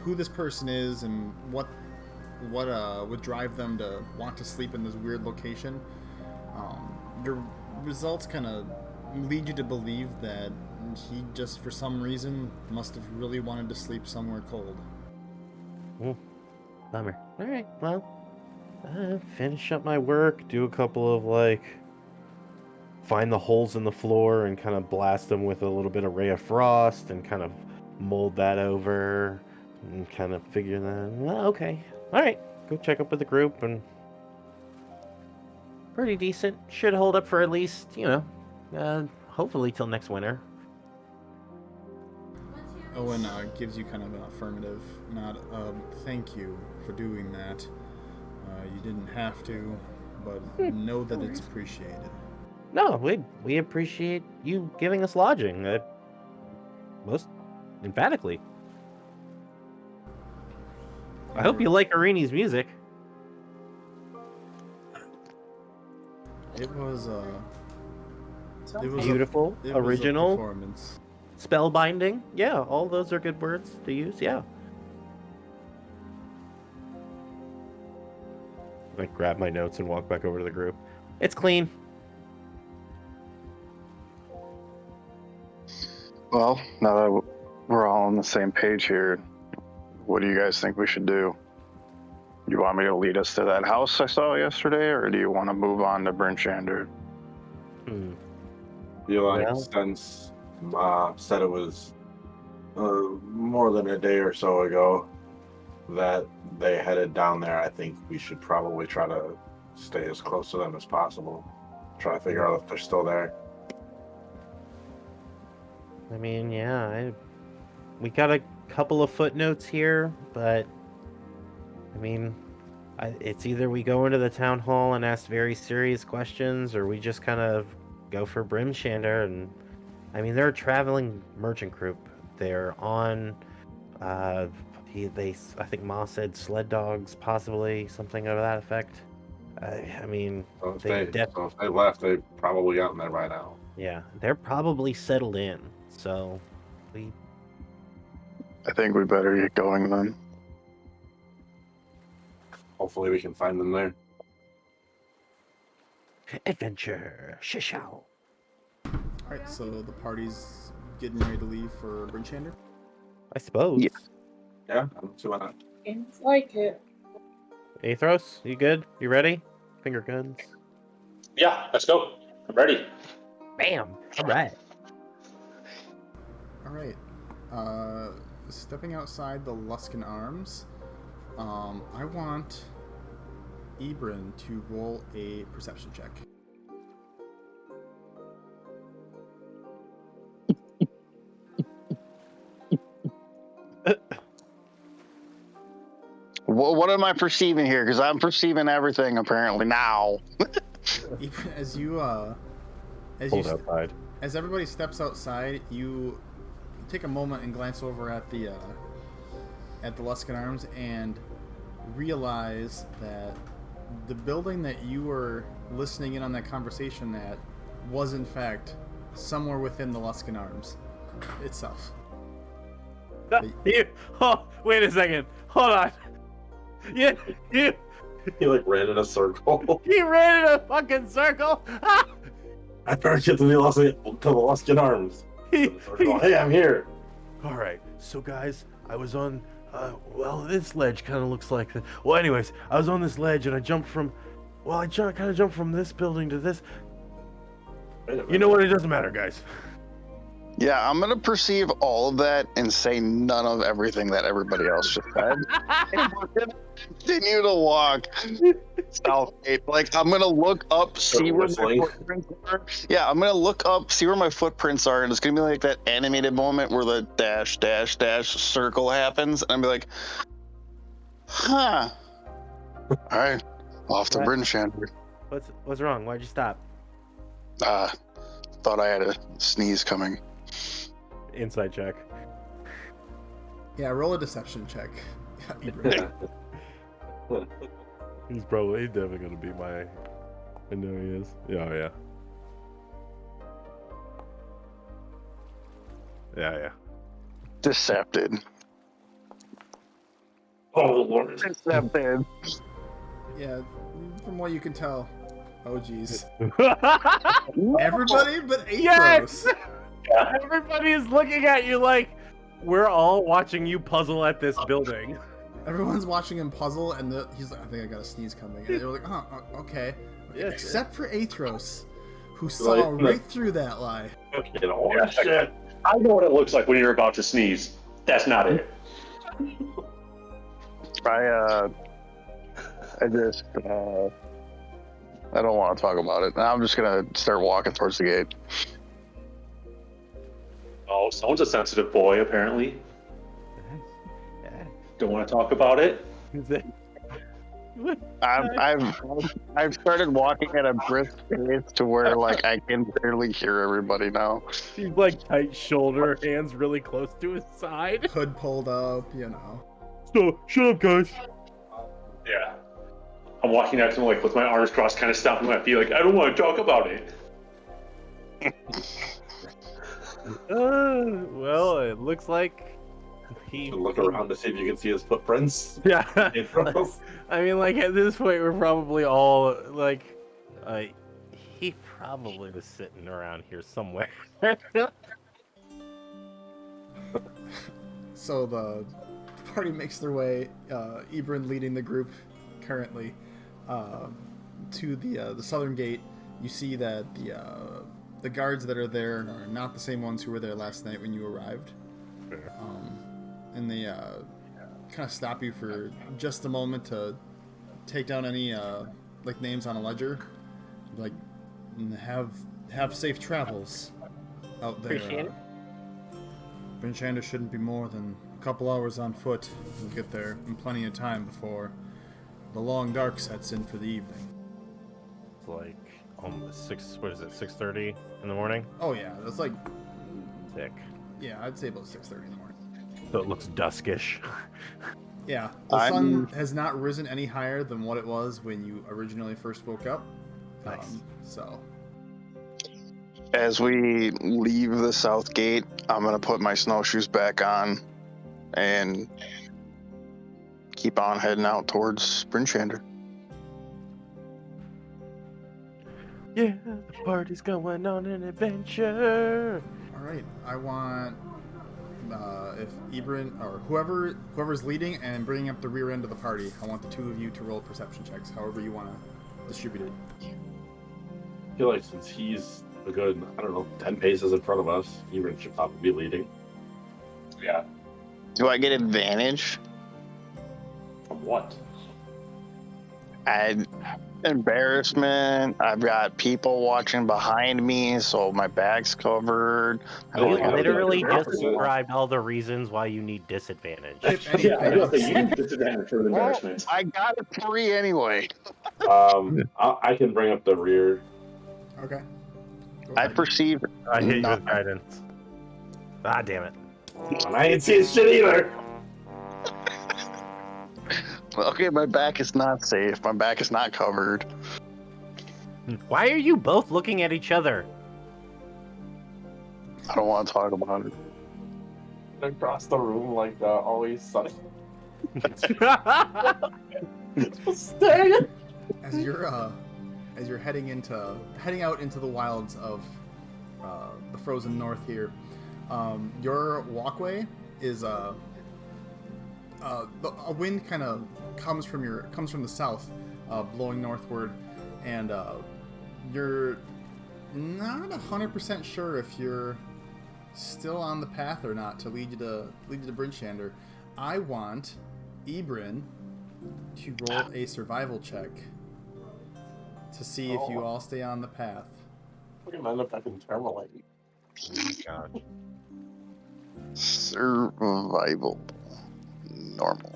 who this person is and what would drive them to want to sleep in this weird location. Your results kind of lead you to believe that he just, for some reason, must have really wanted to sleep somewhere cold. Bummer. All right. Well, finish up my work. Do a couple of find the holes in the floor and kind of blast them with a little bit of ray of frost and kind of mold that over and kind of figure that. Well, okay, all right, go check up with the group and pretty decent. Should hold up for at least hopefully till next winter. Owen gives you kind of an affirmative nod. Thank you for doing that. You didn't have to, but know that it's appreciated. No, we appreciate you giving us lodging. Most emphatically. I hope you like Irini's music. It was Beautiful, it was a original, performance. spellbinding. Yeah, all those are good words to use. Yeah. I grab my notes and walk back over to the group. It's clean. Well, now that we're all on the same page here, what do you guys think we should do? You want me to lead us to that house I saw yesterday, or do you want to move on to Bryn Shander? Feel like Well- since Ma said it was more than a day or so ago that they headed down there, I think we should probably try to stay as close to them as possible. Try to figure out if they're still there. I mean, yeah, we got a couple of footnotes here, but I mean, it's either we go into the town hall and ask very serious questions, or we just kind of go for Bryn Shander. And I mean, they're a traveling merchant group. They're on, I think Ma said sled dogs, possibly something of that effect. I mean, So if They they left, they've probably gotten there by now. yeah, they're probably settled in. So I think we better get going then. Hopefully we can find them there. adventure, shishow. Alright, so the party's getting ready to leave for Bryn Shander. I suppose. Yeah. Yeah, I'm too on. Seems like it. Athros, you good? You ready? Finger guns. Yeah, let's go. I'm ready. Bam! All right. Alright. Stepping outside the Luskan Arms, I want Ebrin to roll a perception check. What am I perceiving here? Because I'm perceiving everything apparently now. Ebrin, as you Hold outside. as everybody steps outside, you take a moment and glance over at the Luskan Arms and realize that the building that you were listening in on that conversation at was in fact somewhere within the Luskan Arms itself. Wait a second. Hold on. You He like ran in a circle. he ran in a fucking circle. I better get to the Luskan Arms. Hey, I'm here. All right. So guys, I was on. This ledge kind of looks like. Well, anyways, I was on this ledge and I jumped from. Well, I kind of jumped from this building to this. Wait a minute. You know what? It doesn't matter, guys. Yeah, I'm gonna perceive all of that and say none of everything that everybody else just said. And we're gonna continue to walk south. Like I'm gonna look up, see where my whistling. footprints are. Yeah, I'm gonna look up, see where my footprints are, and it's gonna be like that animated moment where the dash, dash, dash circle happens, and I'll be like, huh. All right, off to Right. Bryn Shander. What's wrong? Why'd you stop? Thought I had a sneeze coming. Inside check. Yeah, roll a deception check. Ebrin. He's definitely gonna be my. I know he is. Yeah. Yeah. Decepted. Oh Lord. Decepted. Yeah, from what you can tell. Oh geez. yeah. Everybody but Athros. Yes! Everybody is looking at you like we're all watching you puzzle at this building. Everyone's watching him puzzle, and he's like, I think I got a sneeze coming. And they were like, oh, okay. Yeah, Except for Athros, who saw right through that lie. Okay, holy shit. I know what it looks like when you're about to sneeze. That's not it. I don't want to talk about it. I'm just gonna start walking towards the gate. Oh, someone's a sensitive boy, apparently. Don't want to talk about it. I've started walking at a brisk pace to where like I can barely hear everybody now. He's like tight shoulder, hands really close to his side. Hood pulled up, you know. So, shut up, guys. Yeah. I'm walking next to him, like, with my arms crossed, kind of stomping my feet, like, I don't want to talk about it. Well, it looks like he... Look around to see if you can see his footprints. Yeah. In front of- I mean, like, at this point, we're probably all, like... he probably was sitting around here somewhere. So the party makes their way, Ebrin leading the group currently, to the southern gate. You see that the guards that are there are not the same ones who were there last night when you arrived. And they kind of stop you for just a moment to take down any like names on a ledger, like have safe travels out there. Bryn Shander shouldn't be more than a couple hours on foot. We'll get there in plenty of time before the long dark sets in for the evening. It's like almost 6:30 in the morning? Oh yeah, that's like, Sick. yeah, I'd say about 6:30 in the morning. So it looks duskish. Yeah, the sun has not risen any higher than what it was when you originally first woke up. Nice. So, As we leave the south gate, I'm gonna put my snowshoes back on and keep on heading out towards Bryn Shander. Yeah, the party's going on an adventure. all right, I want if Ebrin or whoever's leading and bringing up the rear end of the party, I want the two of you to roll perception checks, however you want to distribute it. I feel like since he's a good, 10 paces in front of us, Ebrin should probably be leading. Yeah. Do I get advantage? From what? Embarrassment. I've got people watching behind me, so my back's covered. You yeah, literally yeah. just described all the reasons why you need disadvantage. If Yeah, I was anything, like, you need disadvantage for the Well, embarrassment. I got a 3 anyway. I can bring up the rear. okay. Go I ahead. perceive I hate your nothing. guidance. Ah, damn it. And I ain't seen shit either. Okay, my back is not safe. My back is not covered. Why are you both looking at each other? I don't want to talk about it. Across the room like always sunny. As you're heading out into the wilds of the frozen north here, your walkway is a wind kind of comes from the south, blowing northward, and you're not 100% sure if you're still on the path or not to lead you to Bryn Shander. I want Ebrin to roll a survival check to see if you all stay on the path. We're gonna end up back in Termalite. God. Survival. Normal.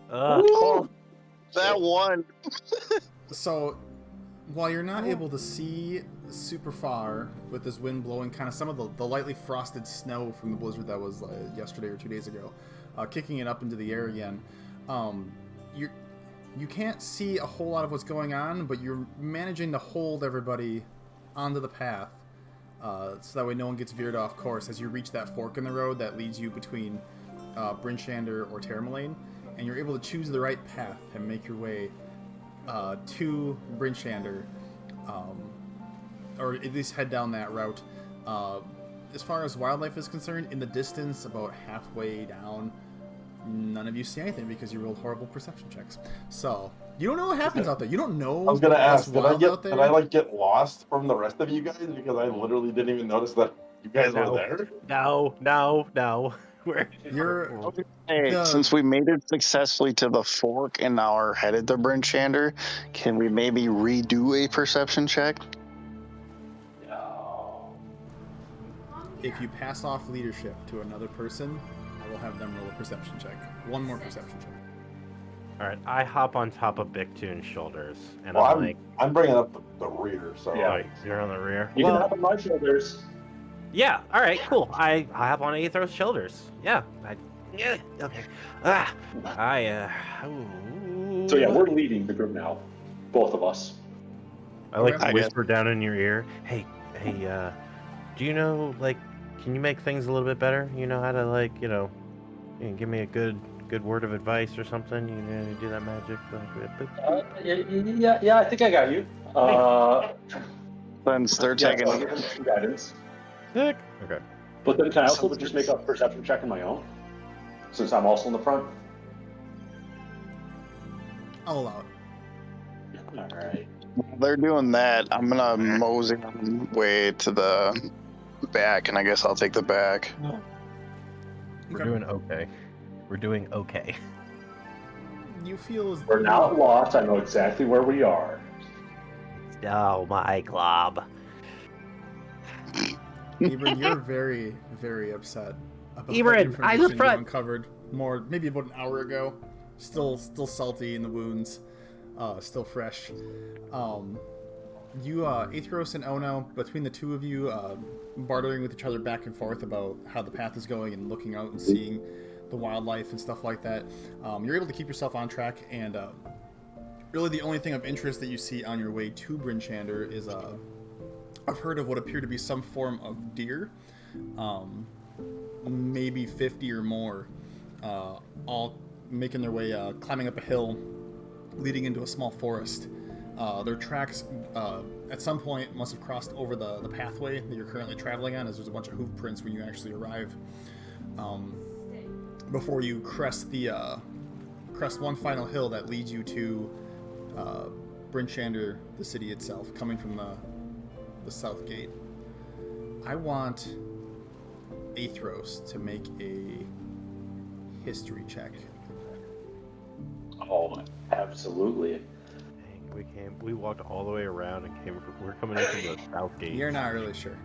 Ugh. That one. So, while you're not able to see super far with this wind blowing kind of some of the lightly frosted snow from the blizzard that was yesterday or 2 days ago, kicking it up into the air again, you can't see a whole lot of what's going on, but you're managing to hold everybody onto the path, so that way no one gets veered off course as you reach that fork in the road that leads you between Bryn Shander or Termalane, and you're able to choose the right path and make your way to Bryn Shander, or at least head down that route. As far as wildlife is concerned, in the distance, about halfway down, None of you see anything because you rolled horrible perception checks. So you don't know what happens out there. You don't know. I was gonna ask, what's wild out did there. I like get lost from the rest of you guys because I literally didn't even notice that you guys No. were there? No. You're Hey, The- since we made it successfully to the fork and now are headed to Bryn Shander, can we maybe redo a perception check? No. if you pass off leadership to another person, I will have them roll a perception check. One more perception check. All right, I hop on top of Bictoon's shoulders, and Well, I'm like, I'm bringing up the rear, so Yeah. "Oh, you're on the rear." You can hop on my shoulders. Yeah. All right. Cool. I hop on Aethros' shoulders. Yeah. Yeah. Okay. Ooh. So yeah, we're leading the group now, both of us. I like Okay. whisper down in your ear. Hey. Do you know, like, can you make things a little bit better? You know how to, like, you know, give me a good word of advice or something? You know, do that magic. Yeah, I think I got you. Since they're Yeah, taking so I'll give him some guidance. Sick. Okay. But then can I also just make a perception check on my own? Since I'm also in the front? I'll allow it. Alright. While they're doing that, I'm gonna mosey my way to the back, and I guess I'll take the back. We're Okay. doing okay. We're doing okay. You feel as We're not lost, I know exactly where we are. Oh my club. Ebron, you're very, very upset about the Ebron, information eyes up you front. uncovered maybe about an hour ago. Still salty in the wounds, still fresh. You, Aethros and Ono, between the two of you, bartering with each other back and forth about how the path is going and looking out and seeing the wildlife and stuff like that, you're able to keep yourself on track. And really, the only thing of interest that you see on your way to Bryn Shander is I've heard of what appear to be some form of deer, maybe 50 or more, all making their way, climbing up a hill, leading into a small forest. Their tracks, at some point, must have crossed over the pathway that you're currently traveling on, as there's a bunch of hoof prints when you actually arrive. Before you crest one final hill that leads you to Bryn Shander, the city itself, coming from the south gate. I want Aethros to make a history check. Oh, absolutely. Dang, we walked all the way around and we're coming in from the south gate. You're not really sure.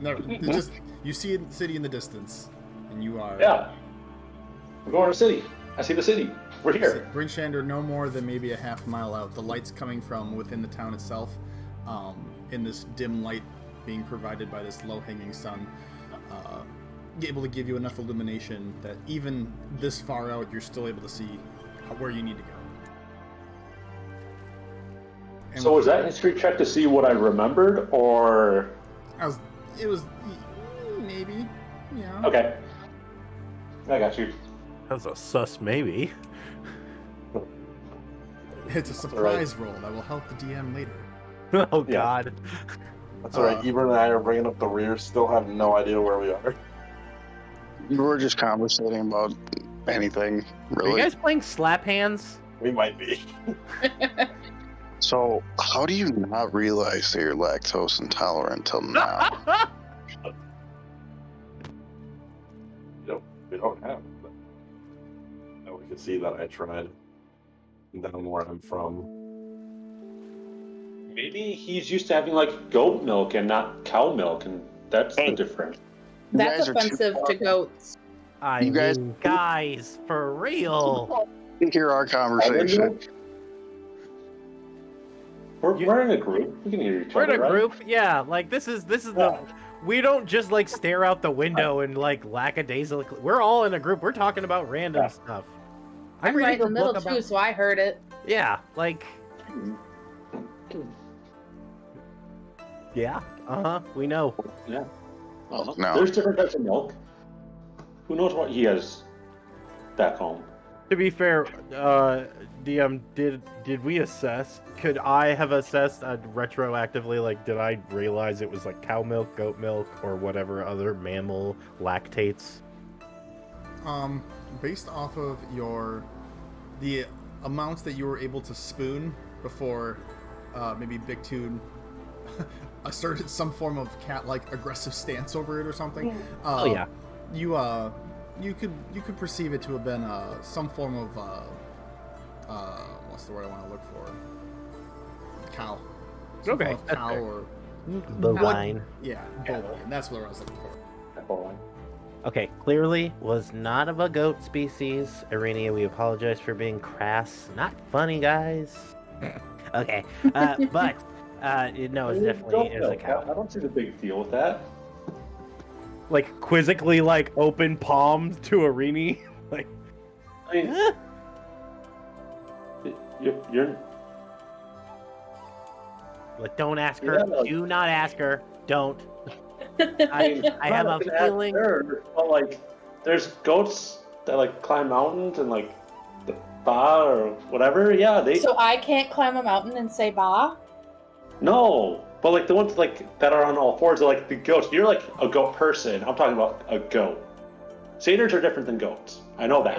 No, it's just you see the city in the distance, and you are. Yeah. We're going to the city. I see the city. We're here. Bryn Shander, no more than maybe a half mile out. The light's coming from within the town itself, in this dim light being provided by this low-hanging sun, able to give you enough illumination that even this far out, you're still able to see where you need to go. And So was that history check to see what I remembered, or? It was maybe, yeah. Okay. I got you. That's a sus maybe. It's a surprise roll that will help the DM later. Oh Yeah. God. That's alright. Ebron and I are bringing up the rear. Still have no idea where we are. We were just conversating about anything, Are really. you guys playing slap hands? We might be. So, how do you not realize that you're lactose intolerant until now? We don't have. But now we can see that I tried down where I'm from. Maybe he's used to having like goat milk and not cow milk, and that's the difference. You That's guys are too offensive far to goats. I You guys- mean, guys, for real. to hear our conversation. We're in a group. We can hear each We're other, in a right? group. Yeah, like this is the. We don't just like stare out the window and like lackadaisical. We're all in a group. We're talking about random stuff. I'm right reading in the a middle book too, about- so I heard it. Yeah, like. Yeah. We know. Yeah. Oh, no. There's different types of milk. Who knows what he has back home? To be fair, DM, did we assess? Could I have assessed retroactively? Like, did I realize it was like cow milk, goat milk, or whatever other mammal lactates? Based off of the amounts that you were able to spoon before maybe Big Toon asserted some form of cat-like aggressive stance over it or something. Oh yeah. You could perceive it to have been some form of what's the word I want to look for? Cow. Some form of cow or Bovine. yeah, bovine. That's what I was looking for. Okay, clearly was not of a goat species. Irenia, we apologize for being crass. Not funny, guys. Okay, but no, it's definitely is a I cow. don't see the big deal with that. Like quizzically, like open palms to Irene. Like, I mean, you're Like, don't ask her. Yeah, like- Do not ask her. Don't. I have a feeling. But like, there's goats that like climb mountains and like the ba or whatever. Yeah, they So I can't climb a mountain and say ba? no. But like the ones like that are on all fours are like the goats. You're like a goat person. I'm talking about a goat. Satyrs are different than goats. I know I that.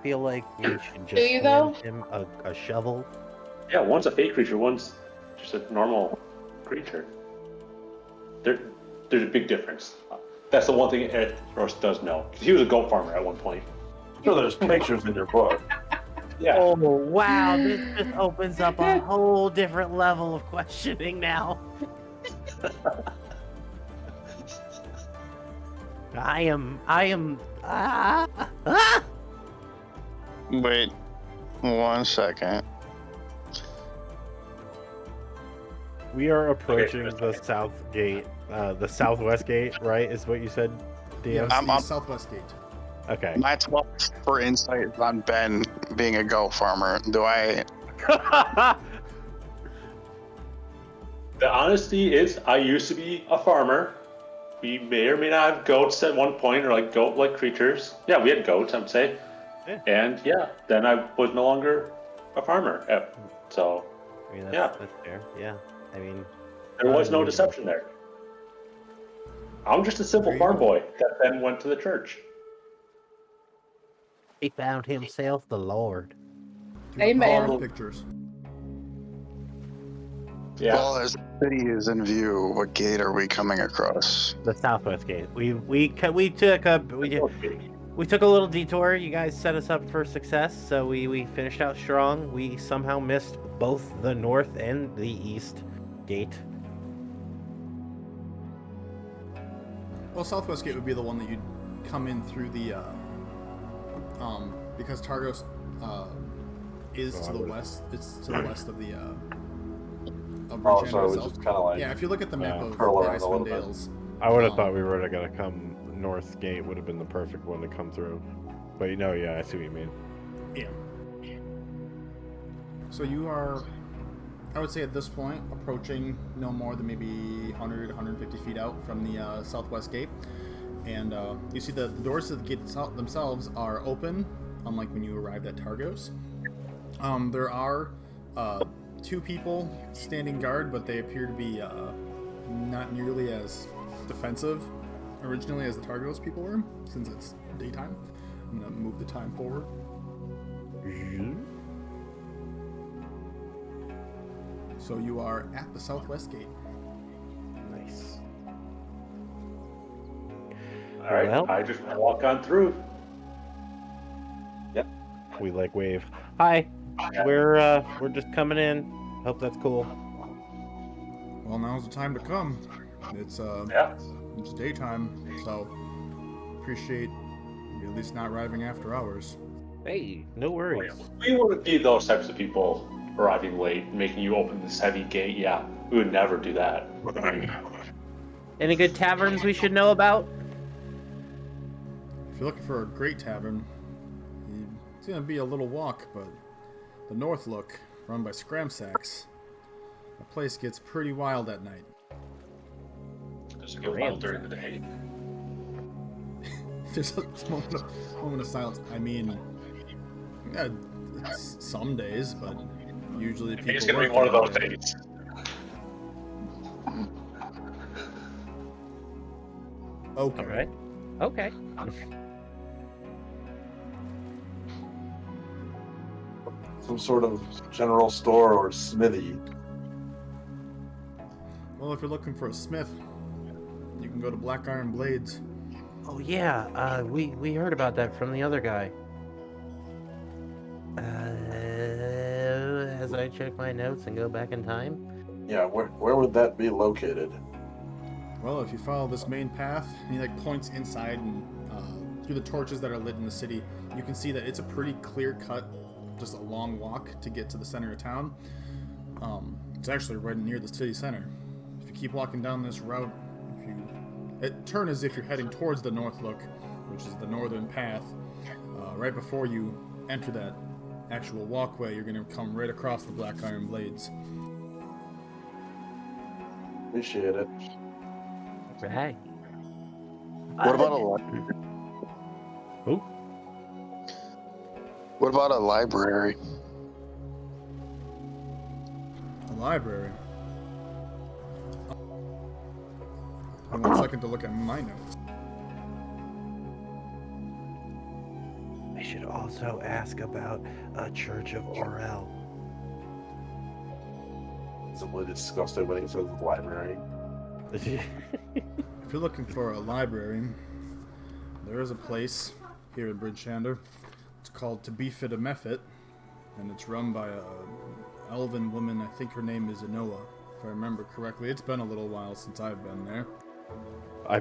feel like we should just you, though? hand him a shovel. Yeah, one's a fake creature. One's just a normal creature. There's a big difference. That's the one thing Eric Ross does know. 'Cause he was a goat farmer at one point. Sure, there's pictures in your book. Yeah. Oh wow, this just opens up a whole different level of questioning now. I am Wait 1 second. we are approaching Okay. the south gate, the southwest gate, right? Is what you said, Yeah, DM? it's the I'm- southwest gate. Okay. My 12 for insight is on Ben being a goat farmer. Do I? The honesty is, I used to be a farmer. We may or may not have goats at one point, or like goat-like creatures. Yeah, we had goats, I would say. Yeah. And yeah, then I was no longer a farmer. So I mean, Yeah. that's fair. Yeah. I mean, there was no deception there. I'm just a simple There you farm go. boy that then went to the church. he found himself the Lord. To the Amen. power of pictures. Yeah. Well, as the city is in view, what gate are we coming across? The southwest gate. We took a little detour. You guys set us up for success, so we finished out strong. We somehow missed both the north and the east gate. Well, southwest gate would be the one that you'd come in through the because Targos is to the west. It's to the west of the of Bryn Oh, Shander so it was itself. just kind of like Yeah, if you look at the map of curl the around a little bit. Icewind Dales, I would have Um, thought we were gonna come north gate would have been the perfect one to come through. But you know, yeah, I see what you mean. yeah. So you are, I would say at this point, approaching no more than maybe 100, 150 feet out from the southwest gate. And you see the doors to the gate themselves are open, unlike when you arrived at Targos. There are two people standing guard, but they appear to be not nearly as defensive originally as the Targos people were, since it's daytime. I'm going to move the time forward. So you are at the southwest gate. Nice. All right. Well- I just walk on through. We like wave. Hi. We're just coming in. Hope that's cool. Well, now's the time to come. It's Yeah. it's daytime, so appreciate you at least not arriving after hours. Hey, no worries. We wouldn't be those types of people arriving late, making you open this heavy gate. Yeah, we would never do that. Any good taverns we should know about? If you're looking for a great tavern, it's gonna be a little walk, but the North Look, run by Scramsacks, the place gets pretty wild at night. Does it get wild during the day? There's a moment of silence. I mean, yeah, it's some days, but usually people. It's gonna be work one of those during the day. days. Okay. All right. Okay. some sort of general store or smithy. Well, if you're looking for a smith, you can go to Black Iron Blades. Oh yeah, we heard about that from the other guy. As I check my notes and go back in time. Yeah, where would that be located? Well, if you follow this main path, and he like points inside and through the torches that are lit in the city, you can see that it's a pretty clear cut, just a long walk to get to the center of town. It's actually right near the city center. If you keep walking down this route, turn as if you're heading towards the North Look, which is the northern path. Right before you enter that actual walkway, you're going to come right across the Black Iron Blades. Appreciate it. Right. What about Oh, what about a library? A library. One second to look at my notes. I should also ask about a Church of Orel. Simply disgusted when he says library. If you're looking for a library, there is a place here in Bryn Shander. It's called To Be Fit a Mephit, and it's run by a elven woman. I think her name is Enoa, if I remember correctly. It's been a little while since I've been there.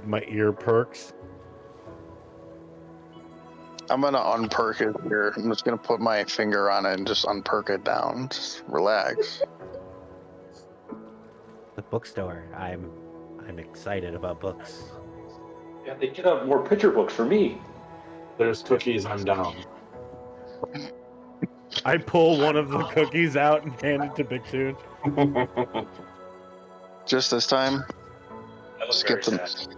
My ear perks. I'm gonna unperk it here. I'm just gonna put my finger on it and just unperk it down. Just relax. The bookstore. I'm excited about books. Yeah, they get out more picture books for me. There's cookies, I'm down. I pull one of the cookies out and hand it to Big Toon. Just this time. I was Skip very them. sad.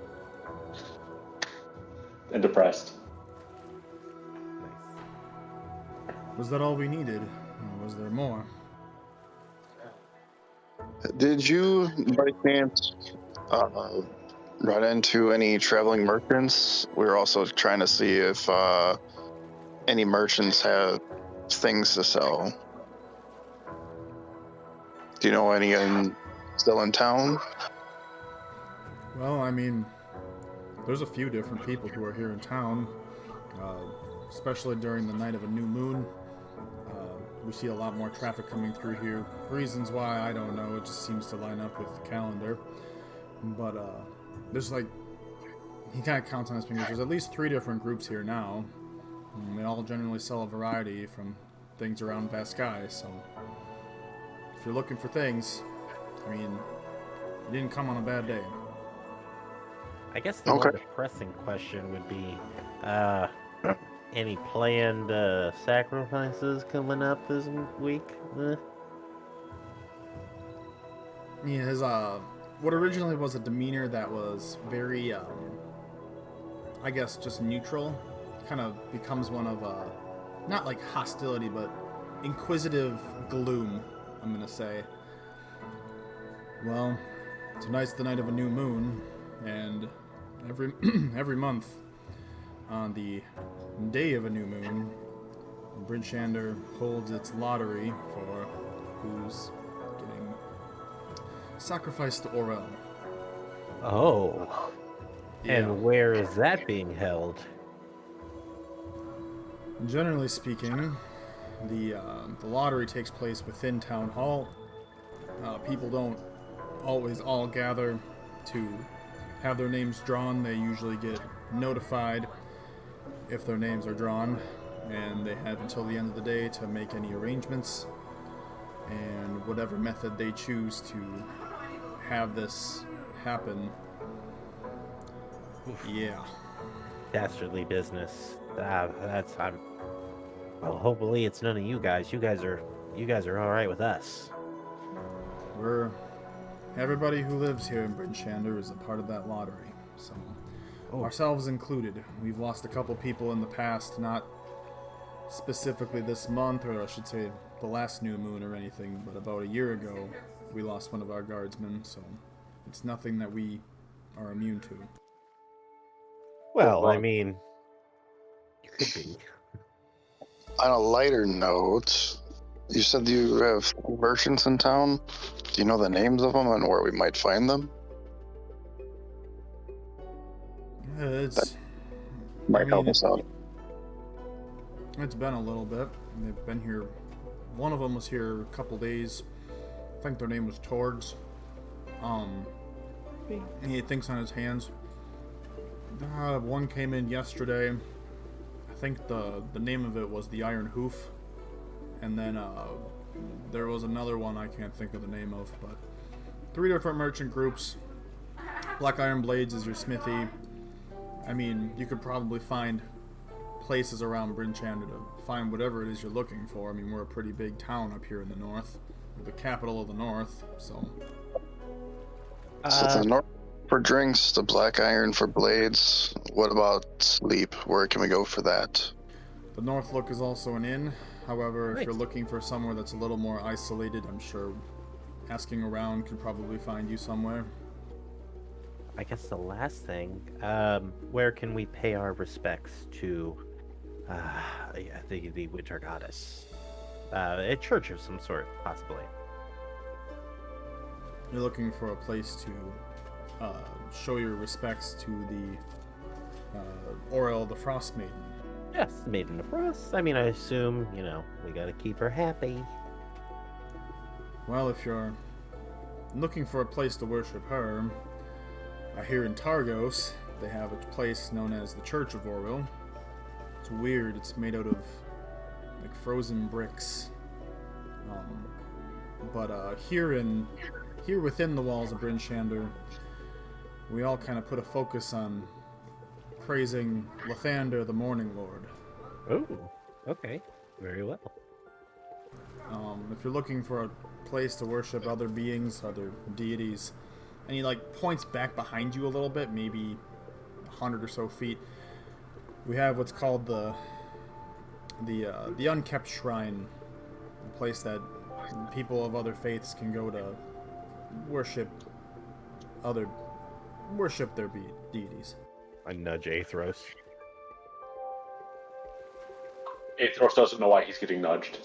And depressed. Was that all we needed? Or was there more? Did you, by chance, run into any traveling merchants? We were also trying to see if any merchants have things to sell. Do you know any still in town? Well, I mean, there's a few different people who are here in town, especially during the night of a new moon. We see a lot more traffic coming through here. Reasons why, I don't know. It just seems to line up with the calendar. But there's like, he kind of counts on his fingers. There's at least 3 different groups here now. And they all generally sell a variety from things around Vas'Kai. So if you're looking for things, I mean, you didn't come on a bad day. I guess the more depressing question would be, any planned sacrifices coming up this week? Yeah, his what originally was a demeanor that was very, I guess, just neutral, kind of becomes one of not like hostility, but inquisitive gloom, I'm gonna say. Well, tonight's the night of a new moon, and every month on the day of a new moon, Bryn Shander holds its lottery for who's getting sacrificed to Orel. Oh. Yeah. And where is that being held? Generally speaking, the lottery takes place within Town Hall. People don't always all gather to have their names drawn. They usually get notified if their names are drawn, and they have until the end of the day to make any arrangements and whatever method they choose to have this happen. Yeah. Dastardly business. Well, hopefully it's none of you guys. You guys are all right with us. Everybody who lives here in Bryn Shander is a part of that lottery. So, ourselves included. We've lost a couple people in the past, not specifically this month, or I should say the last new moon or anything, but about a year ago, we lost one of our guardsmen, so it's nothing that we are immune to. Well, I mean, you could be. On a lighter note, You said you have merchants in town. Do you know the names of them and where we might find them? It's Might help us out. It's been a little bit. They've been here. One of them was here a couple days. I think their name was Targos. He had things on his hands. One came in yesterday. I think the name of it was the Iron Hoof. And then there was another one I can't think of the name of, but 3 different merchant groups. Black Iron Blades is your smithy. I mean, you could probably find places around Bryn Shander to find whatever it is you're looking for. I mean, we're a pretty big town up here in the north. We're the capital of the north, so... So the north for drinks, the Black Iron for blades. What about sleep? Where can we go for that? The North Look is also an inn. However, if Nice. you're looking for somewhere that's a little more isolated, I'm sure asking around could probably find you somewhere. I guess the last thing, where can we pay our respects to the winter goddess? A church of some sort, possibly. You're looking for a place to show your respects to the Aurel, the Frost Maiden. Yes, Maiden of Frost. I mean, I assume, we gotta keep her happy. Well, if you're looking for a place to worship her, here in Targos, they have a place known as the Church of Aurel. It's weird. It's made out of like frozen bricks. But here within the walls of Bryn Shander, we all kind of put a focus on praising Lathander, the Morning Lord. Oh, okay. Very well. If you're looking for a place to worship other beings, other deities, and he points back behind you a little bit, maybe 100 or so feet, we have what's called the Unkept Shrine, a place that people of other faiths can go to worship their deities. I nudge Aethros. Aethros doesn't know why he's getting nudged.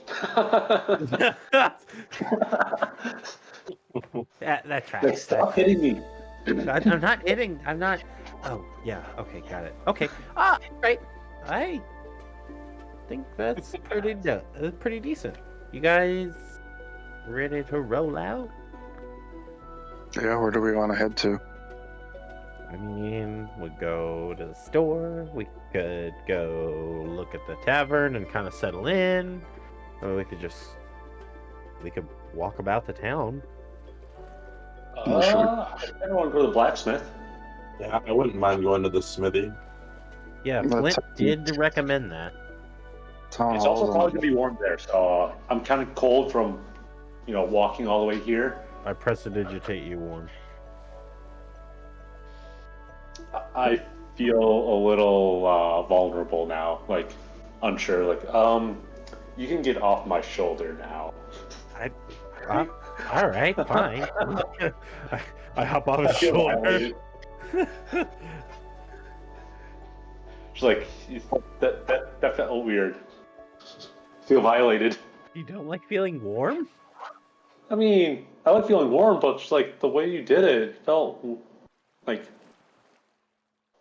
That tracks. Stop hitting me. I'm not hitting. I'm not. Oh, yeah. Okay, got it. Okay. Right. I think that's pretty decent. You guys ready to roll out? Yeah, where do we want to head to? I mean, we'd go to the store. We could go look at the tavern and kind of settle in. Or we could walk about the town. I don't want to go to the blacksmith. Yeah, I wouldn't mind going to the smithy. Yeah, Let's- Flint did recommend that. Town It's hall's also on probably the- gonna be warm there, so I'm kind of cold from, walking all the way here. I prestidigitate you, Warren. I feel a little vulnerable now, unsure. You can get off my shoulder now. All right, fine. I hop off his I feel shoulder. violated. It's that felt weird. Feel violated. You don't like feeling warm? I mean, I like feeling warm, but just the way you did it felt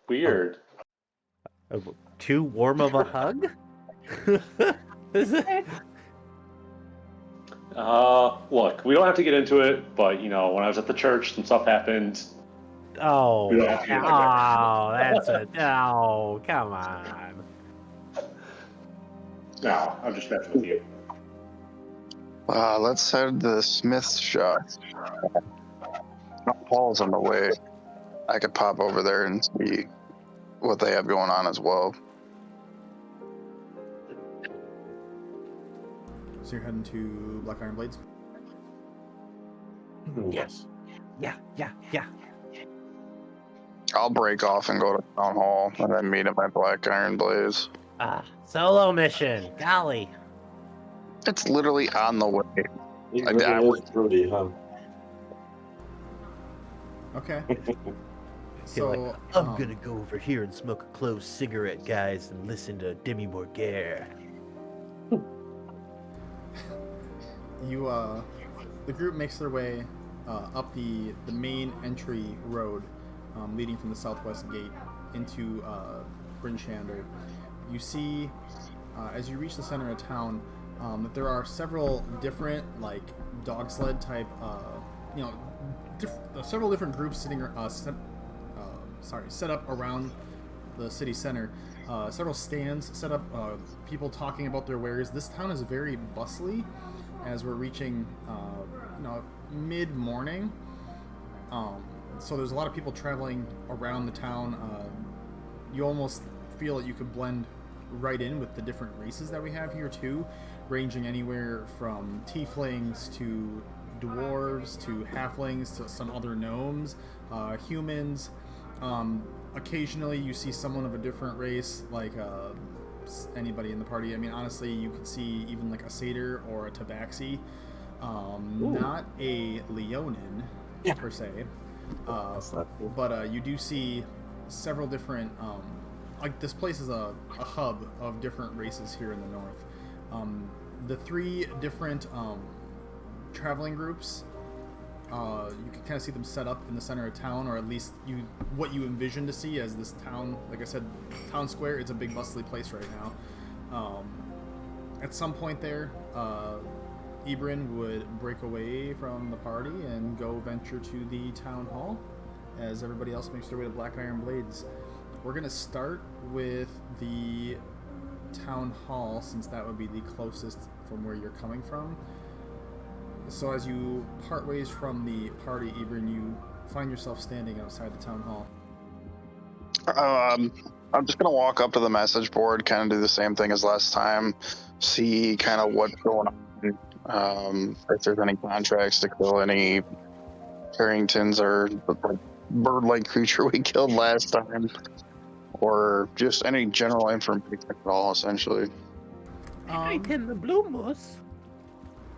weird. Too warm of a hug? Is it? Look, we don't have to get into it, but when I was at the church, some stuff happened. Oh, We don't have to get like no, come on. No, I'm just messing with you. Let's head to the smith's shop. Paul's on the way. I could pop over there and see what they have going on as well. So you're heading to Black Iron Blades? Yes. Yeah. I'll break off and go to town hall and then meet at my Black Iron Blaze. Solo mission. Golly. It's literally on the way. It I- really I is would- fruity, huh? Okay. You're So I'm gonna go over here and smoke a closed cigarette, guys, and listen to Demi Moore. The group makes their way up the main entry road leading from the southwest gate into Bryn Shander. You see, as you reach the center of town, that there are several different, like, dog sled type, several different groups sitting, set up around the city center. Several stands set up, people talking about their wares. This town is very bustly as we're reaching, mid-morning. So there's a lot of people traveling around the town. You almost feel that you could blend right in with the different races that we have here too, ranging anywhere from tieflings to dwarves to halflings to some other gnomes, humans. Occasionally you see someone of a different race, like anybody in the party. I mean, honestly, you could see even like a satyr or a tabaxi. Not a leonin per se, but you do see several different, like, this place is a hub of different races here in the north. The three different traveling groups, you can kind of see them set up in the center of town, or at least what you envision to see as this town. Like I said, town square, it's a big bustly place right now. At some point there, Ebrin would break away from the party and go venture to the town hall as everybody else makes their way to Black Iron Blades. We're going to start with the town hall, since that would be the closest from where you're coming from. So as you part ways from the party, Ebrin, you find yourself standing outside the town hall. I'm just gonna walk up to the message board, kind of do the same thing as last time, see kind of what's going on, if there's any contracts to kill any Carringtons or the bird-like creature we killed last time, or just any general information at all, essentially. Carrington the blue moose.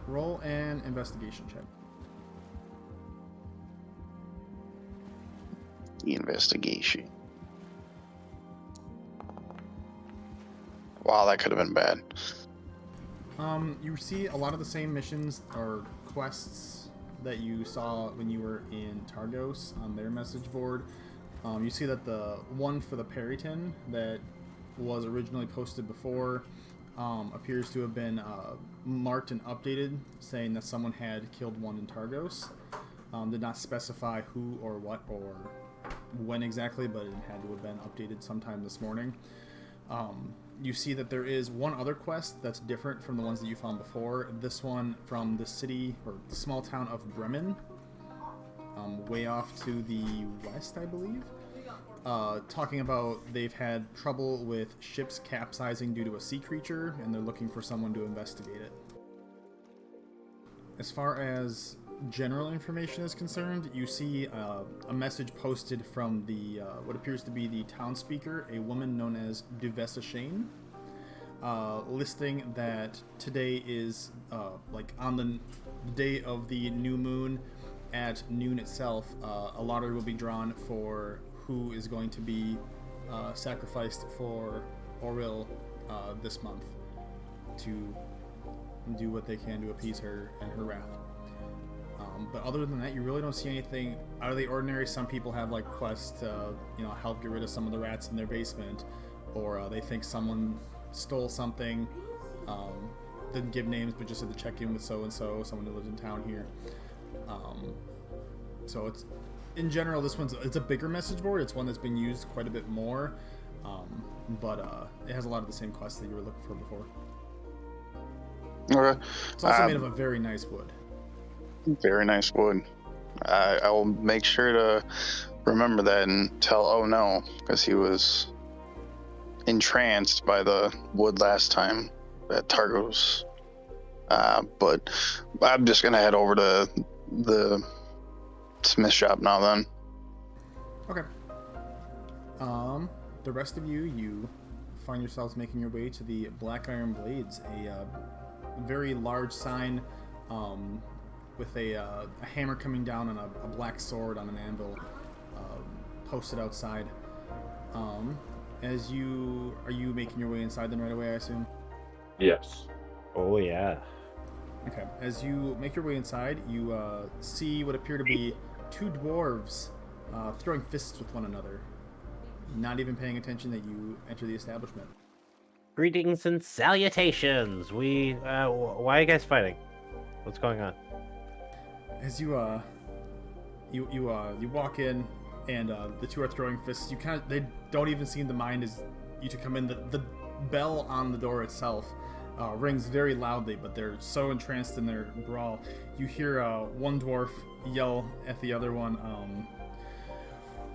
Roll an investigation check. The investigation. Wow, that could have been bad. You see a lot of the same missions or quests that you saw when you were in Targos on their message board. You see that the one for the Perryton that was originally posted before appears to have been marked and updated, saying that someone had killed one in Targos. Did not specify who or what or when exactly, but it had to have been updated sometime this morning. You see that there is one other quest that's different from the ones that you found before. This one from the city, or the small town of Bremen, way off to the west, I believe. Talking about they've had trouble with ships capsizing due to a sea creature, and they're looking for someone to investigate it. As far as general information is concerned, you see a message posted from the what appears to be the town speaker, a woman known as Vas'Kai, listing that today is like on the day of the new moon at noon itself. A lottery will be drawn for who is going to be sacrificed for Oril this month to do what they can to appease her and her wrath. But other than that, you really don't see anything out of the ordinary. Some people have like quests to, help get rid of some of the rats in their basement, or they think someone stole something. Didn't give names, but just said to check in with so and so, someone who lives in town here. So it's, in general, it's a bigger message board. It's one that's been used quite a bit more, but it has a lot of the same quests that you were looking for before. Okay. It's also made of a very nice wood. Very nice wood. I will make sure to remember that and tell Oh No, because he was entranced by the wood last time at Targos. But I'm just going to head over to the smith shop now then. Okay. The rest of you find yourselves making your way to the Black Iron Blades, a very large sign with a hammer coming down on a black sword on an anvil posted outside. Are you making your way inside then right away, I assume? Yes. Oh yeah. Okay. As you make your way inside, you see what appear to be two dwarves throwing fists with one another, not even paying attention that you enter the establishment. Greetings and salutations. Why are you guys fighting? What's going on? As you walk in, and the two are throwing fists. They don't even seem to mind as you to come in. The bell on the door itself rings very loudly, but they're so entranced in their brawl. You hear one dwarf yell at the other one,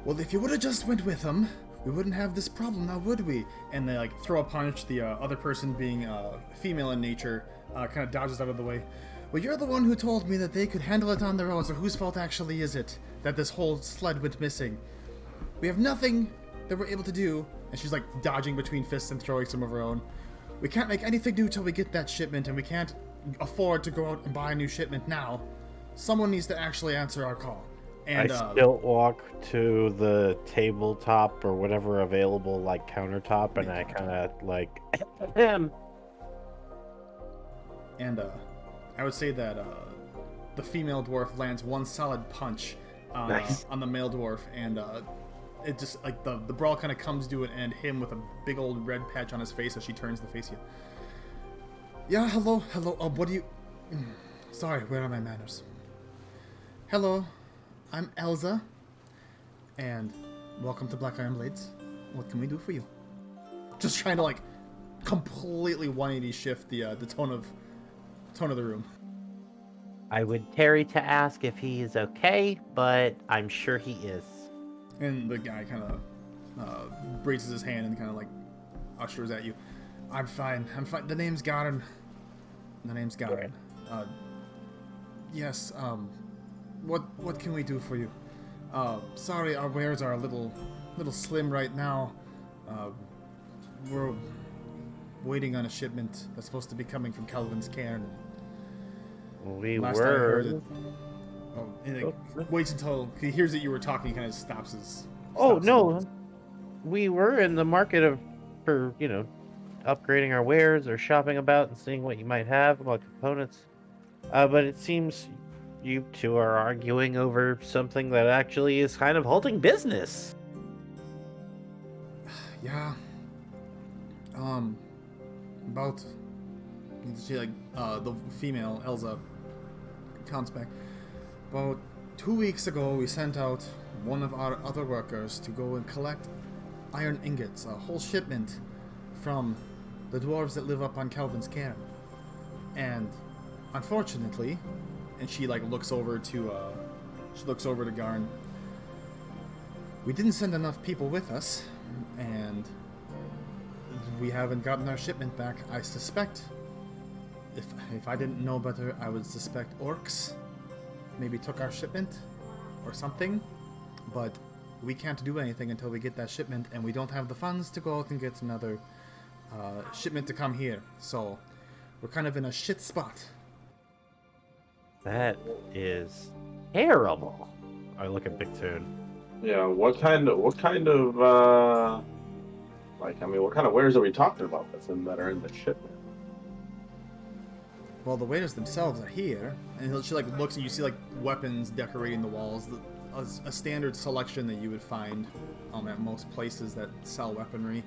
well, if you would have just went with them, we wouldn't have this problem now, would we? And they like throw a punch. The other person, being female in nature, kind of dodges out of the way. Well, you're the one who told me that they could handle it on their own, so whose fault actually is it that this whole sled went missing? We have nothing that we're able to do. And she's like dodging between fists and throwing some of her own. We can't make anything new till we get that shipment, and we can't afford to go out and buy a new shipment now. Someone needs to actually answer our call. And I still walk to the tabletop or whatever available, like countertop, and I kind of like him. And I would say that the female dwarf lands one solid punch on the male dwarf, and it just like the brawl kind of comes to an end. Him with a big old red patch on his face as she turns to face you. Yeah, hello. What do you? Sorry, where are my manners? Hello, I'm Elza, and welcome to Black Iron Blades. What can we do for you? Just trying to like completely 180 shift the tone of the room. I would tarry to ask if he is okay, but I'm sure he is. And the guy kind of braces his hand and kind of like ushers at you. I'm fine. The name's Garen. Yes. What can we do for you? Sorry, our wares are a little slim right now. We're waiting on a shipment that's supposed to be coming from Kelvin's cairn. Last I heard it, and it waits until he hears that you were talking. Kind of stops his. Oh no, we were in the market for upgrading our wares or shopping about and seeing what you might have about components. But it seems you two are arguing over something that actually is kind of halting business. Yeah. About. She the female Elza counts back. About 2 weeks ago, we sent out one of our other workers to go and collect iron ingots, a whole shipment from the dwarves that live up on Kelvin's cairn. And unfortunately, and she like looks over to Garn. We didn't send enough people with us, and we haven't gotten our shipment back. I suspect, if I didn't know better, I would suspect orcs maybe took our shipment or something, but we can't do anything until we get that shipment, and we don't have the funds to go out and get another shipment to come here. So we're kind of in a shit spot. That is terrible. I look at Big Toon. Yeah, what kind of what kind of wares are we talking about that are in the shipment? Well, the waiters themselves are here, and she like looks and you see like weapons decorating the walls, a standard selection that you would find at most places that sell weaponry.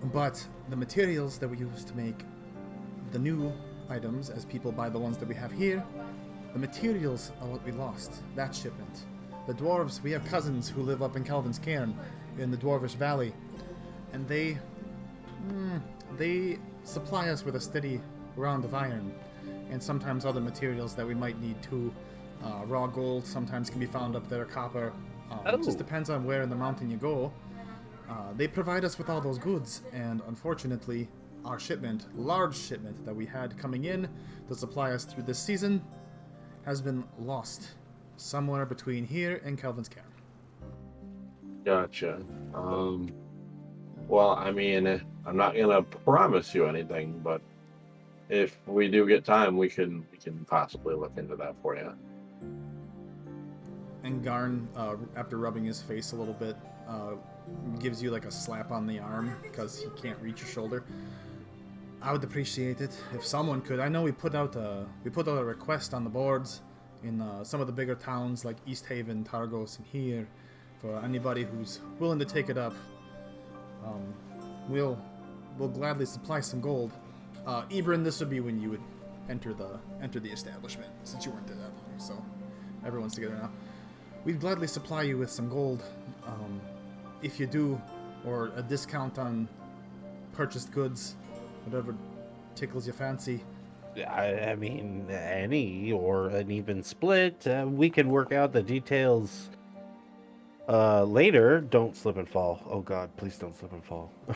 But the materials that we use to make the new items, as people buy the ones that we have here, the materials are what we lost. That shipment. The dwarves, we have cousins who live up in Kelvin's cairn in the Dwarvish Valley, and they supply us with a steady round of iron, and sometimes other materials that we might need too. Raw gold sometimes can be found up there, copper. It just depends on where in the mountain you go. They provide us with all those goods, and unfortunately, our large shipment that we had coming in to supply us through this season, has been lost somewhere between here and Kelvin's cairn. Gotcha. Well, I mean, I'm not gonna promise you anything, but if we do get time, we can possibly look into that for you. And Garn, after rubbing his face a little bit, gives you like a slap on the arm because he can't reach your shoulder. I would appreciate it if someone could. I know we put out a request on the boards in some of the bigger towns like East Haven, Targos, and here for anybody who's willing to take it up. We'll gladly supply some gold. Bryn, this would be when you would enter the establishment, since you weren't there that long, so everyone's together now. We'd gladly supply you with some gold, if you do, or a discount on purchased goods, whatever tickles your fancy. I mean, any or an even split. We can work out the details later. Don't slip and fall. Oh God, please don't slip and fall. I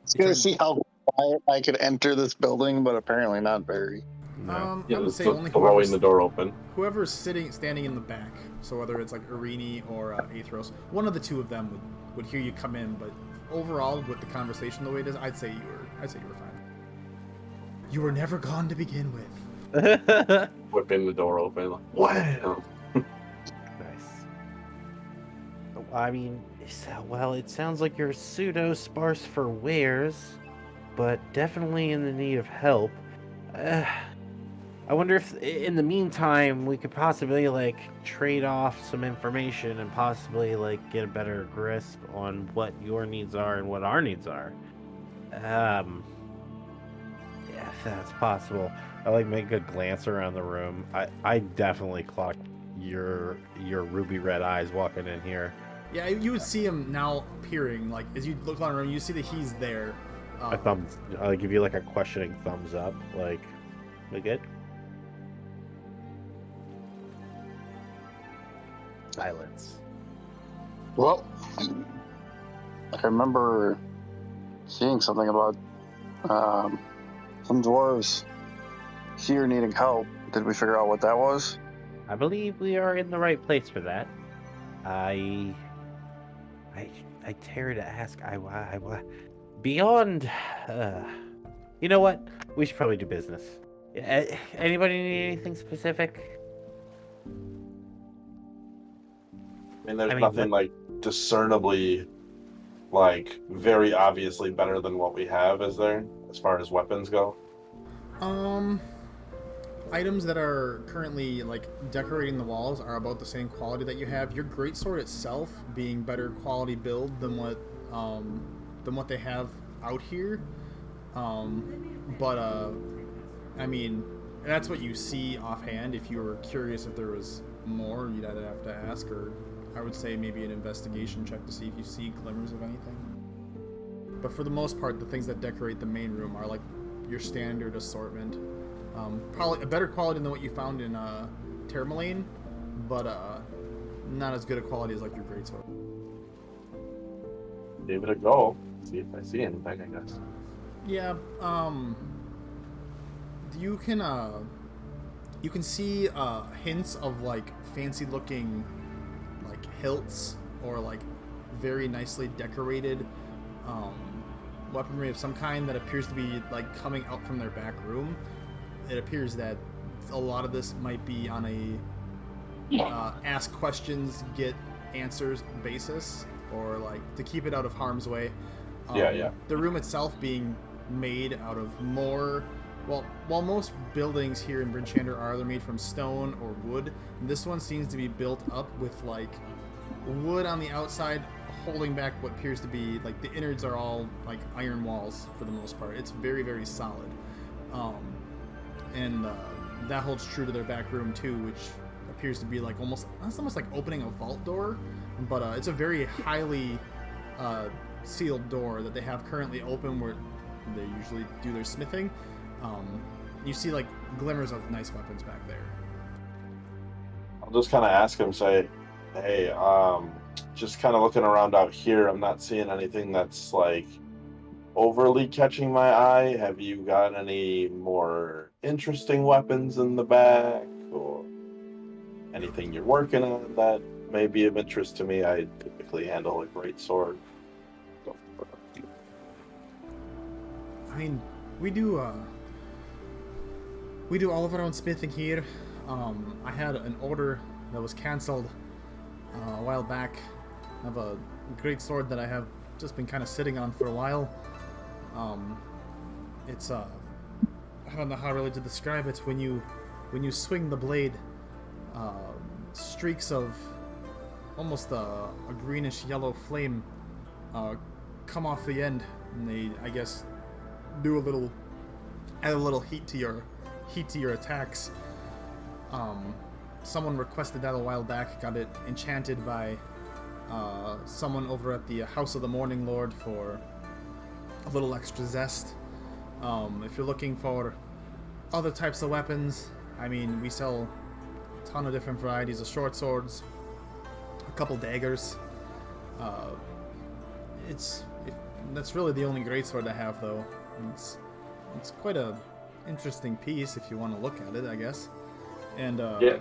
was gonna see how quiet I could enter this building, but apparently not very. No. I would say only throwing the door open. whoever's standing in the back. So whether it's like Irini or Aethros, one of the two of them would hear you come in. But overall, with the conversation the way it is, I'd say you were fine. You were never gone to begin with. Whipping the door open. Like, wow. Nice. I mean, well, it sounds like you're pseudo-sparse for wares, but definitely in the need of help. I wonder if, in the meantime, we could possibly, like, trade off some information and possibly, like, get a better grasp on what your needs are and what our needs are. Yeah, if that's possible. I, like, make a glance around the room. I definitely clocked your ruby red eyes walking in here. Yeah, you would see him now appearing. Like as you look around the room, you see that he's there. I'll give you like a questioning thumbs up. Like, we good? Silence. Well, I remember seeing something about some dwarves here needing help. Did we figure out what that was? I believe we are in the right place for that. I dare to ask. Beyond. You know what? We should probably do business. Anybody need anything specific? I mean, there's nothing like discernibly, like very obviously better than what we have, is there? As far as weapons go. Items that are currently like decorating the walls are about the same quality that you have. Your greatsword itself being better quality build than what they have out here. I mean, that's what you see offhand. If you were curious if there was more, you'd either have to ask, or I would say maybe an investigation check to see if you see glimmers of anything. But for the most part, the things that decorate the main room are like your standard assortment. Probably a better quality than what you found in Termalane, but not as good a quality as like your greatsword. Give it a go. See if I see anything, I guess. Yeah. You can see hints of like fancy looking like hilts or like very nicely decorated weaponry of some kind that appears to be like coming out from their back room. It appears that a lot of this might be on a ask questions, get answers basis, or like to keep it out of harm's way. Yeah. The room itself being made out of more, while most buildings here in Bryn Shander are, they're made from stone or wood. This one seems to be built up with like wood on the outside, holding back what appears to be like the innards are all like iron walls for the most part. It's very, very solid. And that holds true to their back room too, which appears to be like it's almost like opening a vault door, but it's a very highly sealed door that they have currently open where they usually do their smithing. You see like glimmers of nice weapons back there. I'll just kind of ask him, say, hey, just kind of looking around out here, I'm not seeing anything that's like overly catching my eye. Have you got any more interesting weapons in the back, or anything you're working on that may be of interest to me? I typically handle a great sword. I mean, we do all of our own smithing here. I had an order that was canceled a while back. I have a great sword that I have just been kind of sitting on for a while. It's I don't know how really to describe it. When you swing the blade, streaks of almost a greenish yellow flame come off the end, and they, I guess, do add a little heat to your attacks. Someone requested that a while back. Got it enchanted by someone over at the House of the Morning Lord for a little extra zest. If you're looking for other types of weapons, I mean, we sell a ton of different varieties of short swords, a couple daggers. That's really the only greatsword I have, though. It's quite a interesting piece if you want to look at it, I guess. And Yeah.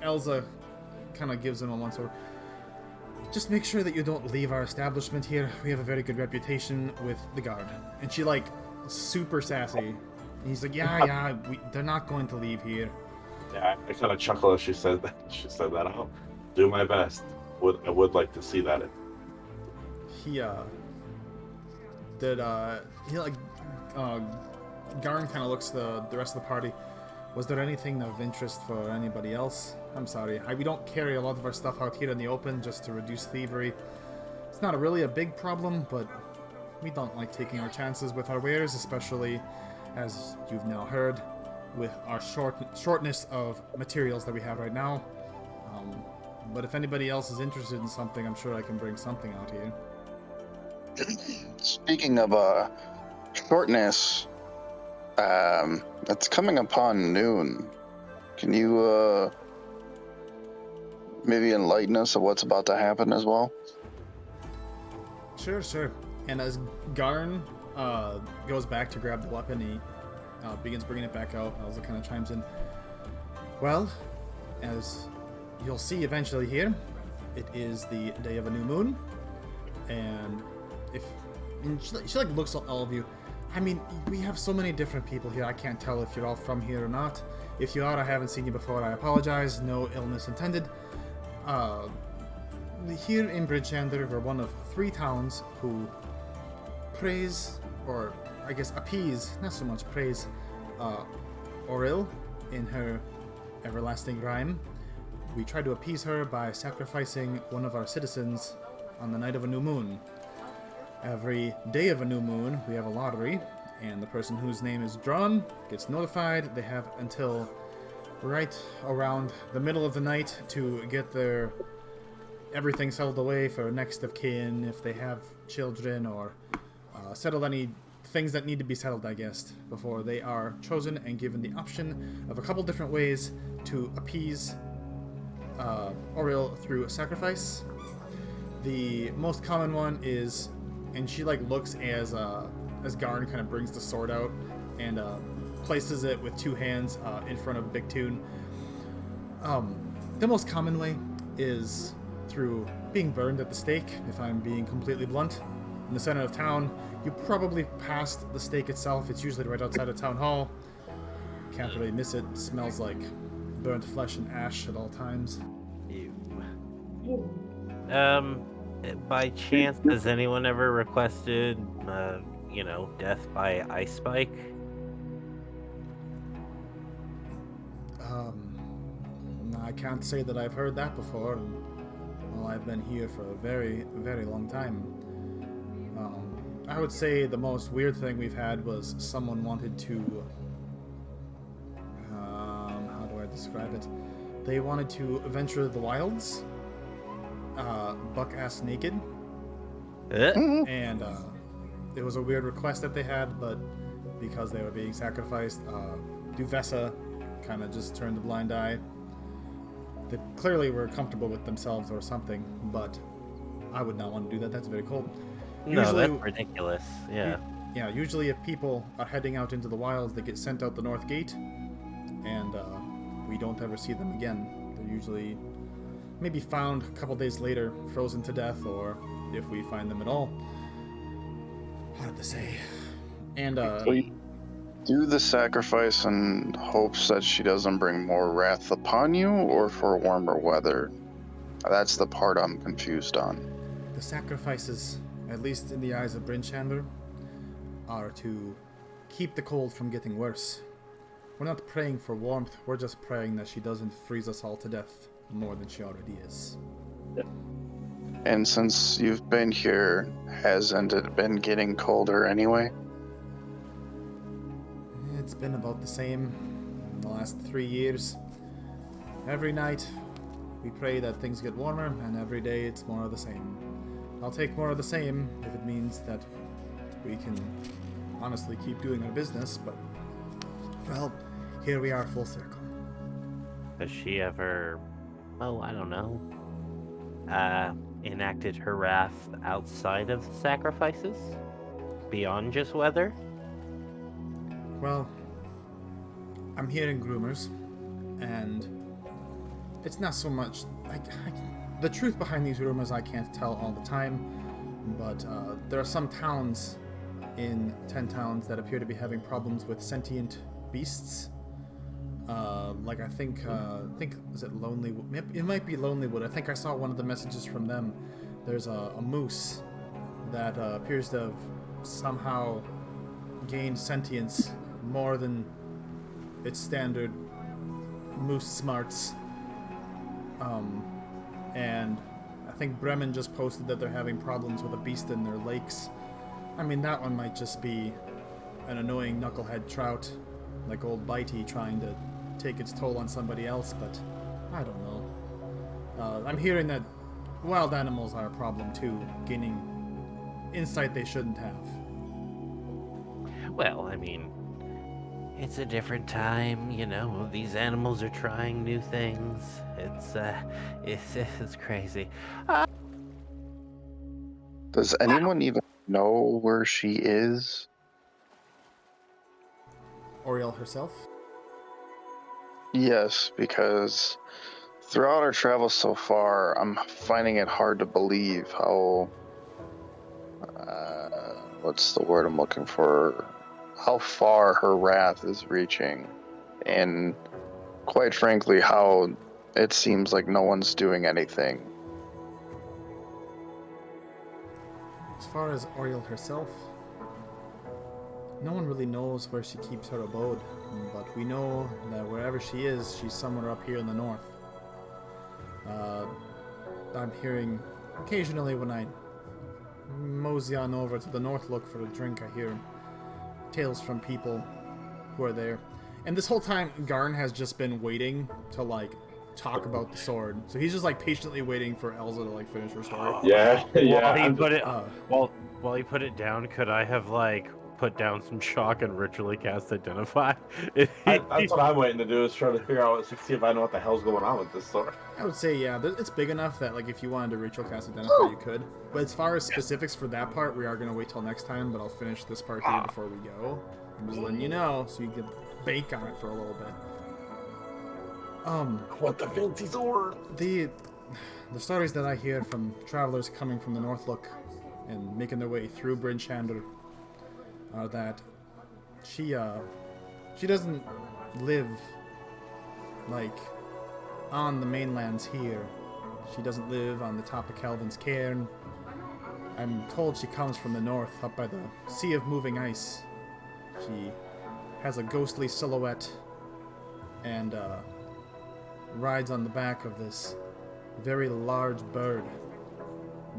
Elza kind of gives him a once over. Just make sure that you don't leave our establishment here. We have a very good reputation with the guard. And she, like, super sassy. And he's like, yeah, they're not going to leave here. Yeah, I kind of chuckle as she said that. I'll do my best. I would like to see that. Garn kind of looks the rest of the party. Was there anything of interest for anybody else? I'm sorry. We don't carry a lot of our stuff out here in the open just to reduce thievery. It's not really a big problem, but we don't like taking our chances with our wares, especially, as you've now heard, with our shortness of materials that we have right now. But if anybody else is interested in something, I'm sure I can bring something out here. Speaking of shortness, it's coming upon noon. Can you maybe enlighten us of what's about to happen as well? Sure. And as Garn goes back to grab the weapon, he begins bringing it back out. Elza kind of chimes in. Well, as you'll see eventually here, it is the day of a new moon, and she like looks at all of you. I mean, we have so many different people here. I can't tell if you're all from here or not. If you are, I haven't seen you before. I apologize. No illness intended. Here in Bryn Shander, we're one of 3 towns who praise, or I guess appease, not so much praise, Oril in her everlasting rhyme. We try to appease her by sacrificing one of our citizens on the night of a new moon. Every day of a new moon, we have a lottery, and the person whose name is drawn gets notified. They have until right around the middle of the night to get their everything settled away for next of kin, if they have children, or settle any things that need to be settled, I guess, before they are chosen and given the option of a couple different ways to appease Oril through sacrifice. The most common one is, and she like looks as Garn kind of brings the sword out and places it with 2 hands in front of Big Toon. The most common way is through being burned at the stake, if I'm being completely blunt. In the center of town, you probably passed the stake itself. It's usually right outside of Town Hall. Can't really miss it. It smells like burnt flesh and ash at all times. Ew. By chance, has anyone ever requested, death by ice spike? I can't say that I've heard that before. Well, I've been here for a very, very long time. I would say the most weird thing we've had was someone wanted to... how do I describe it? They wanted to venture the wilds, buck-ass naked. And it was a weird request that they had, but because they were being sacrificed, Duvessa kind of just turned a blind eye. They clearly were comfortable with themselves or something, but I would not want to do that. That's very cold. No, that's ridiculous. Yeah. Yeah, usually if people are heading out into the wilds, they get sent out the north gate, and we don't ever see them again. They're usually maybe found a couple days later, frozen to death, or if we find them at all. Hard to say. And do the sacrifice in hopes that she doesn't bring more wrath upon you, or for warmer weather? That's the part I'm confused on. The sacrifices, at least in the eyes of Bryn Shander, are to keep the cold from getting worse. We're not praying for warmth, we're just praying that she doesn't freeze us all to death more than she already is. And since you've been here, hasn't it been getting colder anyway? It's been about the same the last 3 years. Every night, we pray that things get warmer, and every day it's more of the same. I'll take more of the same if it means that we can honestly keep doing our business, but, well, here we are full circle. Has she ever, oh, I don't know, enacted her wrath outside of sacrifices? Beyond just weather? Well, I'm hearing rumors, and it's not so much... the truth behind these rumors I can't tell all the time, but there are some towns in 10 towns that appear to be having problems with sentient beasts. Like I think is it Lonelywood? It might be Lonelywood. I think I saw one of the messages from them. There's a moose that appears to have somehow gained sentience more than its standard moose smarts. And I think Bremen just posted that they're having problems with a beast in their lakes. I mean, that one might just be an annoying knucklehead trout, like old Bitey trying to take its toll on somebody else, but I don't know. I'm hearing that wild animals are a problem too, gaining insight they shouldn't have. Well, I mean, it's a different time, you know. These animals are trying new things. It's crazy. Does anyone even know where she is? Oriel herself? Yes, because throughout our travels so far, I'm finding it hard to believe how... what's the word I'm looking for? How far her wrath is reaching. And quite frankly, how it seems like no one's doing anything. As far as Oriel herself, no one really knows where she keeps her abode, but we know that wherever she is, she's somewhere up here in the north. I'm hearing occasionally when I mosey on over to the north look for a drink, I hear tales from people who are there. And this whole time, Garn has just been waiting to, like, talk about the sword. So he's just, like, patiently waiting for Elsa to, like, finish her story. Yeah, yeah. While he put it down, could I have like put down some chalk and ritually cast Identify? That's what I'm waiting to do, is try to figure out, see if I know what the hell's going on with this sword. I would say, yeah, it's big enough that, like, if you wanted to ritual cast Identify, you could. But as far as specifics for that part, we are going to wait till next time, but I'll finish this part here before we go. I'm just letting you know, so you can bake on it for a little bit. What the fancy sword? The stories that I hear from travelers coming from the North Look and making their way through Bryn Shander are that she doesn't live, like, on the mainlands here. She doesn't live on the top of Calvin's Cairn. I'm told she comes from the north, up by the Sea of Moving Ice. She has a ghostly silhouette and rides on the back of this very large bird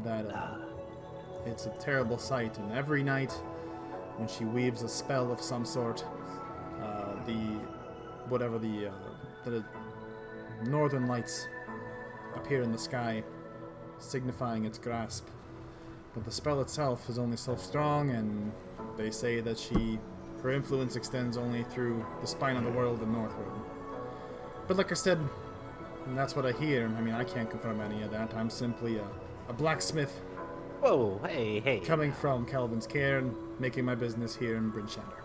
that it's a terrible sight. And every night when she weaves a spell of some sort, the northern lights appear in the sky, signifying its grasp. But the spell itself is only so strong, and they say that her influence extends only through the spine of the world and northward. But like I said, that's what I hear. I mean, I can't confirm any of that. I'm simply a blacksmith. Whoa, hey. Coming from Calvin's Cairn, making my business here in Bryn Shander.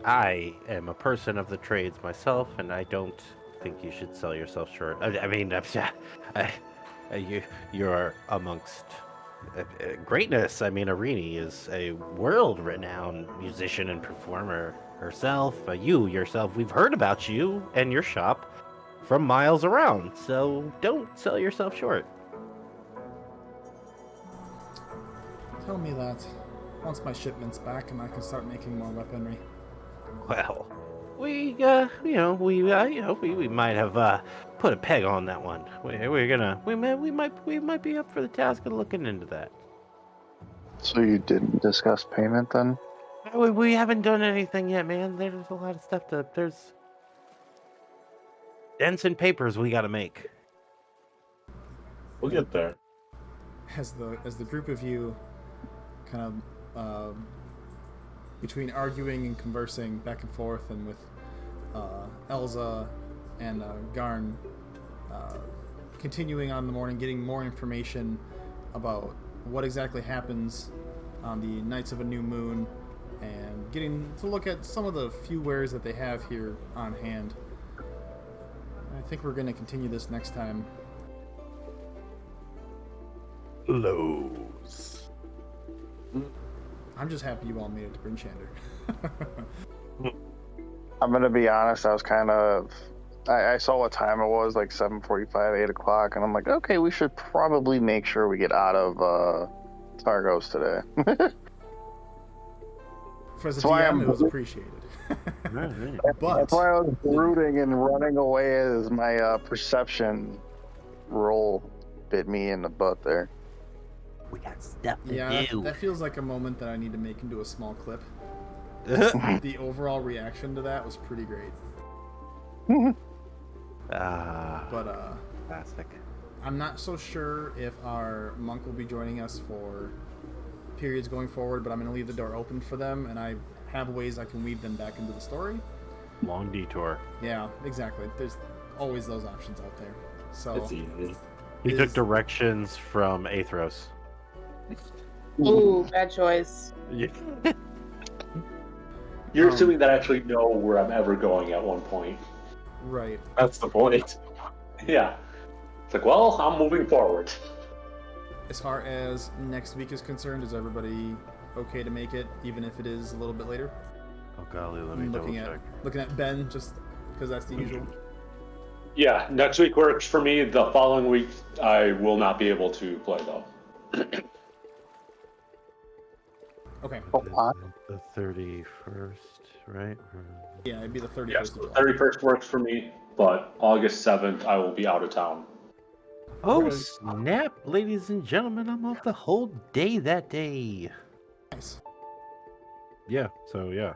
I am a person of the trades myself, and I don't think you should sell yourself short. You're amongst greatness. I mean, Irini is a world-renowned musician and performer herself. You yourself, we've heard about you and your shop from miles around, so don't sell yourself short. Tell me that once my shipment's back and I can start making more weaponry. Well, we might have put a peg on that one. We might be up for the task of looking into that. So you didn't discuss payment then? We haven't done anything yet, man. There's a lot of stuff there's dents and papers we got to make. We'll get there. As the group of you kind of between arguing and conversing back and forth, and with Elza and Garn continuing on in the morning, getting more information about what exactly happens on the nights of a new moon, and getting to look at some of the few wares that they have here on hand. I think we're going to continue this next time. Lows. I'm just happy you all made it to Bryn Shander. I'm gonna be honest, I was kind of... I saw what time it was, like 7:45, 8 o'clock, and I'm like, okay, we should probably make sure we get out of Targos today. For the That's why DM, I'm- it was appreciated. But That's why I was brooding and running away as my perception roll bit me in the butt there. We got stuff to yeah, do. that feels like a moment that I need to make into a small clip. The overall reaction to that was pretty great. But Classic. I'm not so sure if our monk will be joining us for periods going forward, but I'm going to leave the door open for them, and I have ways I can weave them back into the story. Long detour. Yeah, exactly. There's always those options out there. So It's easy. He Is- took directions from Athros. Ooh, bad choice. Yeah. You're Um, assuming that I actually know where I'm ever going at one point. right. That's the point. Yeah. It's like, well, I'm moving forward. As far as next week is concerned, is everybody okay to make it, even if it is a little bit later? Oh golly, let me double check. Looking at Ben, just because that's the usual. Yeah, next week works for me. The following week, I will not be able to play, though. Okay. The 31st, right? Yeah, it'd be the 31st Yes, of the July. 31st works for me, but August 7th, I will be out of town. Oh, snap, ladies and gentlemen. I'm off the whole day that day. Nice. Yeah, so yeah,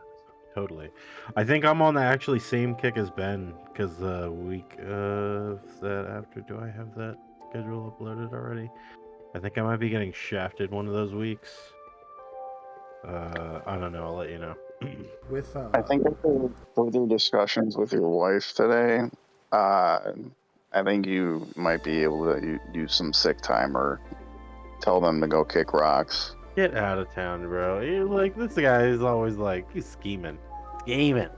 totally. I think I'm on the actually same kick as Ben, because the week of that after, do I have that schedule uploaded already? I think I might be getting shafted one of those weeks. I don't know, I'll let you know. With I think after further discussions with your wife today, I think you might be able to use some sick time or tell them to go kick rocks. Get out of town, bro. You're like, this guy is always like, he's scheming. Scheming.